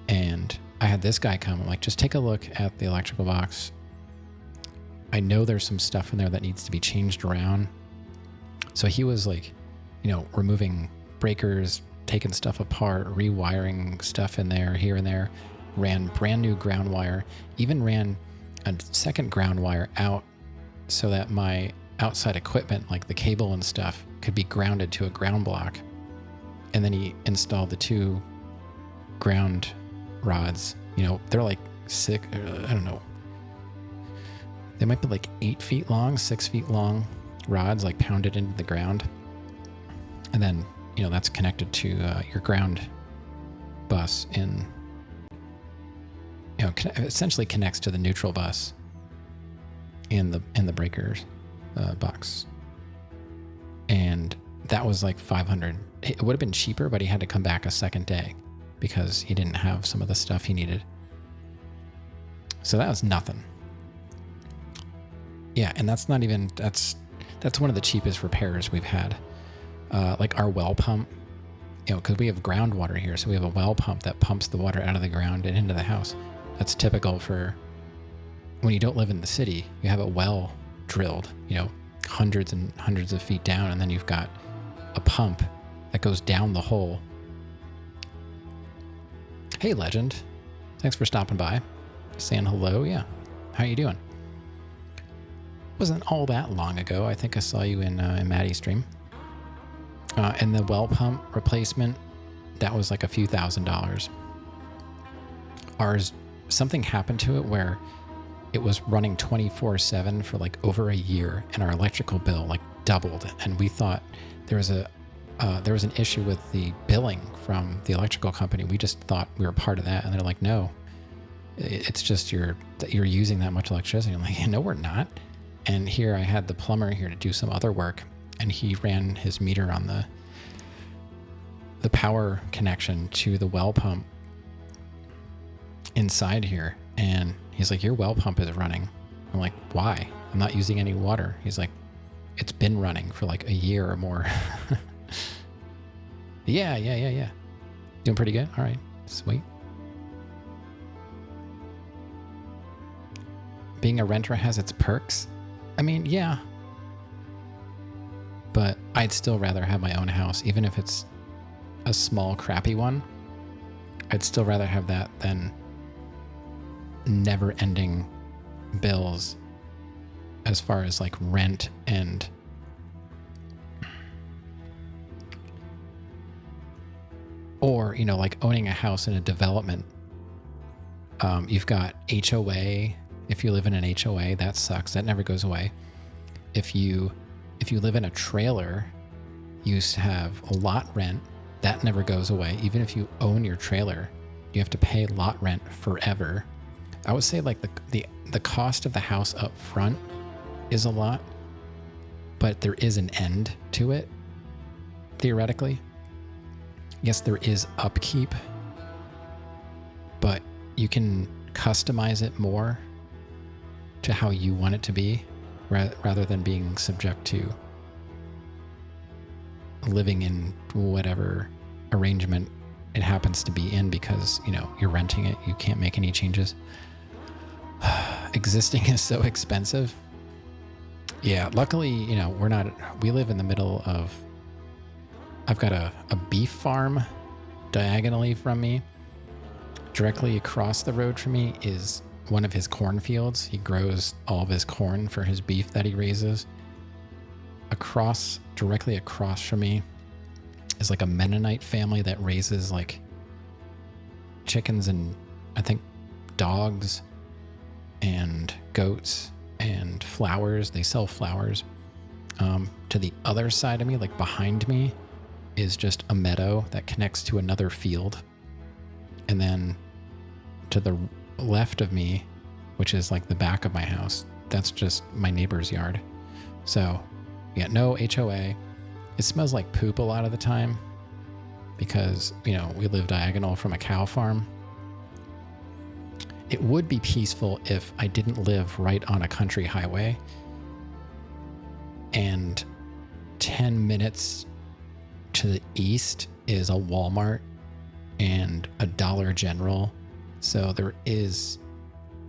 And I had this guy come. I'm like, just take a look at the electrical box. I know there's some stuff in there that needs to be changed around. So he was like, removing breakers, taking stuff apart, rewiring stuff in there, here and there, ran brand new ground wire, even ran a second ground wire out so that my outside equipment, like the cable and stuff, could be grounded to a ground block. And then he installed the 2 ground rods. They're like I don't know. They might be like 8 feet long, 6 feet long rods, like pounded into the ground. And then, that's connected to your ground bus essentially connects to the neutral bus in the breakers box. And that was like $500. It would have been cheaper, but he had to come back a second day because he didn't have some of the stuff he needed. So that was nothing. Yeah, and that's one of the cheapest repairs we've had. Like our well pump, because we have groundwater here, so we have a well pump that pumps the water out of the ground and into the house. That's typical for when you don't live in the city. You have a well drilled, hundreds and hundreds of feet down, and then you've got a pump that goes down the hole. Hey, Legend. Thanks for stopping by. Saying hello. Yeah. How you doing? Wasn't all that long ago. I think I saw you in Maddie's stream. And the well pump replacement, that was like a few $1,000s. Ours, something happened to it where it was running 24/7 for like over a year, and our electrical bill like doubled. And we thought there was an issue with the billing from the electrical company. We just thought we were part of that, and they're like, no, it's just you're using that much electricity. I'm like, no, we're not. And here I had the plumber here to do some other work, and he ran his meter on the power connection to the well pump inside here. And he's like, your well pump is running. I'm like, why? I'm not using any water. He's like, it's been running for like a year or more. Yeah. Doing pretty good? All right, sweet. Being a renter has its perks. I mean, yeah. But I'd still rather have my own house, even if it's a small, crappy one. I'd still rather have that than never-ending bills as far as like rent and or, like owning a house in a development. You've got HOA. If you live in an HOA, that sucks. That never goes away. If you live in a trailer, you used to have a lot rent. That never goes away. Even if you own your trailer, you have to pay lot rent forever. I would say like the cost of the house up front is a lot, but there is an end to it, theoretically. Yes, there is upkeep, but you can customize it more to how you want it to be, rather than being subject to living in whatever arrangement it happens to be in, because you're renting it. You can't make any changes. Existing is so expensive. Yeah, luckily, we live in the middle of, I've got a beef farm diagonally from me, directly across the road from me, is one of his cornfields. He grows all of his corn for his beef that he raises. Directly across from me is like a Mennonite family that raises like chickens and I think dogs and goats and flowers. They sell flowers. To the other side of me, like behind me, is just a meadow that connects to another field. And then to the left of me, which is like the back of my house, that's just my neighbor's yard. So yeah, no HOA. It smells like poop a lot of the time because, you know, we live diagonal from a cow farm. It would be peaceful if I didn't live right on a country highway and 10 minutes to the east is a Walmart and a Dollar General. So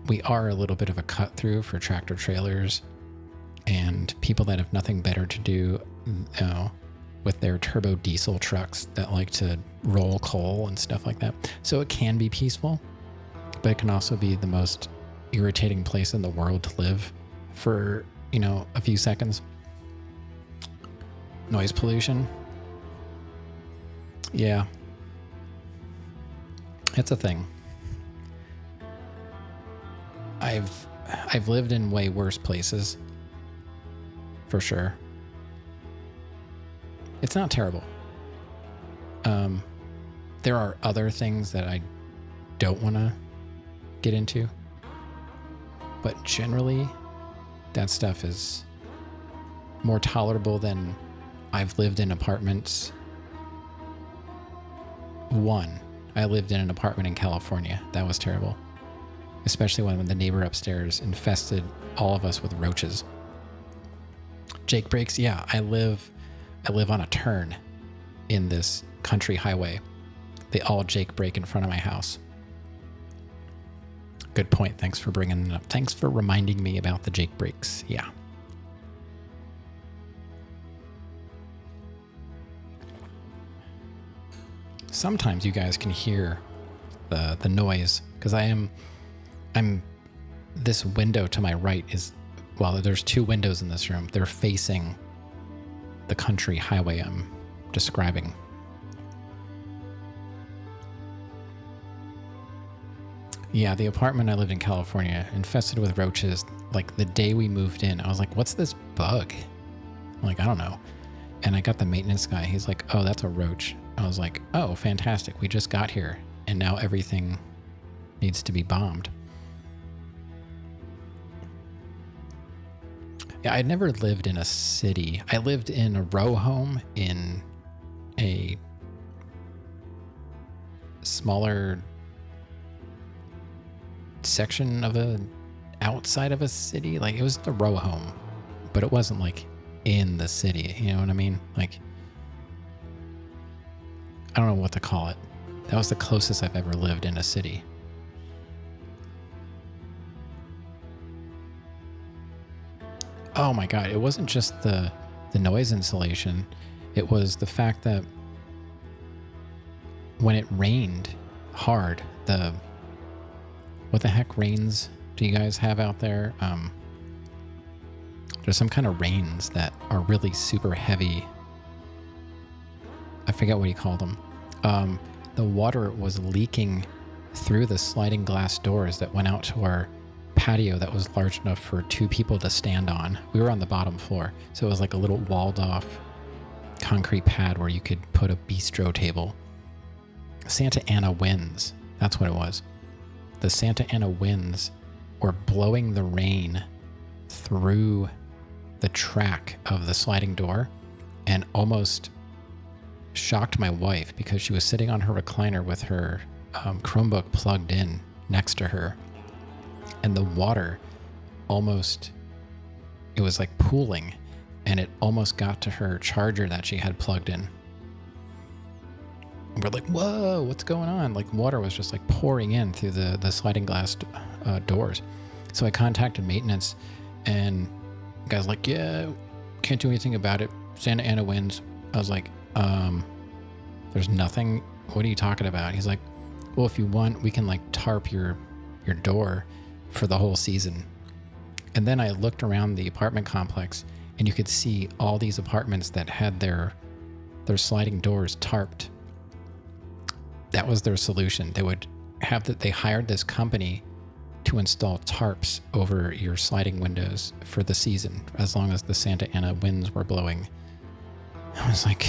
we are a little bit of a cut through for tractor trailers and people that have nothing better to do, you know, with their turbo diesel trucks that like to roll coal and stuff like that. So it can be peaceful, but it can also be the most irritating place in the world to live for, you know, a few seconds. Noise pollution. Yeah. It's a thing. I've lived in way worse places. For sure. It's not terrible. There are other things that I don't want to get into. But generally, that stuff is more tolerable than I've lived in apartments. I lived in an apartment in California. That was terrible. Especially when the neighbor upstairs infested all of us with roaches. Jake breaks, yeah, I live on a turn in this country highway. They all Jake break in front of my house. Good point. Thanks for bringing it up. Thanks for reminding me about the Jake breaks. Yeah. Sometimes you guys can hear the noise because I'm this window to my right is, well, there's two windows in this room. They're facing the country highway I'm describing. Yeah, the apartment I lived in California, infested with roaches. Like the day we moved in, I was like, what's this bug? I'm like, I don't know. And I got the maintenance guy. He's like, oh, that's a roach. I was like, oh, fantastic. We just got here and now everything needs to be bombed. Yeah, I'd never lived in a city. I lived in a row home in a smaller section of outside of a city. Like it was the row home, but it wasn't like in the city. You know what I mean? Like, I don't know what to call it. That was the closest I've ever lived in a city. Oh my God. It wasn't just the noise insulation. It was the fact that when it rained hard, what the heck rains do you guys have out there? There's some kind of rains that are really super heavy. I forget what he called them. The water was leaking through the sliding glass doors that went out to our patio that was large enough for two people to stand on. We were on the bottom floor, so it was like a little walled off concrete pad where you could put a bistro table. Santa Ana winds, that's what it was. The Santa Ana winds were blowing the rain through the track of the sliding door and almost shocked my wife because she was sitting on her recliner with her Chromebook plugged in next to her. And the water it was like pooling and it almost got to her charger that she had plugged in. And we're like, whoa, what's going on? Like water was just like pouring in through the sliding glass doors. So I contacted maintenance and the guy's like, yeah, can't do anything about it. Santa Ana winds. I was like, there's nothing what are you talking about? He's like, well, if you want, we can like tarp your door for the whole season. And then I looked around the apartment complex, and you could see all these apartments that had their sliding doors tarped. That was their solution. They hired this company to install tarps over your sliding windows for the season, as long as the Santa Ana winds were blowing. I was like,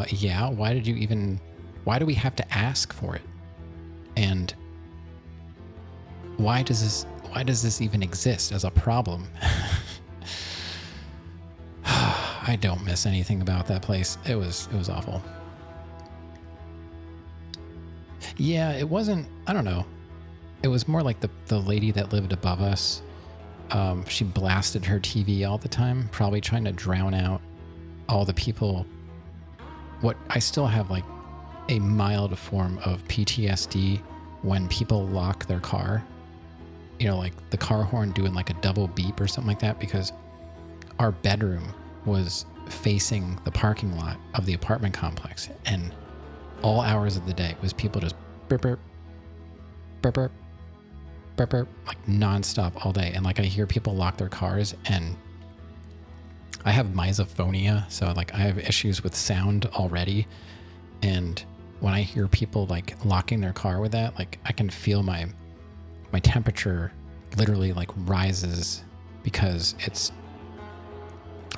yeah, why do we have to ask for it? And why does this even exist as a problem? I don't miss anything about that place. It was awful. Yeah, it wasn't, I don't know. It was more like the lady that lived above us. She blasted her TV all the time, probably trying to drown out all the people. I still have like a mild form of PTSD when people lock their car. You know, like the car horn doing like a double beep or something like that, because our bedroom was facing the parking lot of the apartment complex, and all hours of the day was people just burp, burp, burp, burp, burp, burp, like nonstop all day. And like I hear people lock their cars, and I have misophonia, so like I have issues with sound already. And when I hear people like locking their car with that, like I can feel my temperature literally like rises, because it's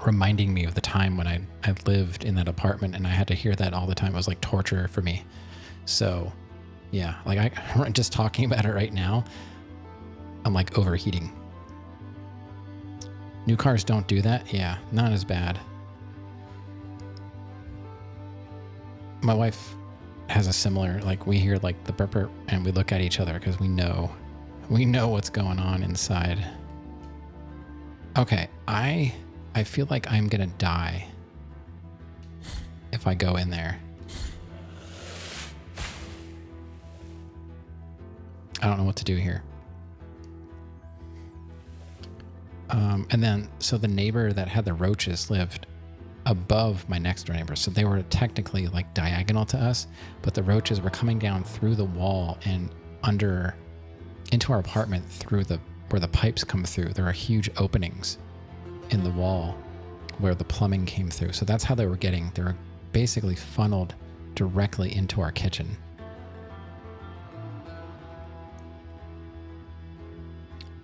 reminding me of the time when I lived in that apartment and I had to hear that all the time. It was like torture for me. So yeah, like just talking about it right now, I'm like overheating. New cars don't do that. Yeah, not as bad. My wife has a similar, like we hear like the burp burp and we look at each other because we know what's going on inside. Okay, I feel like I'm gonna die if I go in there. I don't know what to do here. And then, so the neighbor that had the roaches lived above my next door neighbor. So they were technically like diagonal to us, but the roaches were coming down through the wall and into our apartment where the pipes come through. There are huge openings in the wall where the plumbing came through. So that's how they were basically funneled directly into our kitchen.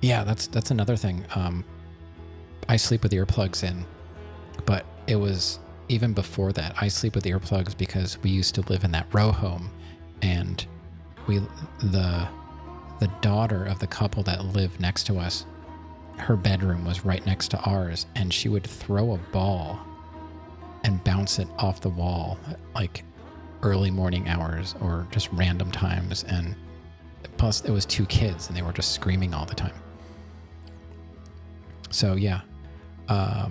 Yeah, that's another thing. I sleep with earplugs in, but it was even before that. I sleep with earplugs because we used to live in that row home, and the daughter of the couple that lived next to us, her bedroom was right next to ours, and she would throw a ball and bounce it off the wall like early morning hours or just random times. And plus it was 2 kids and they were just screaming all the time. So yeah, I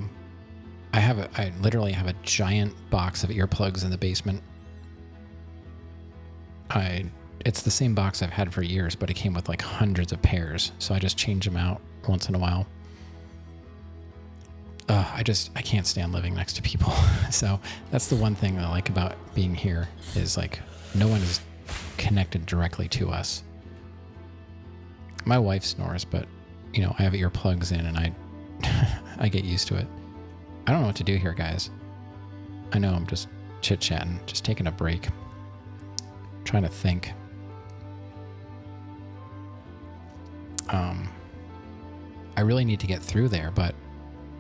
literally have a giant box of earplugs in the basement. It's the same box I've had for years, but it came with like hundreds of pairs. So I just change them out once in a while. I can't stand living next to people. So that's the one thing I like about being here, is like no one is connected directly to us. My wife snores, but you know, I have earplugs in and I get used to it. I don't know what to do here, guys. I know I'm just chit-chatting, just taking a break, trying to think. I really need to get through there, but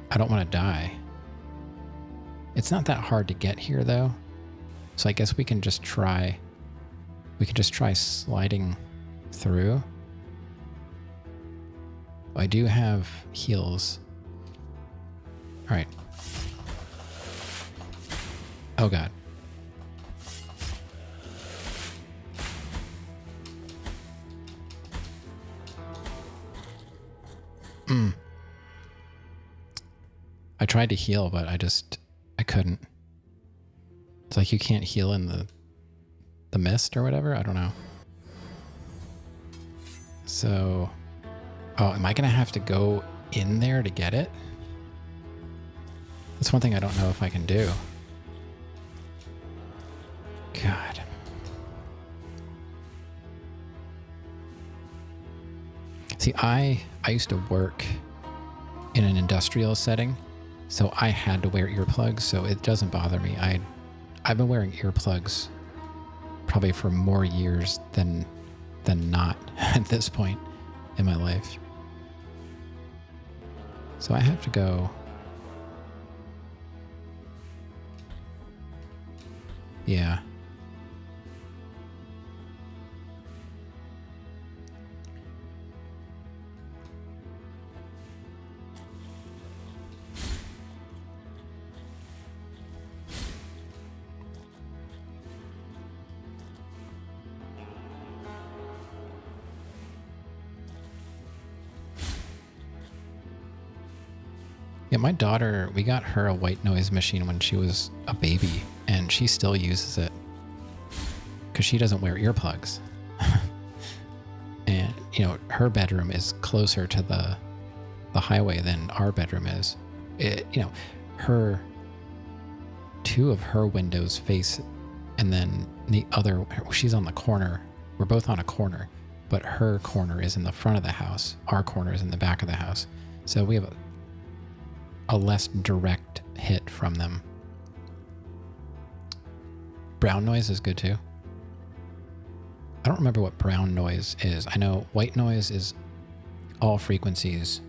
I don't want to die. It's not that hard to get here though. So I guess we can just try sliding through. I do have heels. All right. Oh God. I tried to heal, but I couldn't. It's like you can't heal in the mist or whatever. I don't know. So, am I gonna have to go in there to get it? That's one thing I don't know if I can do. God. See, I used to work in an industrial setting, so I had to wear earplugs, so it doesn't bother me. I've been wearing earplugs probably for more years than not at this point in my life. So I have to go. Yeah. Yeah, my daughter, we got her a white noise machine when she was a baby, and she still uses it because she doesn't wear earplugs. And, you know, her bedroom is closer to the highway than our bedroom is. You know, two of her windows face, and then the other, she's on the corner. We're both on a corner, but her corner is in the front of the house. Our corner is in the back of the house. So we have a less direct hit from them. Brown noise is good too. I don't remember what brown noise is. I know white noise is all frequencies.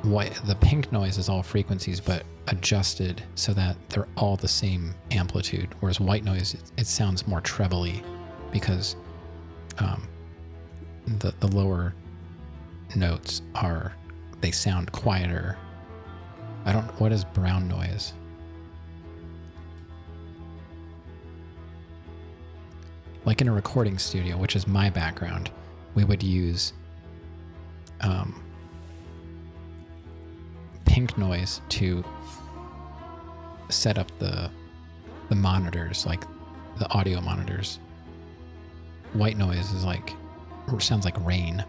The pink noise is all frequencies, but adjusted so that they're all the same amplitude. Whereas white noise, it sounds more trebly because the lower notes they sound quieter. What is brown noise? Like in a recording studio, which is my background, we would use pink noise to set up the monitors, like the audio monitors. White noise is sounds like rain.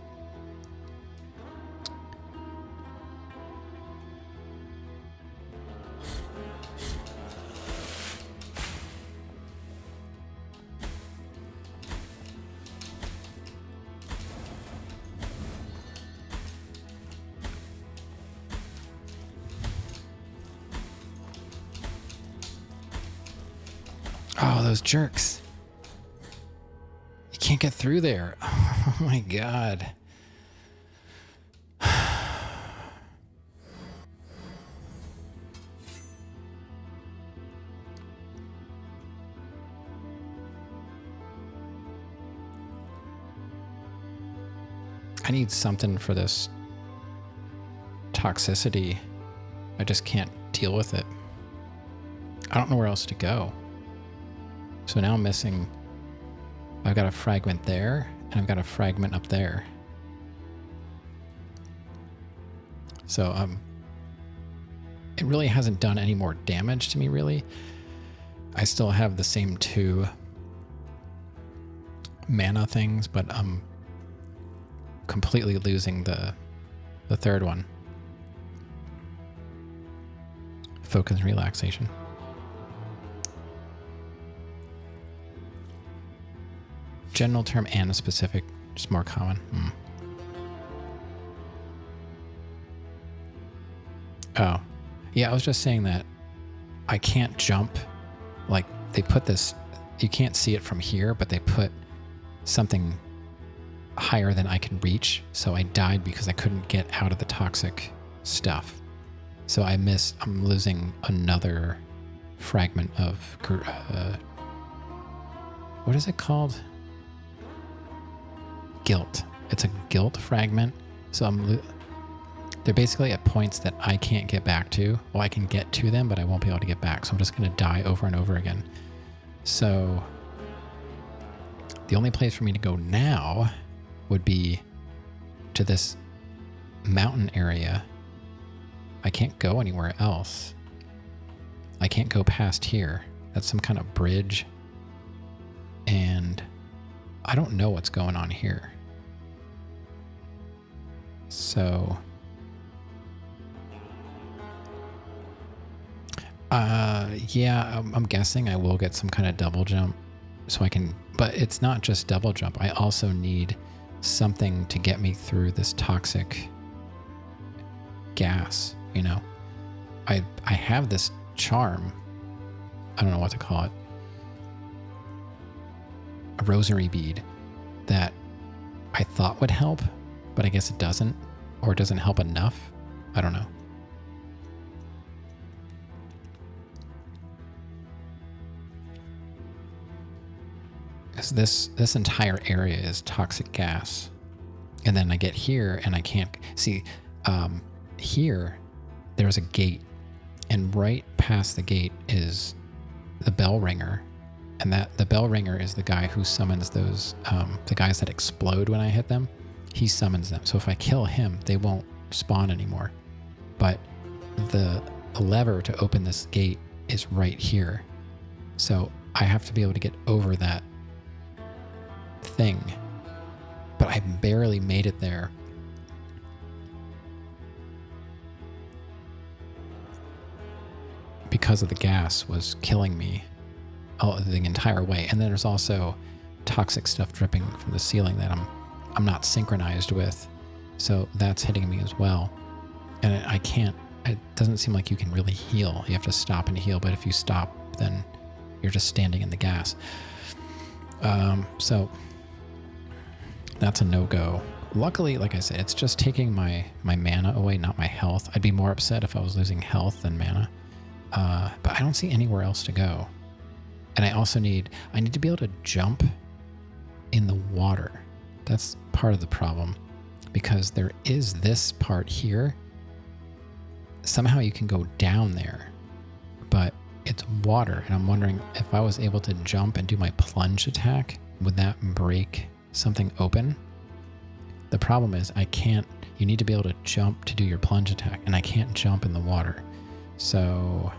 Oh, those jerks. You can't get through there. Oh my God. I need something for this toxicity. I just can't deal with it. I don't know where else to go. So now I'm missing, I've got a fragment there, and I've got a fragment up there. So it really hasn't done any more damage to me, really. I still have the same 2 mana things, but I'm completely losing the third one. Focus and relaxation. General term and a specific, just more common. Oh, yeah, I was just saying that I can't jump. Like, they put this, you can't see it from here, but they put something higher than I can reach. So I died because I couldn't get out of the toxic stuff. So I'm losing another fragment of, what is it called? Guilt. It's a guilt fragment. So they're basically at points that I can't get back to. Well, I can get to them, but I won't be able to get back. So I'm just going to die over and over again. So the only place for me to go now would be to this mountain area. I can't go anywhere else. I can't go past here. That's some kind of bridge. And I don't know what's going on here. So, yeah, I'm guessing I will get some kind of double jump so I can, but it's not just double jump. I also need something to get me through this toxic gas, you know? I have this charm. I don't know what to call it. A rosary bead that I thought would help, but I guess it doesn't, or it doesn't help enough. I don't know. This entire area is toxic gas. And then I get here and I can't see, here there's a gate, and right past the gate is the bell ringer. And that the bell ringer is the guy who summons those, the guys that explode when I hit them. He summons them. So if I kill him, they won't spawn anymore. But the lever to open this gate is right here. So I have to be able to get over that thing. But I barely made it there. Because of the gas was killing me the entire way. And then there's also toxic stuff dripping from the ceiling that I'm not synchronized with. So that's hitting me as well. And I can't, it doesn't seem like you can really heal. You have to stop and heal, but if you stop, then you're just standing in the gas. So that's a no-go. Luckily, like I said, it's just taking my mana away, not my health. I'd be more upset if I was losing health than mana. But I don't see anywhere else to go. And I need to be able to jump in the water. That's part of the problem, because there is this part here. Somehow you can go down there, but it's water. And I'm wondering if I was able to jump and do my plunge attack, would that break something open? The problem is you need to be able to jump to do your plunge attack, and I can't jump in the water. So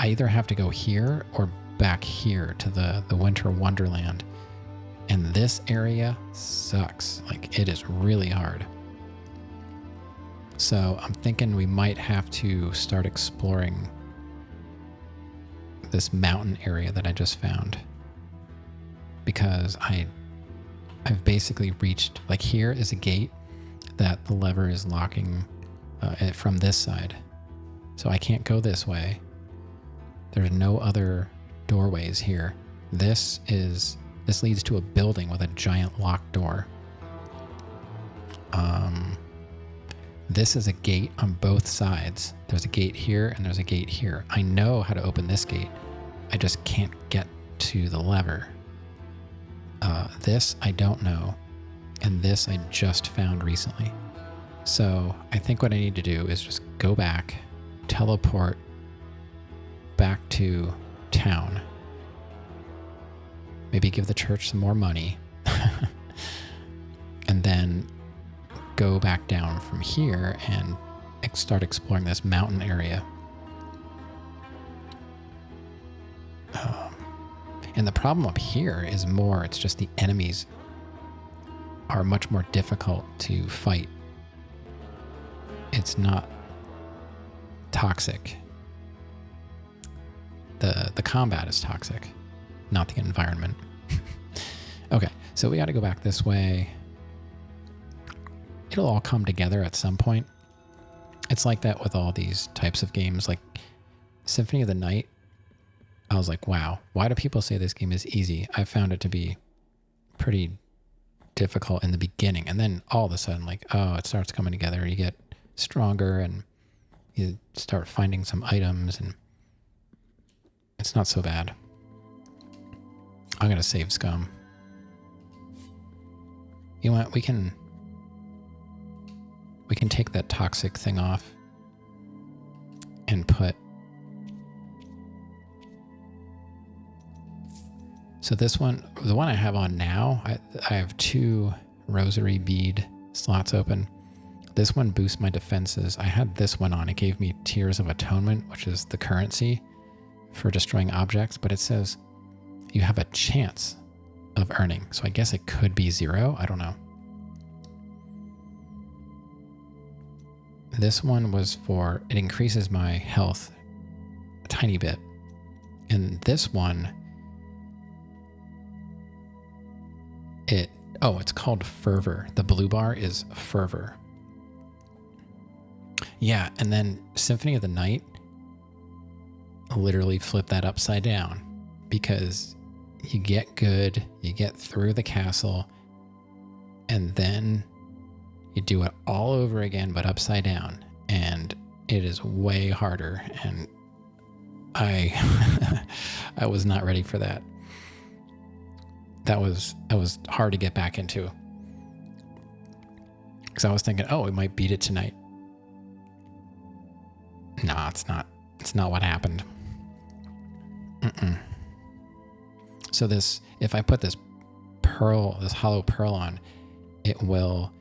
I either have to go here or back here to the Winter Wonderland. And this area sucks. Like, it is really hard. So I'm thinking we might have to start exploring this mountain area that I just found. Because I've basically reached, like, here is a gate that the lever is locking it from this side. So I can't go this way. There's no other doorways here. This leads to a building with a giant locked door. This is a gate on both sides. There's a gate here and there's a gate here. I know how to open this gate. I just can't get to the lever. This I don't know. And this I just found recently. So I think what I need to do is just go back, teleport back to town. Maybe give the church some more money. And then go back down from here and start exploring this mountain area. And the problem up here is it's just the enemies are much more difficult to fight. It's not toxic. The combat is toxic, not the environment. Okay, so we got to go back this way. It'll all come together at some point. It's like that with all these types of games. Like Symphony of the Night, I was like, wow, why do people say this game is easy? I found it to be pretty difficult in the beginning. And then all of a sudden, like, oh, it starts coming together. You get stronger and you start finding some items, and it's not so bad. I'm going to save Scum. You know what? We can take that toxic thing off and put... So this one, the one I have on now, I have 2 rosary bead slots open. This one boosts my defenses. I had this one on. It gave me Tears of Atonement, which is the currency for destroying objects, but it says you have a chance of earning. So I guess it could be 0. I don't know. This one was it increases my health a tiny bit. And this one, Oh, it's called Fervor. The blue bar is Fervor. Yeah, and then Symphony of the Night, literally flip that upside down, because you get good, you get through the castle, and then you do it all over again, but upside down, and it is way harder, and I I was not ready for that. That was hard to get back into, because I was thinking, oh, we might beat it tonight. Nah, it's not. It's not what happened. So this, if I put this pearl, this hollow pearl on, it will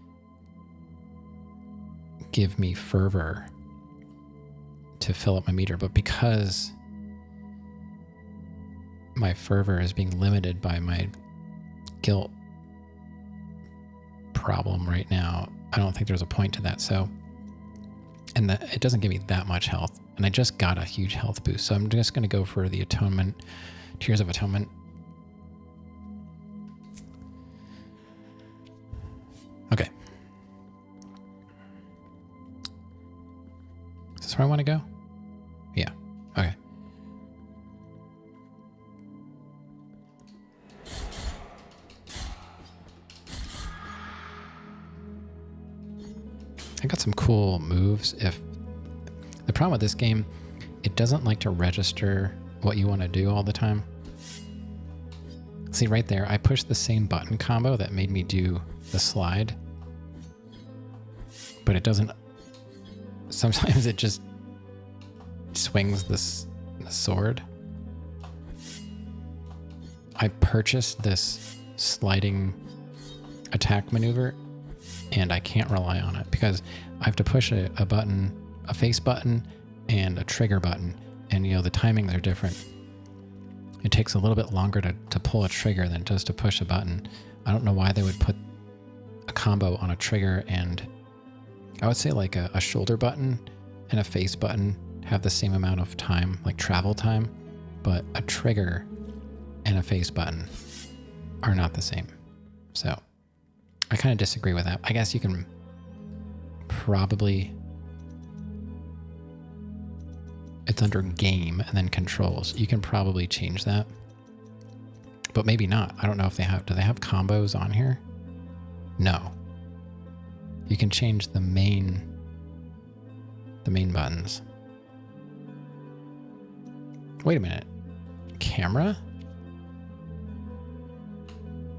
give me fervor to fill up my meter. But because my fervor is being limited by my guilt problem right now, I don't think there's a point to that. So, and it doesn't give me that much health. And I just got a huge health boost. So I'm just going to go for the Atonement, Tears of Atonement. Okay. Is this where I want to go? Yeah. Okay. I got some cool moves. If the problem with this game, it doesn't like to register what you want to do all the time. See right there, I pushed the same button combo that made me do the slide, but it doesn't. Sometimes it just swings the sword. I purchased this sliding attack maneuver, and I can't rely on it because I have to push a button, a face button and a trigger button, and the timings are different. It takes a little bit longer to pull a trigger than just to push a button. I don't know why they would put a combo on a trigger, and I would say like a shoulder button and a face button have the same amount of time, like travel time, but a trigger and a face button are not the same. So I kind of disagree with that. I guess you can probably, it's under game and then controls. You can probably change that, but maybe not. I don't know if they have, do they have combos on here? No. You can change the main buttons. Wait a minute. Camera?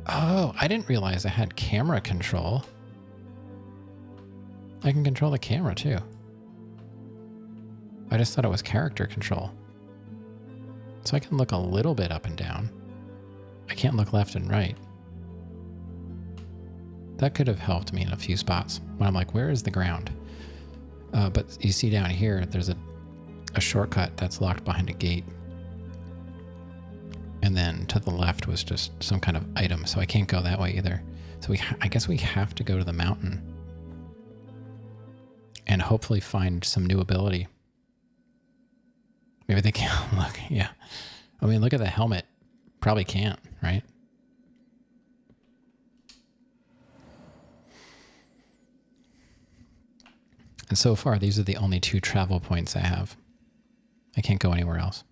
Oh, I didn't realize I had camera control. I can control the camera too. I just thought it was character control. So I can look a little bit up and down. I can't look left and right. That could have helped me in a few spots when I'm like, where is the ground? But you see down here, there's a shortcut that's locked behind a gate. And then to the left was just some kind of item, so I can't go that way either. So I guess we have to go to the mountain and hopefully find some new ability. Maybe they can't look, yeah. I mean, look at the helmet. Probably can't, right? And so far, these are the only 2 travel points I have. I can't go anywhere else.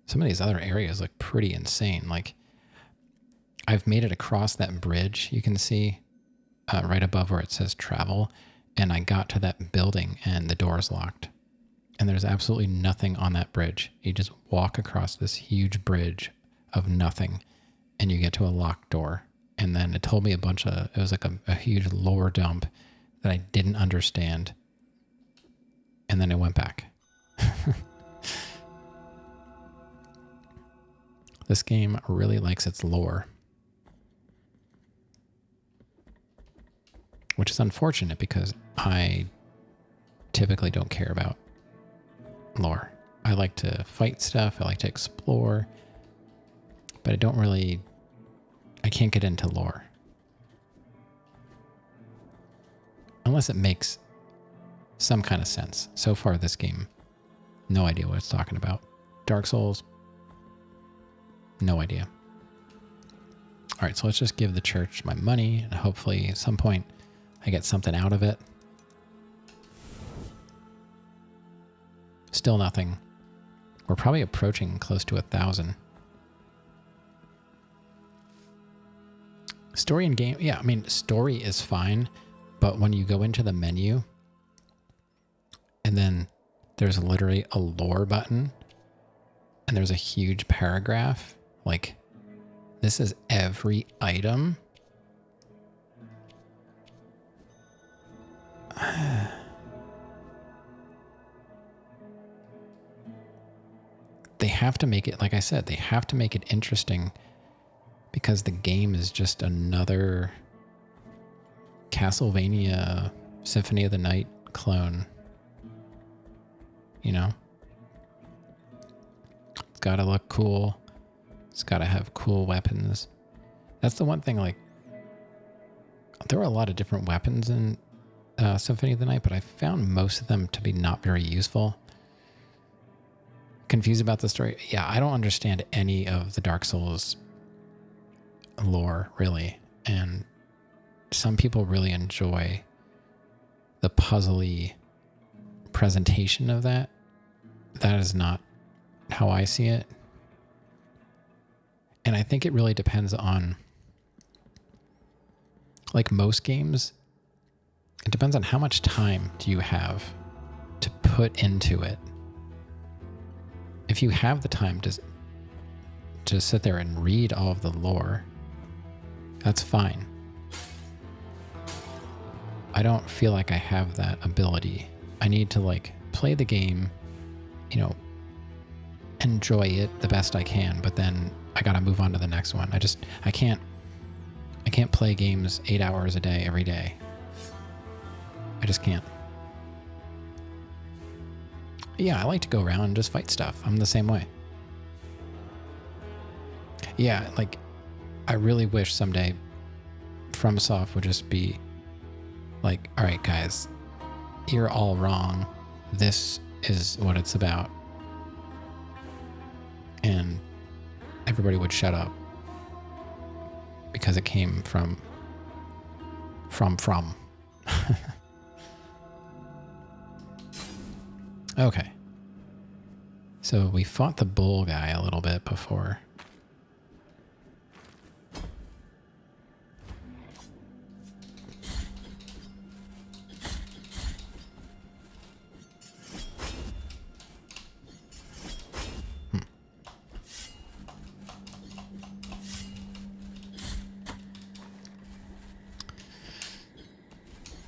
Some of these other areas look pretty insane. Like, I've made it across that bridge, you can see, right above where it says travel, and I got to that building and the door's locked. And there's absolutely nothing on that bridge. You just walk across this huge bridge of nothing, and you get to a locked door. And then it told me it was like a huge lore dump that I didn't understand. And then it went back. This game really likes its lore, which is unfortunate because I typically don't care about lore. I like to fight stuff. I like to explore, but I can't get into lore unless it makes some kind of sense. So far, this game, no idea what it's talking about. Dark Souls, no idea. All right, so let's just give the church my money, and hopefully at some point I get something out of it. Still nothing. We're probably approaching close to 1,000. Story and game, yeah, I mean, story is fine, but when you go into the menu, and then there's literally a lore button, and there's a huge paragraph, like, this is every item. They have to make it, like I said, they have to make it interesting because the game is just another Castlevania Symphony of the Night clone. You know? It's got to look cool. It's got to have cool weapons. That's the one thing, like, there were a lot of different weapons in Symphony of the Night, but I found most of them to be not very useful. Confused about the story? Yeah, I don't understand any of the Dark Souls lore, really. And some people really enjoy the puzzly presentation of that. That is not how I see it. And I think it really depends on, like most games, it depends on how much time do you have to put into it. If you have the time to sit there and read all of the lore, that's fine. I don't feel like I have that ability. I need to like play the game, you know, enjoy it the best I can, but then I gotta move on to the next one. I can't play games 8 hours a day every day. I just can't. Yeah, I like to go around and just fight stuff. I'm the same way. Yeah, like, I really wish someday FromSoft would just be like, all right, guys, you're all wrong. This is what it's about. And everybody would shut up because it came from. Okay. So we fought the bull guy a little bit before.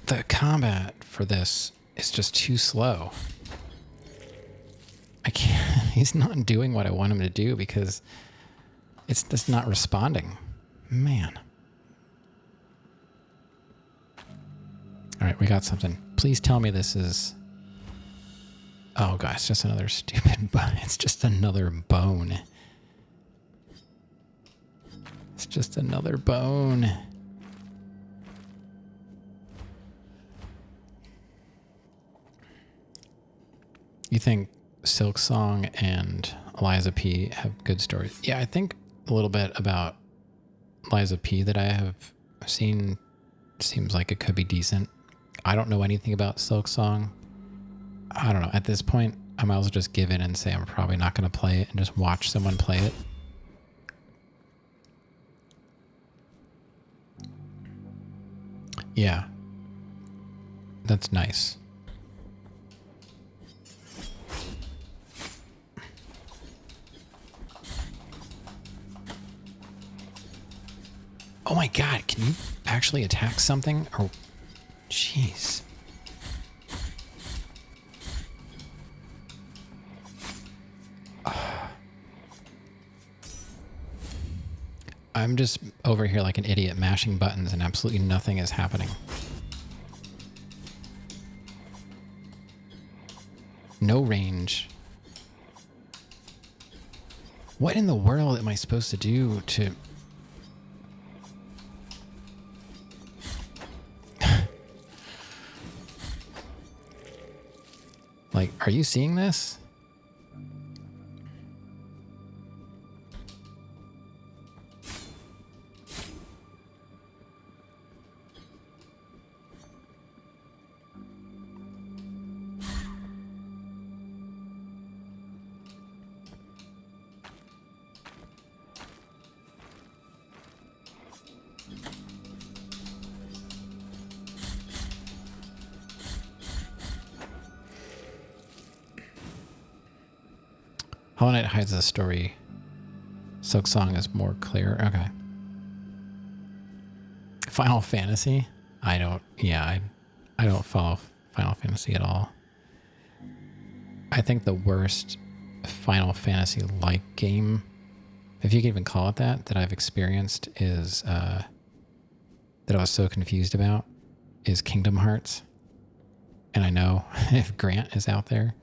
The combat for this is just too slow. I can't, he's not doing what I want him to do because it's just not responding. Man. All right, we got something. Please tell me this is... Oh, God, it's just another stupid... It's just another bone. It's just another bone. You think Silk Song and Eliza P have good stories? Yeah, I think a little bit about Eliza P that I have seen seems like it could be decent. I don't know anything about Silk Song. I don't know. At this point, I might as well just give in and say I'm probably not going to play it and just watch someone play it. Yeah. That's nice. Oh my God, can you actually attack something? Or, jeez. I'm just over here like an idiot mashing buttons and absolutely nothing is happening. No range. What in the world am I supposed to do to... Like, are you seeing this? Hollow Knight hides the story. Silk Song is more clear. Okay. Final Fantasy? I don't follow Final Fantasy at all. I think the worst Final Fantasy-like game, if you can even call it that I've experienced is, that I was so confused about, is Kingdom Hearts. And I know if Grant is out there,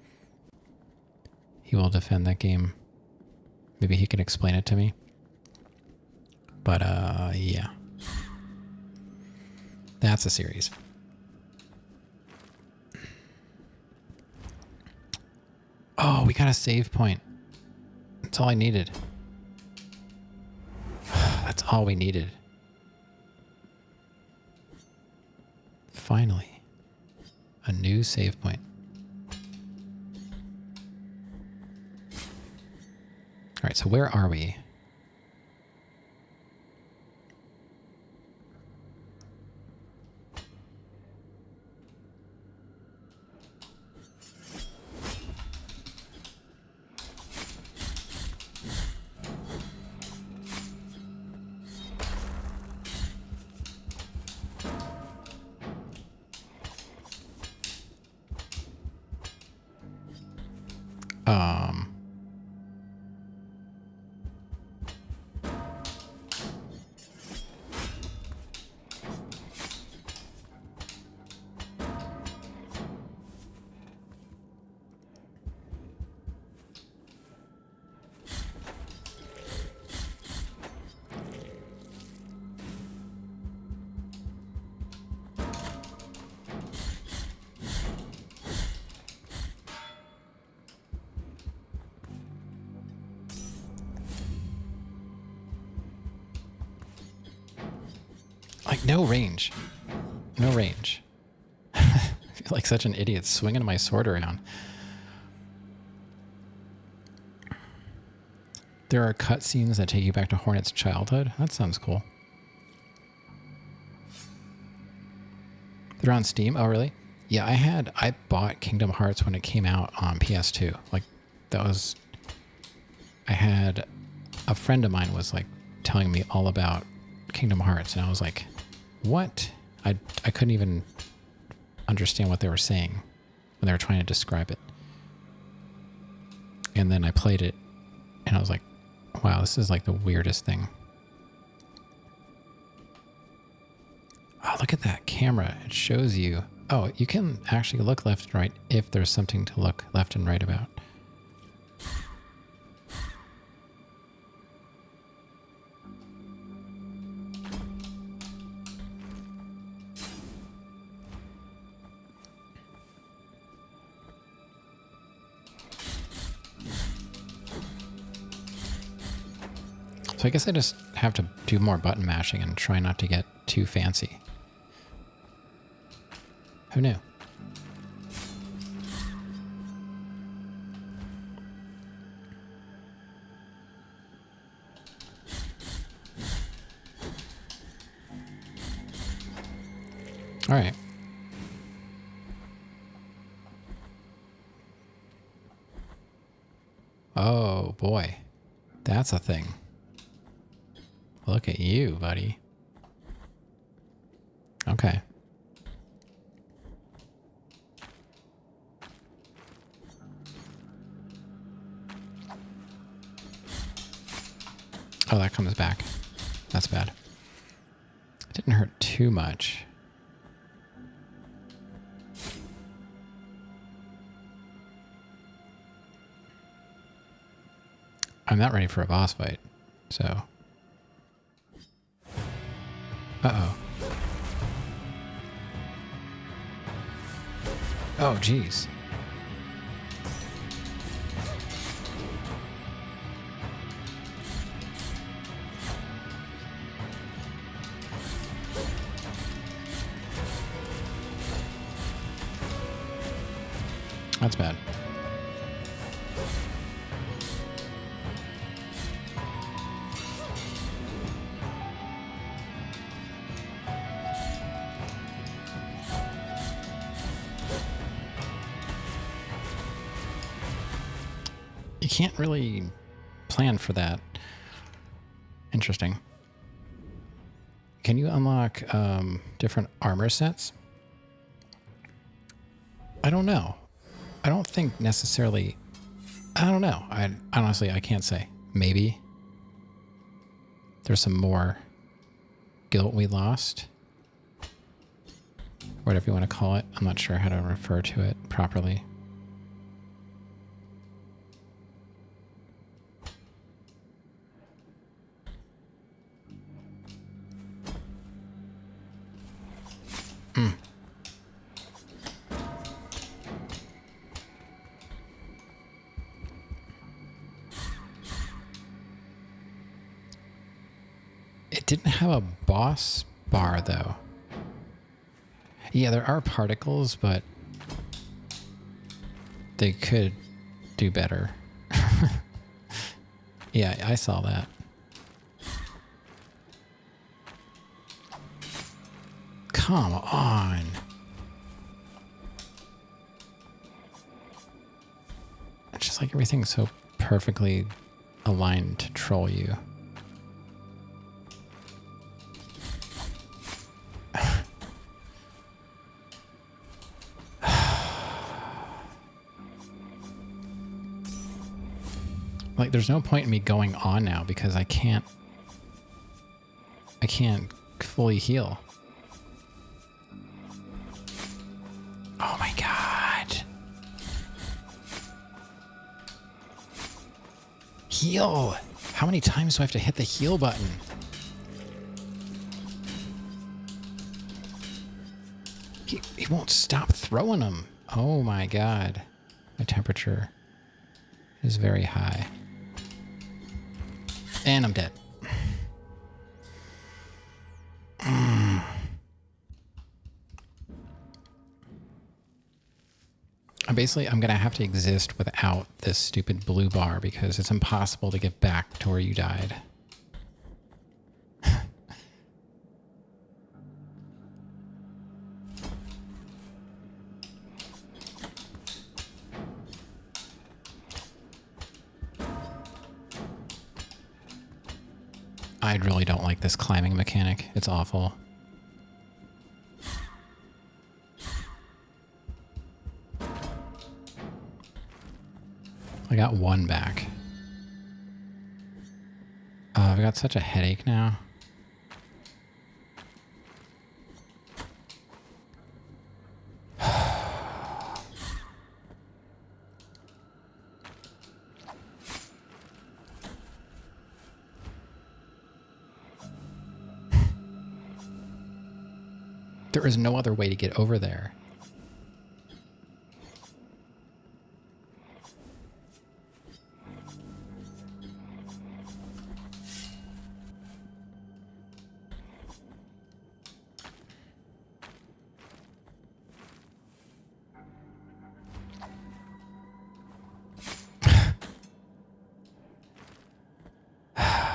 he will defend that game. Maybe he can explain it to me. But, yeah. That's a series. Oh, we got a save point. That's all I needed. That's all we needed. Finally. A new save point. All right, so where are we? Like, no range. No range. I feel like such an idiot swinging my sword around. There are cutscenes that take you back to Hornet's childhood. That sounds cool. They're on Steam? Oh, really? Yeah, I bought Kingdom Hearts when it came out on PS2. Like, that was... I had... A friend of mine was, like, telling me all about Kingdom Hearts, and I was like, what? I couldn't even understand what they were saying when they were trying to describe it. And then I played it, and I was like, wow, this is like the weirdest thing. Oh, look at that camera. It shows you. Oh, you can actually look left and right if there's something to look left and right about. So I guess I just have to do more button mashing and try not to get too fancy. Who knew? All right. Oh boy, that's a thing. Look at you, buddy. Okay. Oh, that comes back. That's bad. It didn't hurt too much. I'm not ready for a boss fight, so... Uh-oh. Oh, geez. That's bad. You can't really plan for that. Interesting. Can you unlock different armor sets? I don't know. I don't think necessarily. I don't know. I honestly, I can't say. Maybe. There's some more guilt we lost. Whatever you want to call it. I'm not sure how to refer to it properly. It didn't have a boss bar, though. Yeah, there are particles, but they could do better. Yeah, I saw that. Come on. It's just like everything's so perfectly aligned to troll you. Like, there's no point in me going on now because I can't fully heal. Oh my god. Heal. How many times do I have to hit the heal button? He won't stop throwing them. Oh my god. My temperature is very high. And I'm dead. Basically, I'm going to have to exist without this stupid blue bar because it's impossible to get back to where you died. I really don't like this climbing mechanic. It's awful. I got one back. I've got such a headache now. There is no other way to get over there.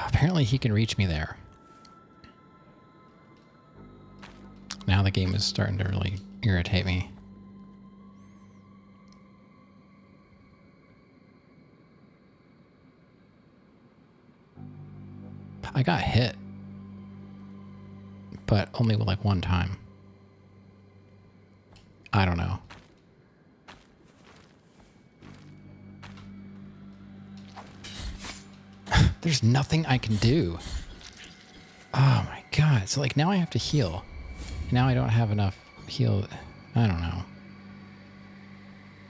Apparently he can reach me there. Now the game is starting to really irritate me. I got hit, but only like one time. I don't know. There's nothing I can do. Oh my god. So like now I have to heal. Now I don't have enough heal. I don't know.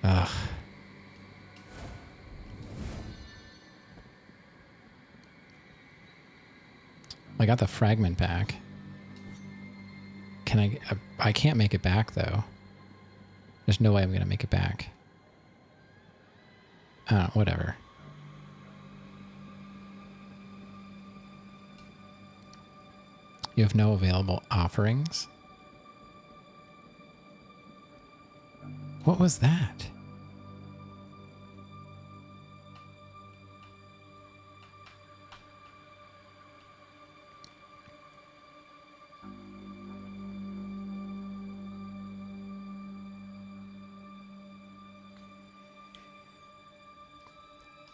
Ugh. I got the fragment back. Can I can't make it back though. There's no way I'm gonna make it back. Whatever. You have no available offerings? What was that?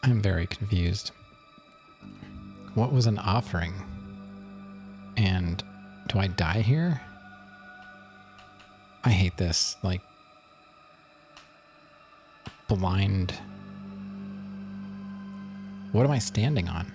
I'm very confused. What was an offering? And do I die here? I hate this, like, blind. What am I standing on?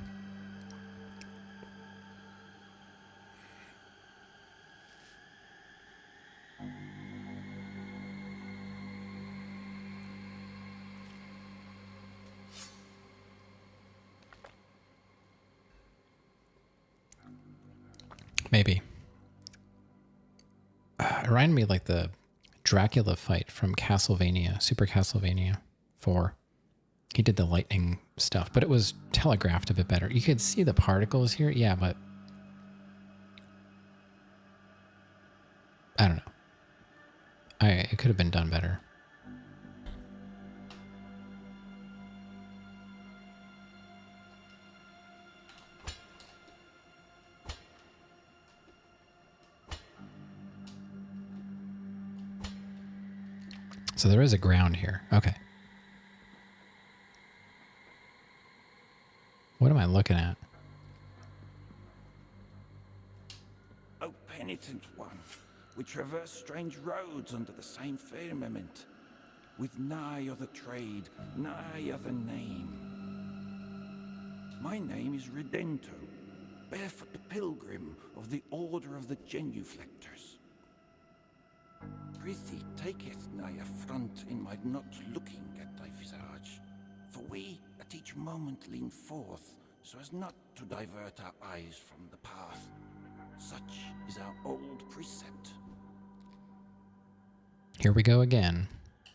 Maybe. It reminded me of like the Dracula fight from Castlevania, Super Castlevania 4. He did the lightning stuff, but it was telegraphed a bit better. You could see the particles here, yeah, but I don't know. It could have been done better. So there is a ground here. Okay. What am I looking at? O penitent one, we traverse strange roads under the same firmament, with nigh other trade, nigh other name. My name is Redento, barefoot pilgrim of the Order of the Genuflectors. Prithee, taketh nigh affront in my not looking at thy visage, for we at each moment lean forth, so as not to divert our eyes from the path. Such is our old precept. Here we go again.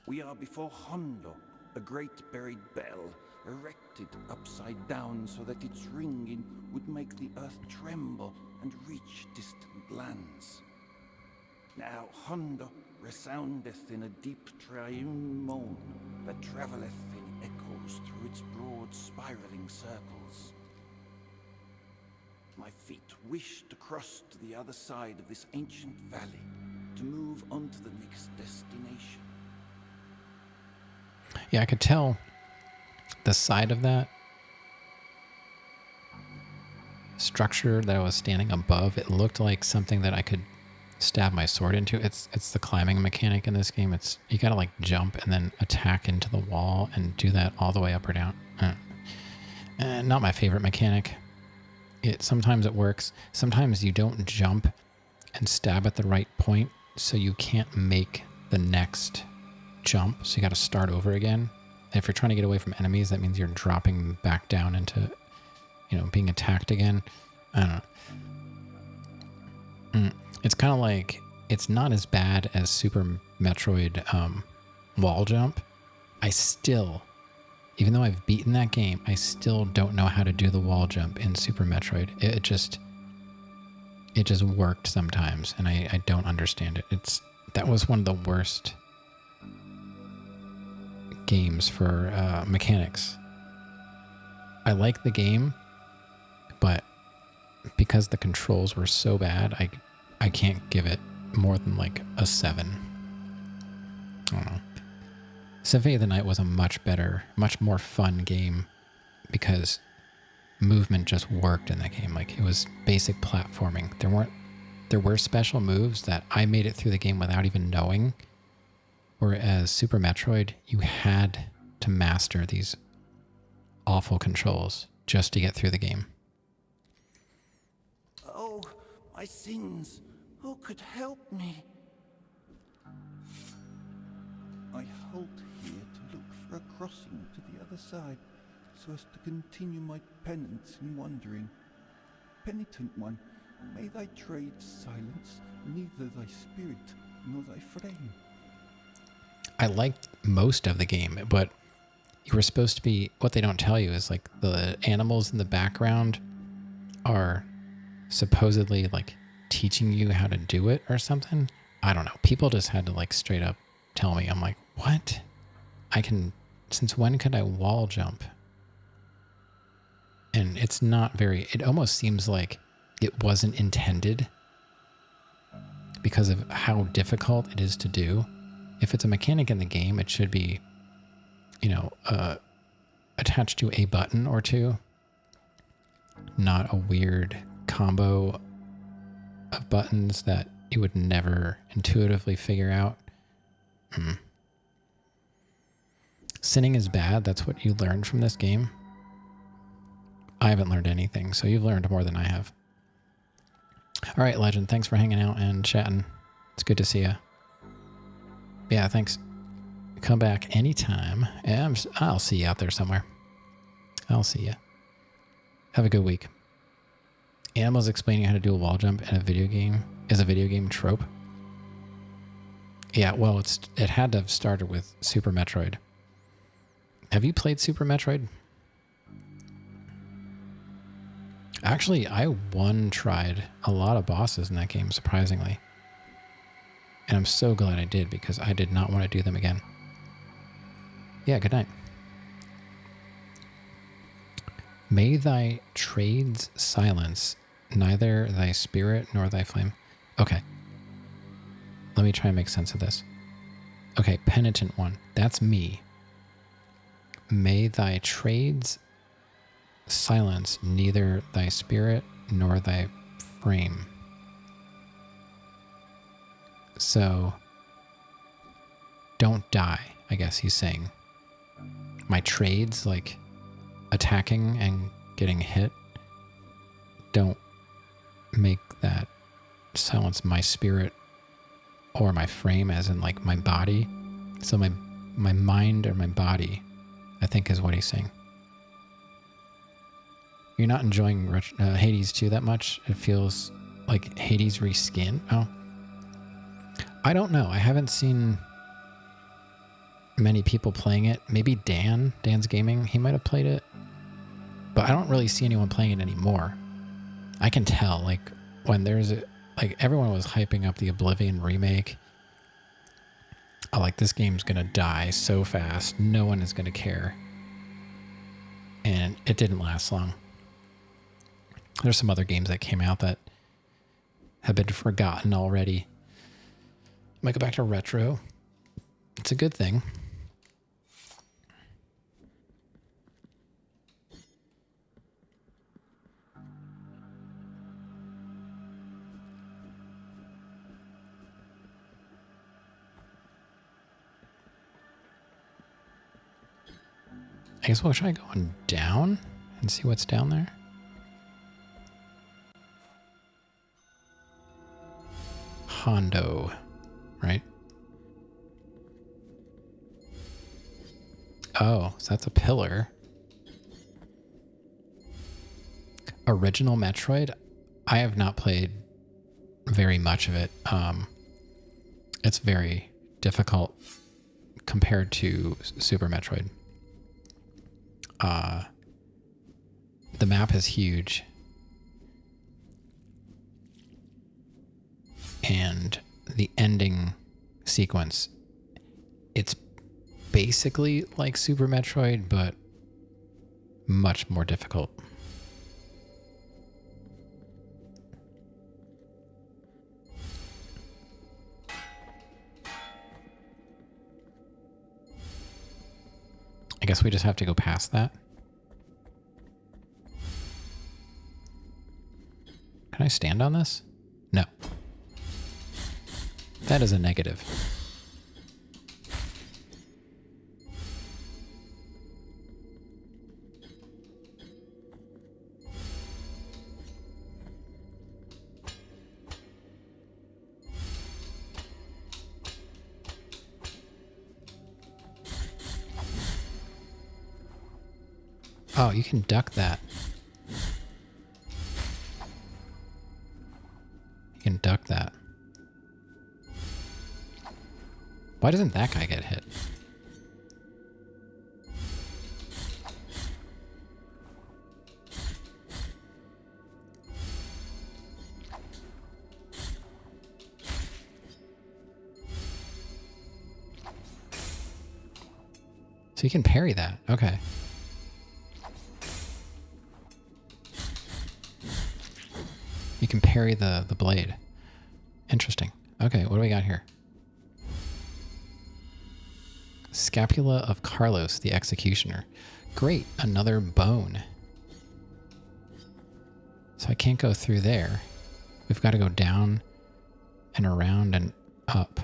We are before Hondo, a great buried bell, erected upside down so that its ringing would make the earth tremble and reach distant lands. Now Hondo resoundeth in a deep triune moan that travelleth in echoes through its broad spiraling circles. My feet wish to cross to the other side of this ancient valley, to move on to the next destination. Yeah, I could tell the side of that structure that I was standing above. It looked like something that I could stab my sword into. It's the climbing mechanic in this game. It's you gotta like jump and then attack into the wall and do that all the way up or down. Not my favorite mechanic. Sometimes it works. Sometimes you don't jump and stab at the right point, so you can't make the next jump. So you got to start over again. And if you're trying to get away from enemies, that means you're dropping back down into, being attacked again. I don't know. It's kind of like, it's not as bad as Super Metroid wall jump. I still, even though I've beaten that game, I still don't know how to do the wall jump in Super Metroid. It just worked sometimes, and I don't understand it. That was one of the worst games for mechanics. I like the game, but because the controls were so bad, I can't give it more than like a 7. I don't know. Symphony of the Night was a much better, much more fun game because movement just worked in that game. Like, it was basic platforming. There were special moves that I made it through the game without even knowing. Whereas Super Metroid, you had to master these awful controls just to get through the game. Oh, my sins. Who could help me? I halt here to look for a crossing to the other side, so as to continue my penance in wandering. Penitent one, may thy trade silence neither thy spirit nor thy frame. I liked most of the game, but you were supposed to be, what they don't tell you is like the animals in the background are supposedly like teaching you how to do it or something. I don't know. People just had to like straight up tell me. I'm like, what? Since when could I wall jump? And it's not it almost seems like it wasn't intended because of how difficult it is to do. If it's a mechanic in the game, it should be, a attached to a button or two, not a weird combo of buttons that you would never intuitively figure out. Sinning is bad. That's what you learned from this game. I haven't learned anything, so you've learned more than I have. All right, Legend, thanks for hanging out and chatting. It's good to see you. Yeah, thanks. Come back anytime. I'll see you out there somewhere. I'll see you. Have a good week. Animals explaining how to do a wall jump in a video game is a video game trope. Yeah, well, it had to have started with Super Metroid. Have you played Super Metroid? Actually, I tried a lot of bosses in that game, surprisingly. And I'm so glad I did, because I did not want to do them again. Yeah, good night. May thy trades silence, neither thy spirit nor thy flame. Okay. Let me try and make sense of this. Okay, penitent one. That's me. May thy trades silence neither thy spirit nor thy frame. So, don't die, I guess he's saying. My trades, like attacking and getting hit, don't make that silence my spirit or my frame, as in like my body. So my mind or my body, I think, is what he's saying. You're not enjoying Hades 2 that much? It feels like Hades reskin? Oh. I don't know. I haven't seen many people playing it. Maybe Dan's Gaming, he might have played it. But I don't really see anyone playing it anymore. I can tell, like, when there's like, everyone was hyping up the Oblivion remake. Oh, like, this game's gonna die so fast. No one is gonna care. And it didn't last long. There's some other games that came out that have been forgotten already. Might go back to retro. It's a good thing. I guess we'll try going down and see what's down there. Hondo, right? Oh, so that's a pillar. Original Metroid? I have not played very much of it. It's very difficult compared to Super Metroid. The map is huge. And the ending sequence, it's basically like Super Metroid, but much more difficult. I guess we just have to go past that. Can I stand on this? No. That is a negative. Oh, you can duck that. You can duck that. Why doesn't that guy get hit? So you can parry that. Okay. You can parry the blade. Interesting. Okay, what do we got here? Scapula of Carlos, the Executioner. Great, another bone. So I can't go through there. We've got to go down and around and up.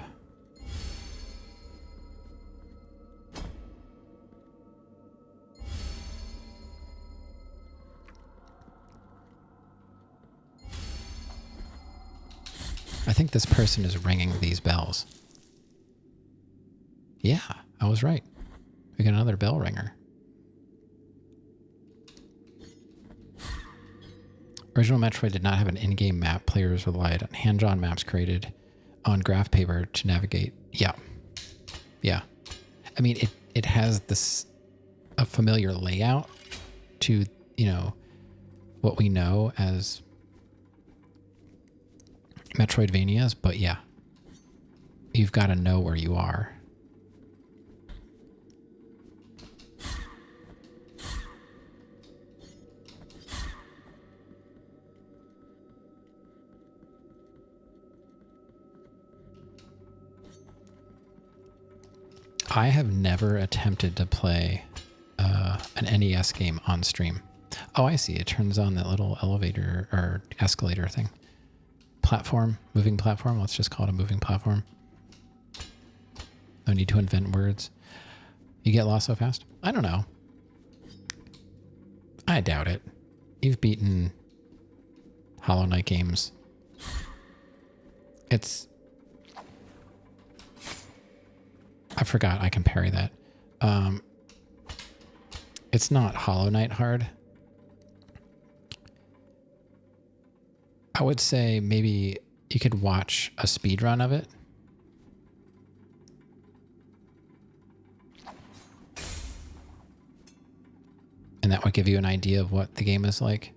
I think this person is ringing these bells. Yeah, I was right. We got another bell ringer. Original Metroid did not have an in-game map. Players relied on hand-drawn maps created on graph paper to navigate. Yeah. Yeah. I mean, it has this a familiar layout to, you know, what we know as Metroidvanias, but yeah. You've got to know where you are. I have never attempted to play an NES game on stream. Oh, I see. It turns on that little elevator or escalator thing. Platform, moving platform. Let's just call it a moving platform. No need to invent words. You get lost so fast? I don't know. I doubt it. You've beaten Hollow Knight games. I forgot I can parry that. It's not Hollow Knight hard. I would say maybe you could watch a speed run of it. And that would give you an idea of what the game is like.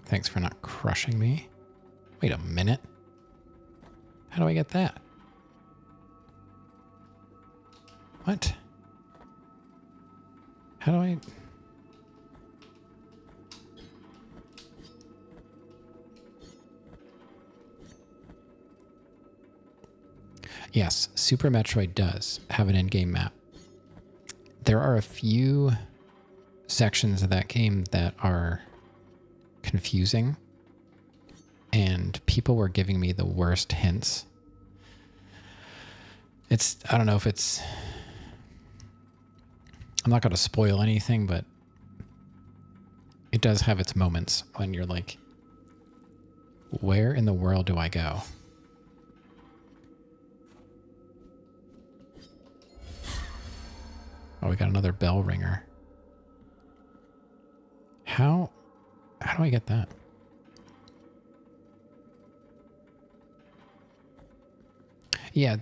Thanks for not crushing me. Wait a minute. How do I get that? What? How do I... Yes, Super Metroid does have an in-game map. There are a few sections of that game that are confusing, and people were giving me the worst hints. I don't know if it's... I'm not going to spoil anything, but it does have its moments when you're like, where in the world do I go? Oh, we got another bell ringer. How do I get that? Yeah,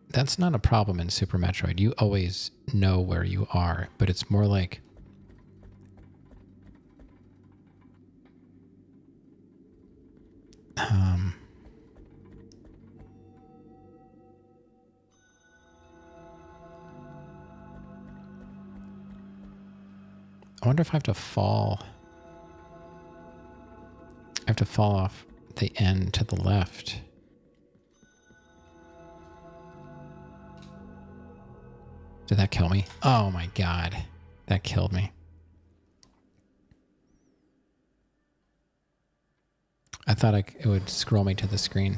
that's not a problem in Super Metroid. You always know where you are, but it's more like I wonder if I have to fall. I have to fall off the end to the left. Did that kill me? Oh my god. That killed me. I thought it would scroll me to the screen.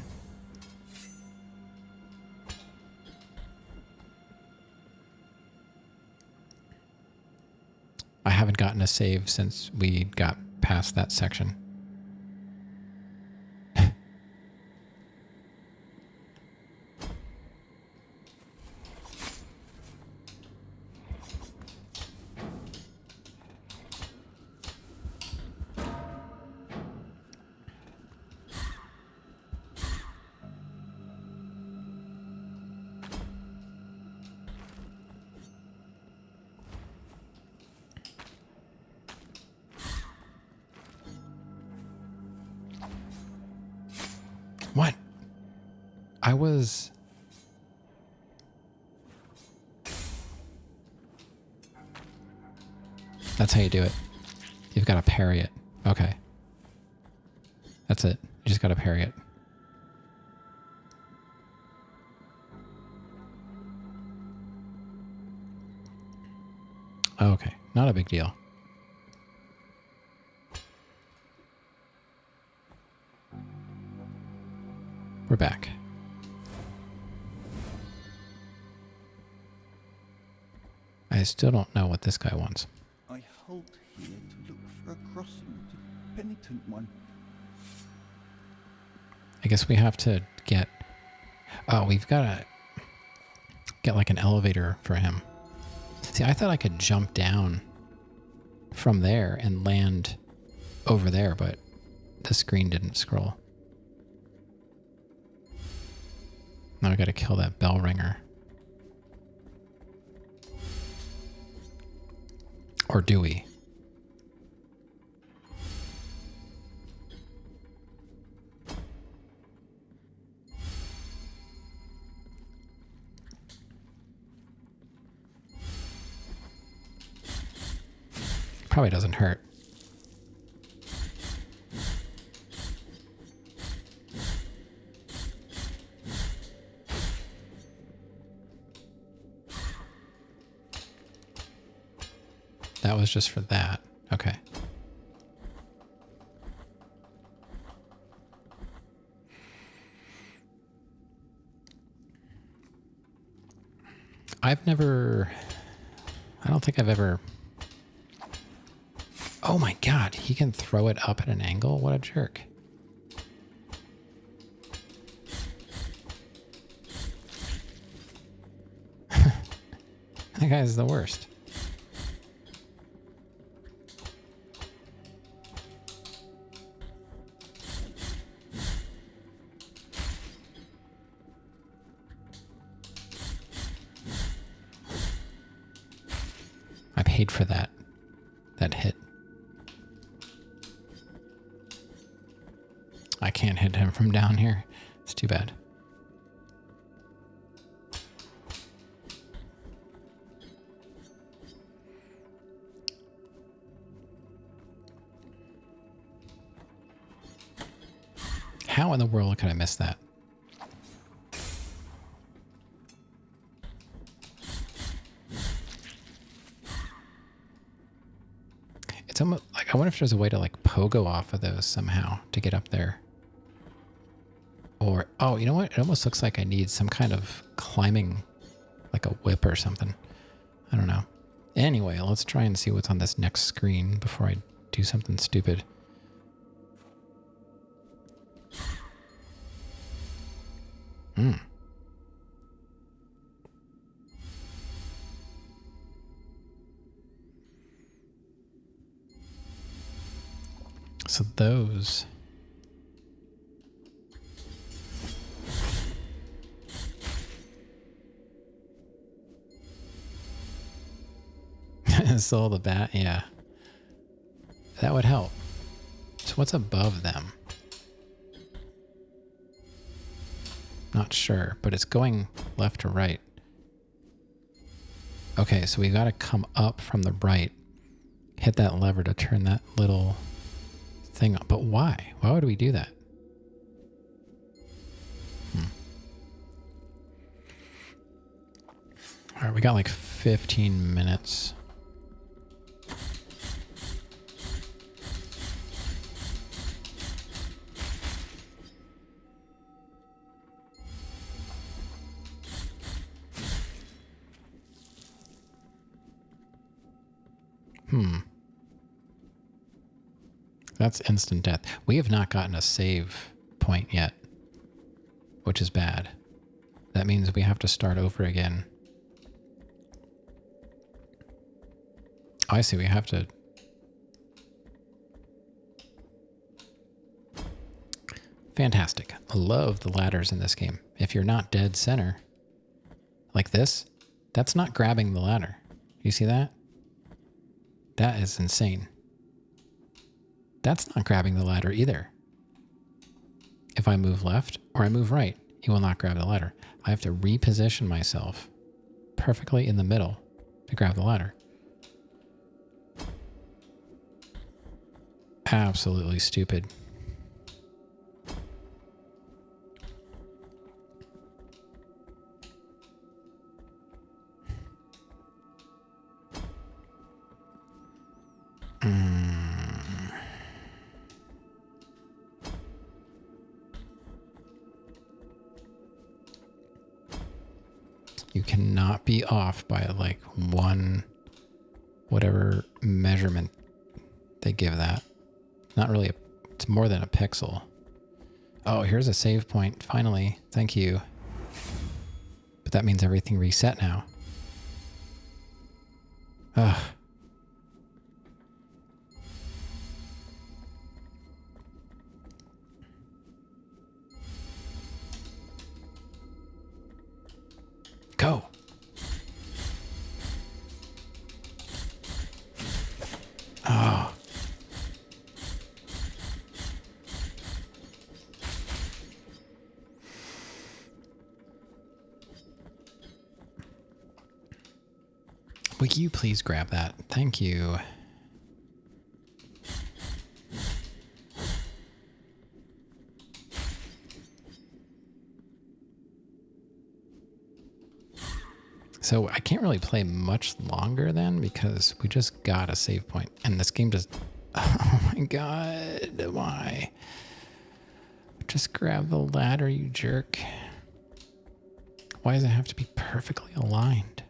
I haven't gotten a save since we got past that section. What? I was... That's how you do it. You've got to parry it. Okay. That's it. You just got to parry it. Okay. Not a big deal. We're back. I still don't know what this guy wants. I halt here to look for a crossing to the penitent one. I guess we have to get... Oh, we've got to get like an elevator for him. See, I thought I could jump down from there and land over there, but the screen didn't scroll. Now I got to kill that bell ringer. Or do we? Probably doesn't hurt. That was just for that. Okay. I don't think I've ever... Oh my god, he can throw it up at an angle? What a jerk. That guy's the worst. I paid for that hit. I can't hit him from down here. It's too bad. How in the world could I miss that? It's almost like, I wonder if there's a way to like pogo off of those somehow to get up there. Or, oh, you know what? It almost looks like I need some kind of climbing, like a whip or something. I don't know. Anyway, let's try and see what's on this next screen before I do something stupid. So those... Soul the bat, yeah. That would help. So what's above them? Not sure, but it's going left or right. Okay, so we got to come up from the right. Hit that lever to turn that little thing up. But why? Why would we do that? All right, we got like 15 minutes. That's instant death. We have not gotten a save point yet, which is bad. That means we have to start over again. Oh, I see. We have to... Fantastic. I love the ladders in this game. If you're not dead center, like this, that's not grabbing the ladder. You see that? That is insane. That's not grabbing the ladder either. If I move left or I move right, he will not grab the ladder. I have to reposition myself perfectly in the middle to grab the ladder. absolutely stupid. You cannot be off by like one, whatever measurement they give that. Not really, it's more than a pixel. Oh, here's a save point. Finally, thank you. But that means everything reset now. Ugh. Go. Oh. Will you please grab that? Thank you. So I can't really play much longer then because we just got a save point and this game just, oh my God, why? Just grab the ladder, you jerk. Why does it have to be perfectly aligned?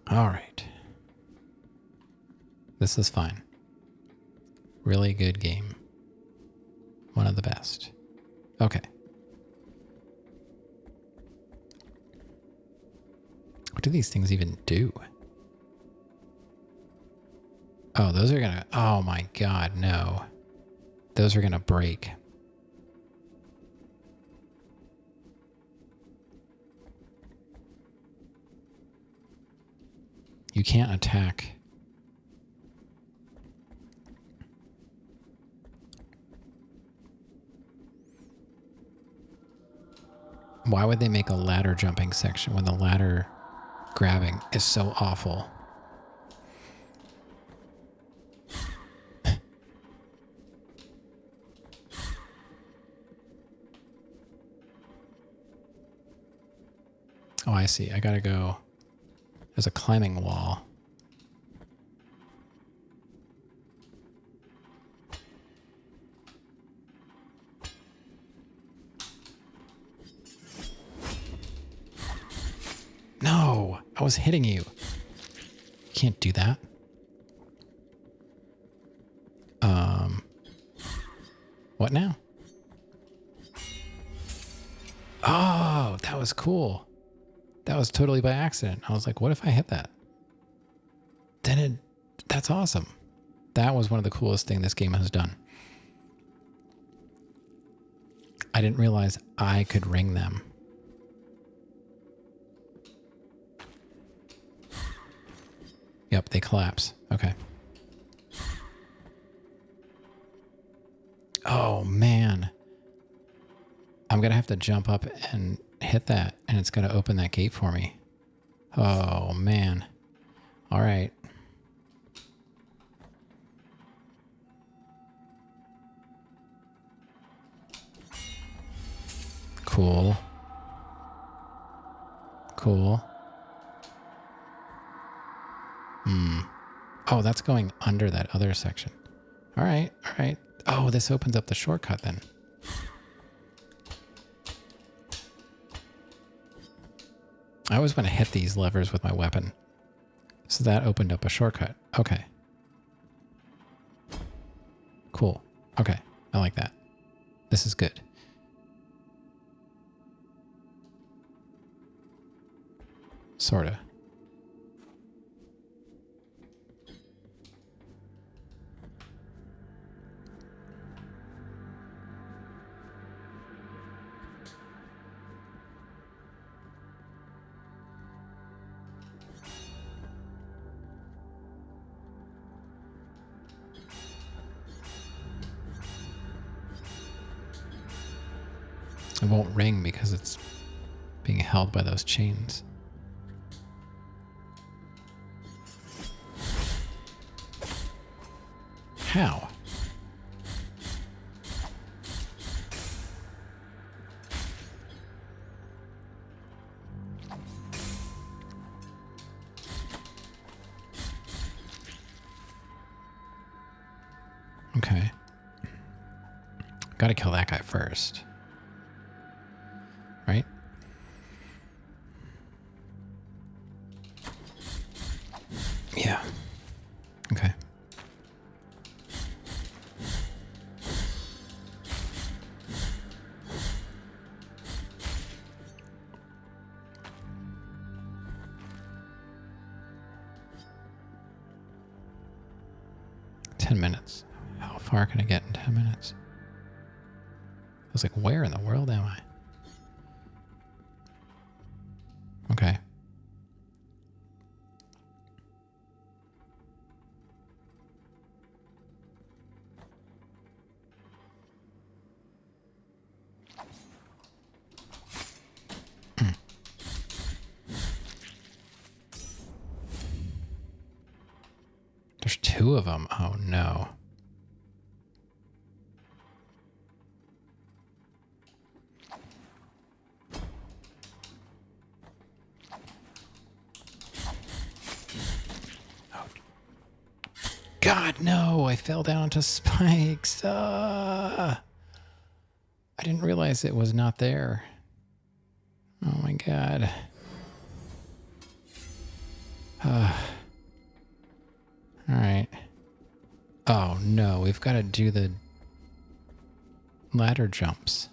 All right. This is fine. Really good game. One of the best. Okay. What do these things even do? Oh, those are gonna, oh my God, no. Those are gonna break. You can't attack. Why would they make a ladder jumping section when the ladder grabbing is so awful? Oh, I see. I gotta go. There's a climbing wall. No, I was hitting you. You can't do that. What now? Oh, that was cool. That was totally by accident. I was like, what if I hit that? That's awesome. That was one of the coolest things this game has done. I didn't realize I could ring them. Yep, they collapse. Okay. Oh, man. I'm going to have to jump up and hit that, and it's going to open that gate for me. Oh, man. All right. Cool. Cool. Oh, that's going under that other section. All right, all right. Oh, this opens up the shortcut then. I always want to hit these levers with my weapon. So that opened up a shortcut. Okay. Cool. Okay, I like that. This is good. Sorta. It won't ring because it's being held by those chains. How? Okay. Gotta kill that guy first. Right? Yeah. Okay. $10. How far can I get in 10 minutes? I was like, where in the world am I? Okay. There's 2 of them. Oh no. God, no, I fell down to spikes. I didn't realize it was not there. Oh my God. All right. Oh no, we've got to do the ladder jumps.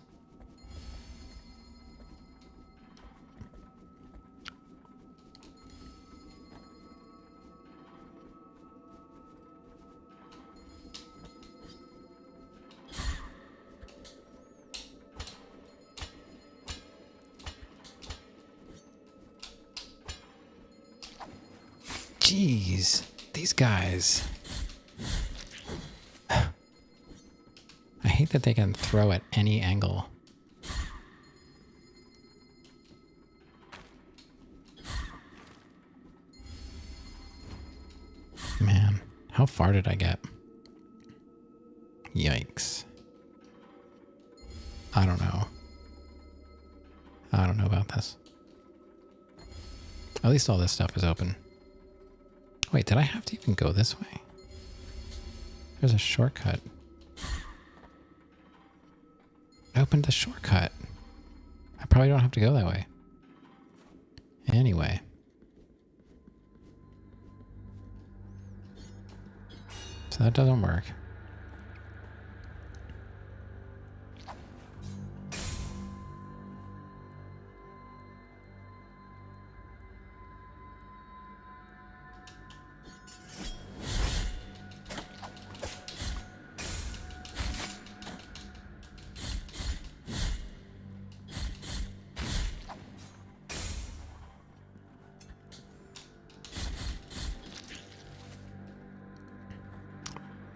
Jeez, these guys. I hate that they can throw at any angle. Man, how far did I get? Yikes. I don't know. I don't know about this. At least all this stuff is open. Wait, did I have to even go this way? There's a shortcut. I opened the shortcut. I probably don't have to go that way. Anyway. So that doesn't work.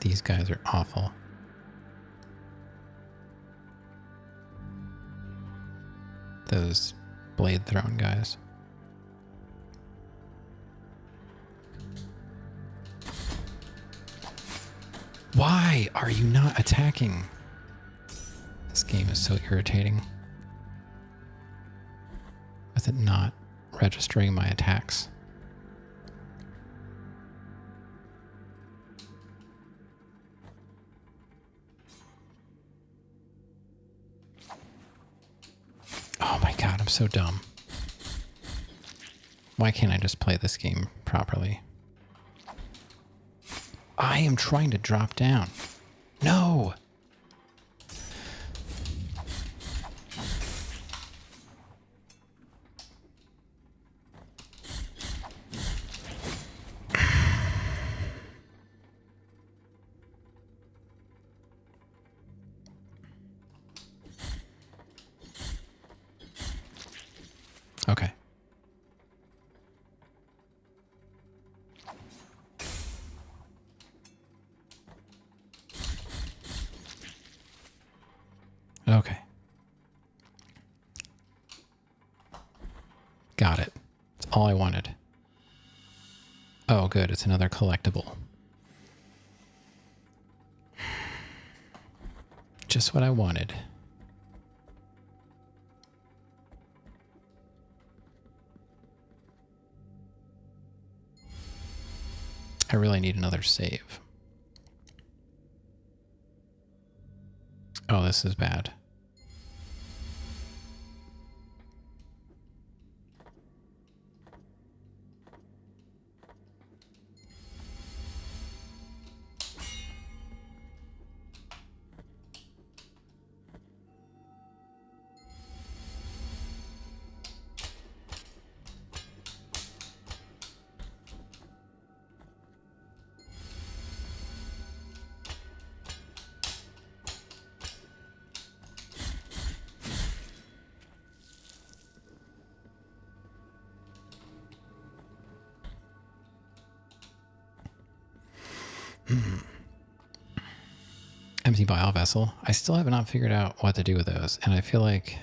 These guys are awful. Those blade throwing guys. Why are you not attacking? This game is so irritating. With it not registering my attacks. Oh my God, I'm so dumb. Why can't I just play this game properly? I am trying to drop down. No! Okay. Okay. Got it. That's all I wanted. Oh, good. It's another collectible. Just what I wanted. I really need another save. Oh, this is bad. Empty bile vessel. I still have not figured out what to do with those, and I feel like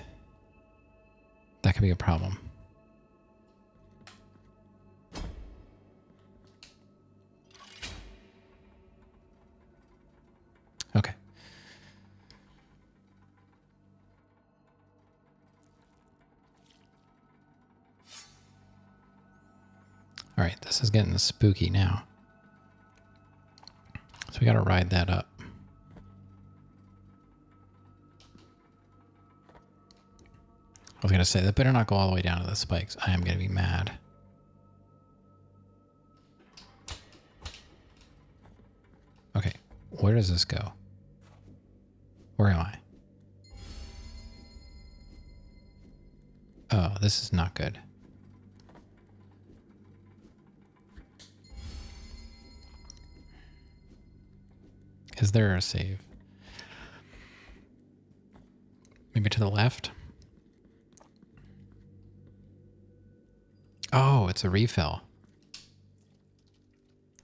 that could be a problem. Okay. All right, this is getting spooky now. So we got to ride that up. I was going to say, that better not go all the way down to the spikes. I am going to be mad. Okay, where does this go? Where am I? Oh, this is not good. Is there a save? Maybe to the left? Oh, it's a refill.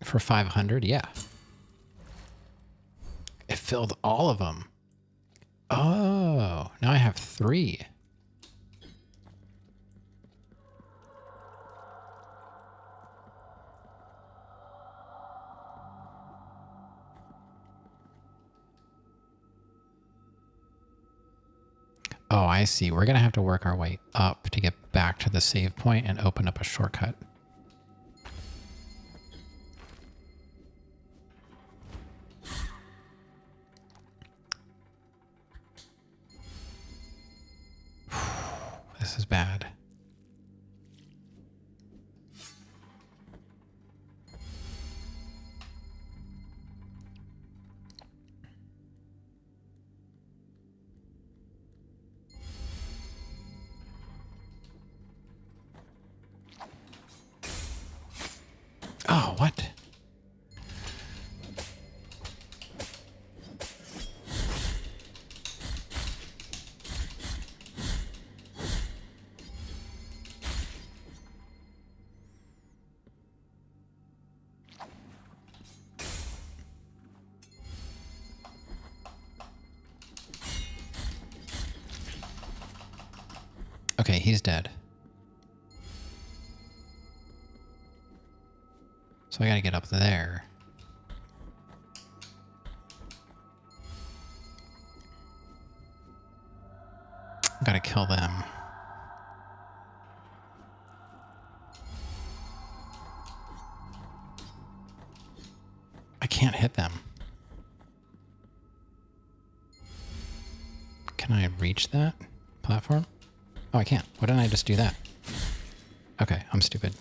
For 500? Yeah. It filled all of them. Oh, now I have 3. Oh, I see. We're going to have to work our way up to get back to the save point and open up a shortcut. This is bad. Oh, what? Okay, he's dead. So I gotta get up there. Gotta kill them. I can't hit them. Can I reach that platform? Oh, I can't. Why didn't I just do that? Okay, I'm stupid.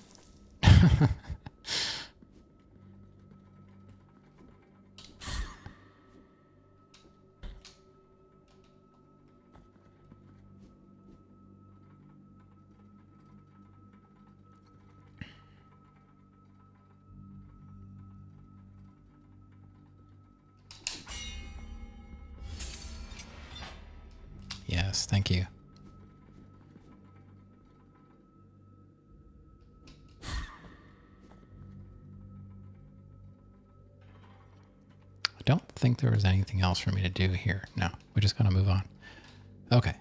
Yes, thank you. I don't think there was anything else for me to do here. No, we're just gonna move on. Okay.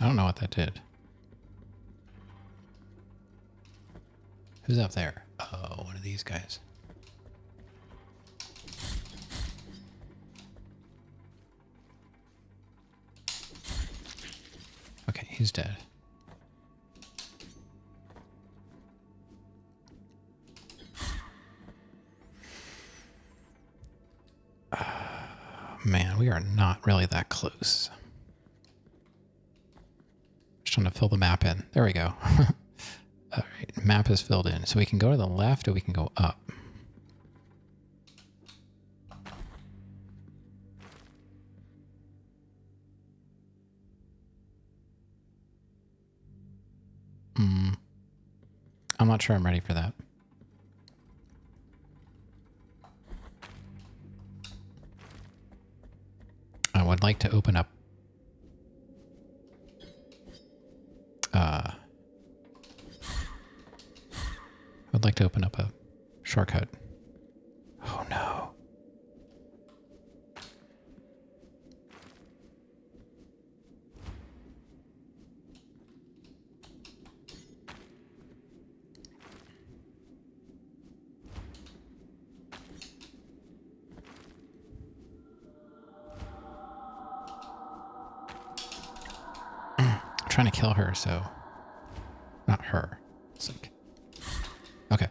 don't know what that did. Who's up there? Oh, one of these guys. Okay, he's dead. Man, we are not really that close. Just trying to fill the map in. There we go. All right, map is filled in. So we can go to the left or we can go up. I'm not sure I'm ready for that. I would like to open up a shortcut. Oh no. I'm trying to kill her, so not her. It's like, okay,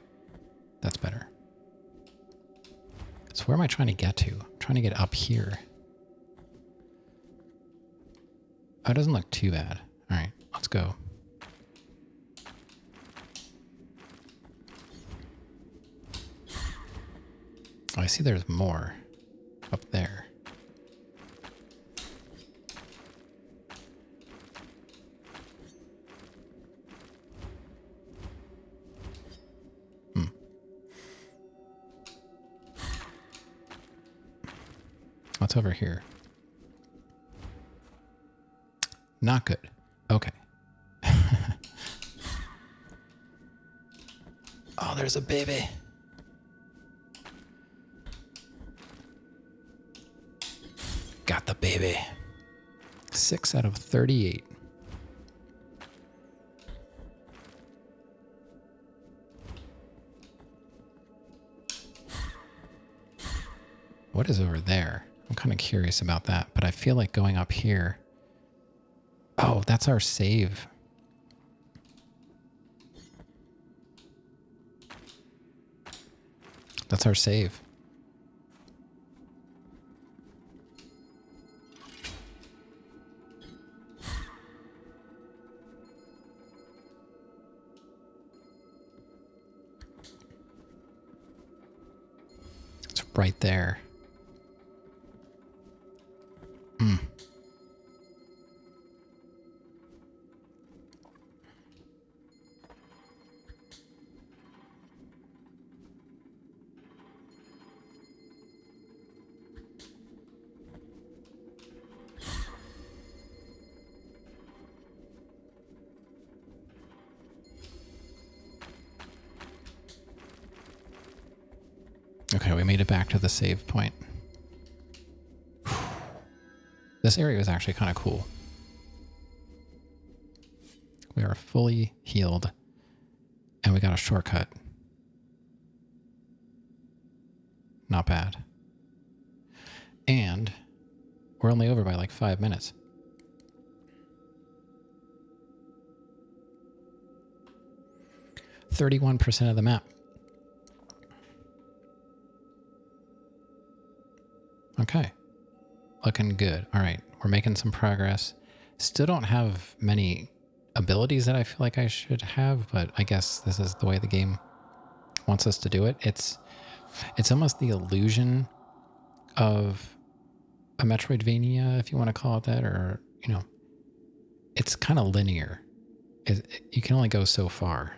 that's better. So where am I trying to get to? I'm trying to get up here. Oh, it doesn't look too bad. All right, let's go. Oh, I see there's more up there. What's over here? Not good. Okay. Oh, there's a baby. Got the baby. 6 out of 38. What is over there? I'm kind of curious about that, but I feel like going up here. Oh, that's our save. That's our save. It's right there. Okay, we made it back to the save point. This area is actually kind of cool. We are fully healed, and we got a shortcut. Not bad. And we're only over by like 5 minutes. %31 of the map. Okay. Looking good. All right. We're making some progress. Still don't have many abilities that I feel like I should have, but I guess this is the way the game wants us to do it. It's almost the illusion of a Metroidvania, if you want to call it that, or, you know, it's kind of linear. You can only go so far.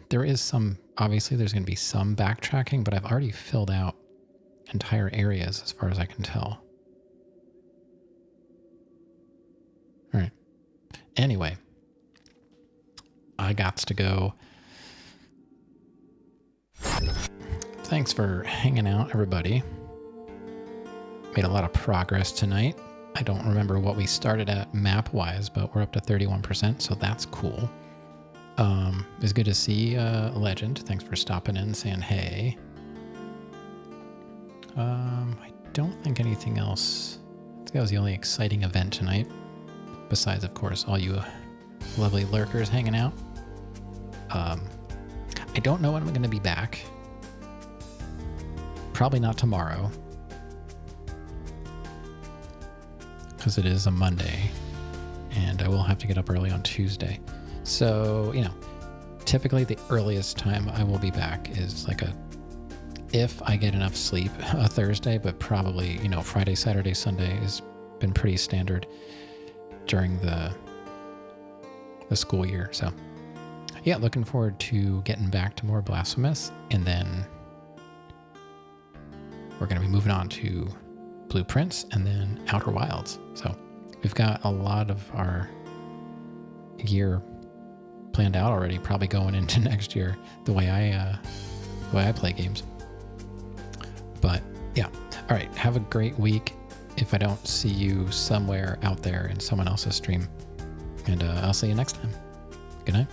There is some, obviously there's going to be some backtracking, but I've already filled out entire areas as far as I can tell. All right. Anyway, I gots to go. Thanks for hanging out, everybody. Made a lot of progress tonight. I don't remember what we started at map-wise, but we're up to 31%, so that's cool. It's good to see Legend. Thanks for stopping in and saying hey. I don't think anything else. I think that was the only exciting event tonight. Besides, of course, all you lovely lurkers hanging out. I don't know when I'm going to be back. Probably not tomorrow, because it is a Monday, and I will have to get up early on Tuesday. So, you know, typically the earliest time I will be back is like if I get enough sleep, a Thursday, but probably, you know, Friday, Saturday, Sunday has been pretty standard during the school year. So yeah, looking forward to getting back to more Blasphemous, and then we're going to be moving on to Blueprints and then Outer Wilds. So we've got a lot of our year planned out already, probably going into next year, the way I play games. But yeah, all right, have a great week. If I don't see you somewhere out there in someone else's stream, and I'll see you next time. Good night.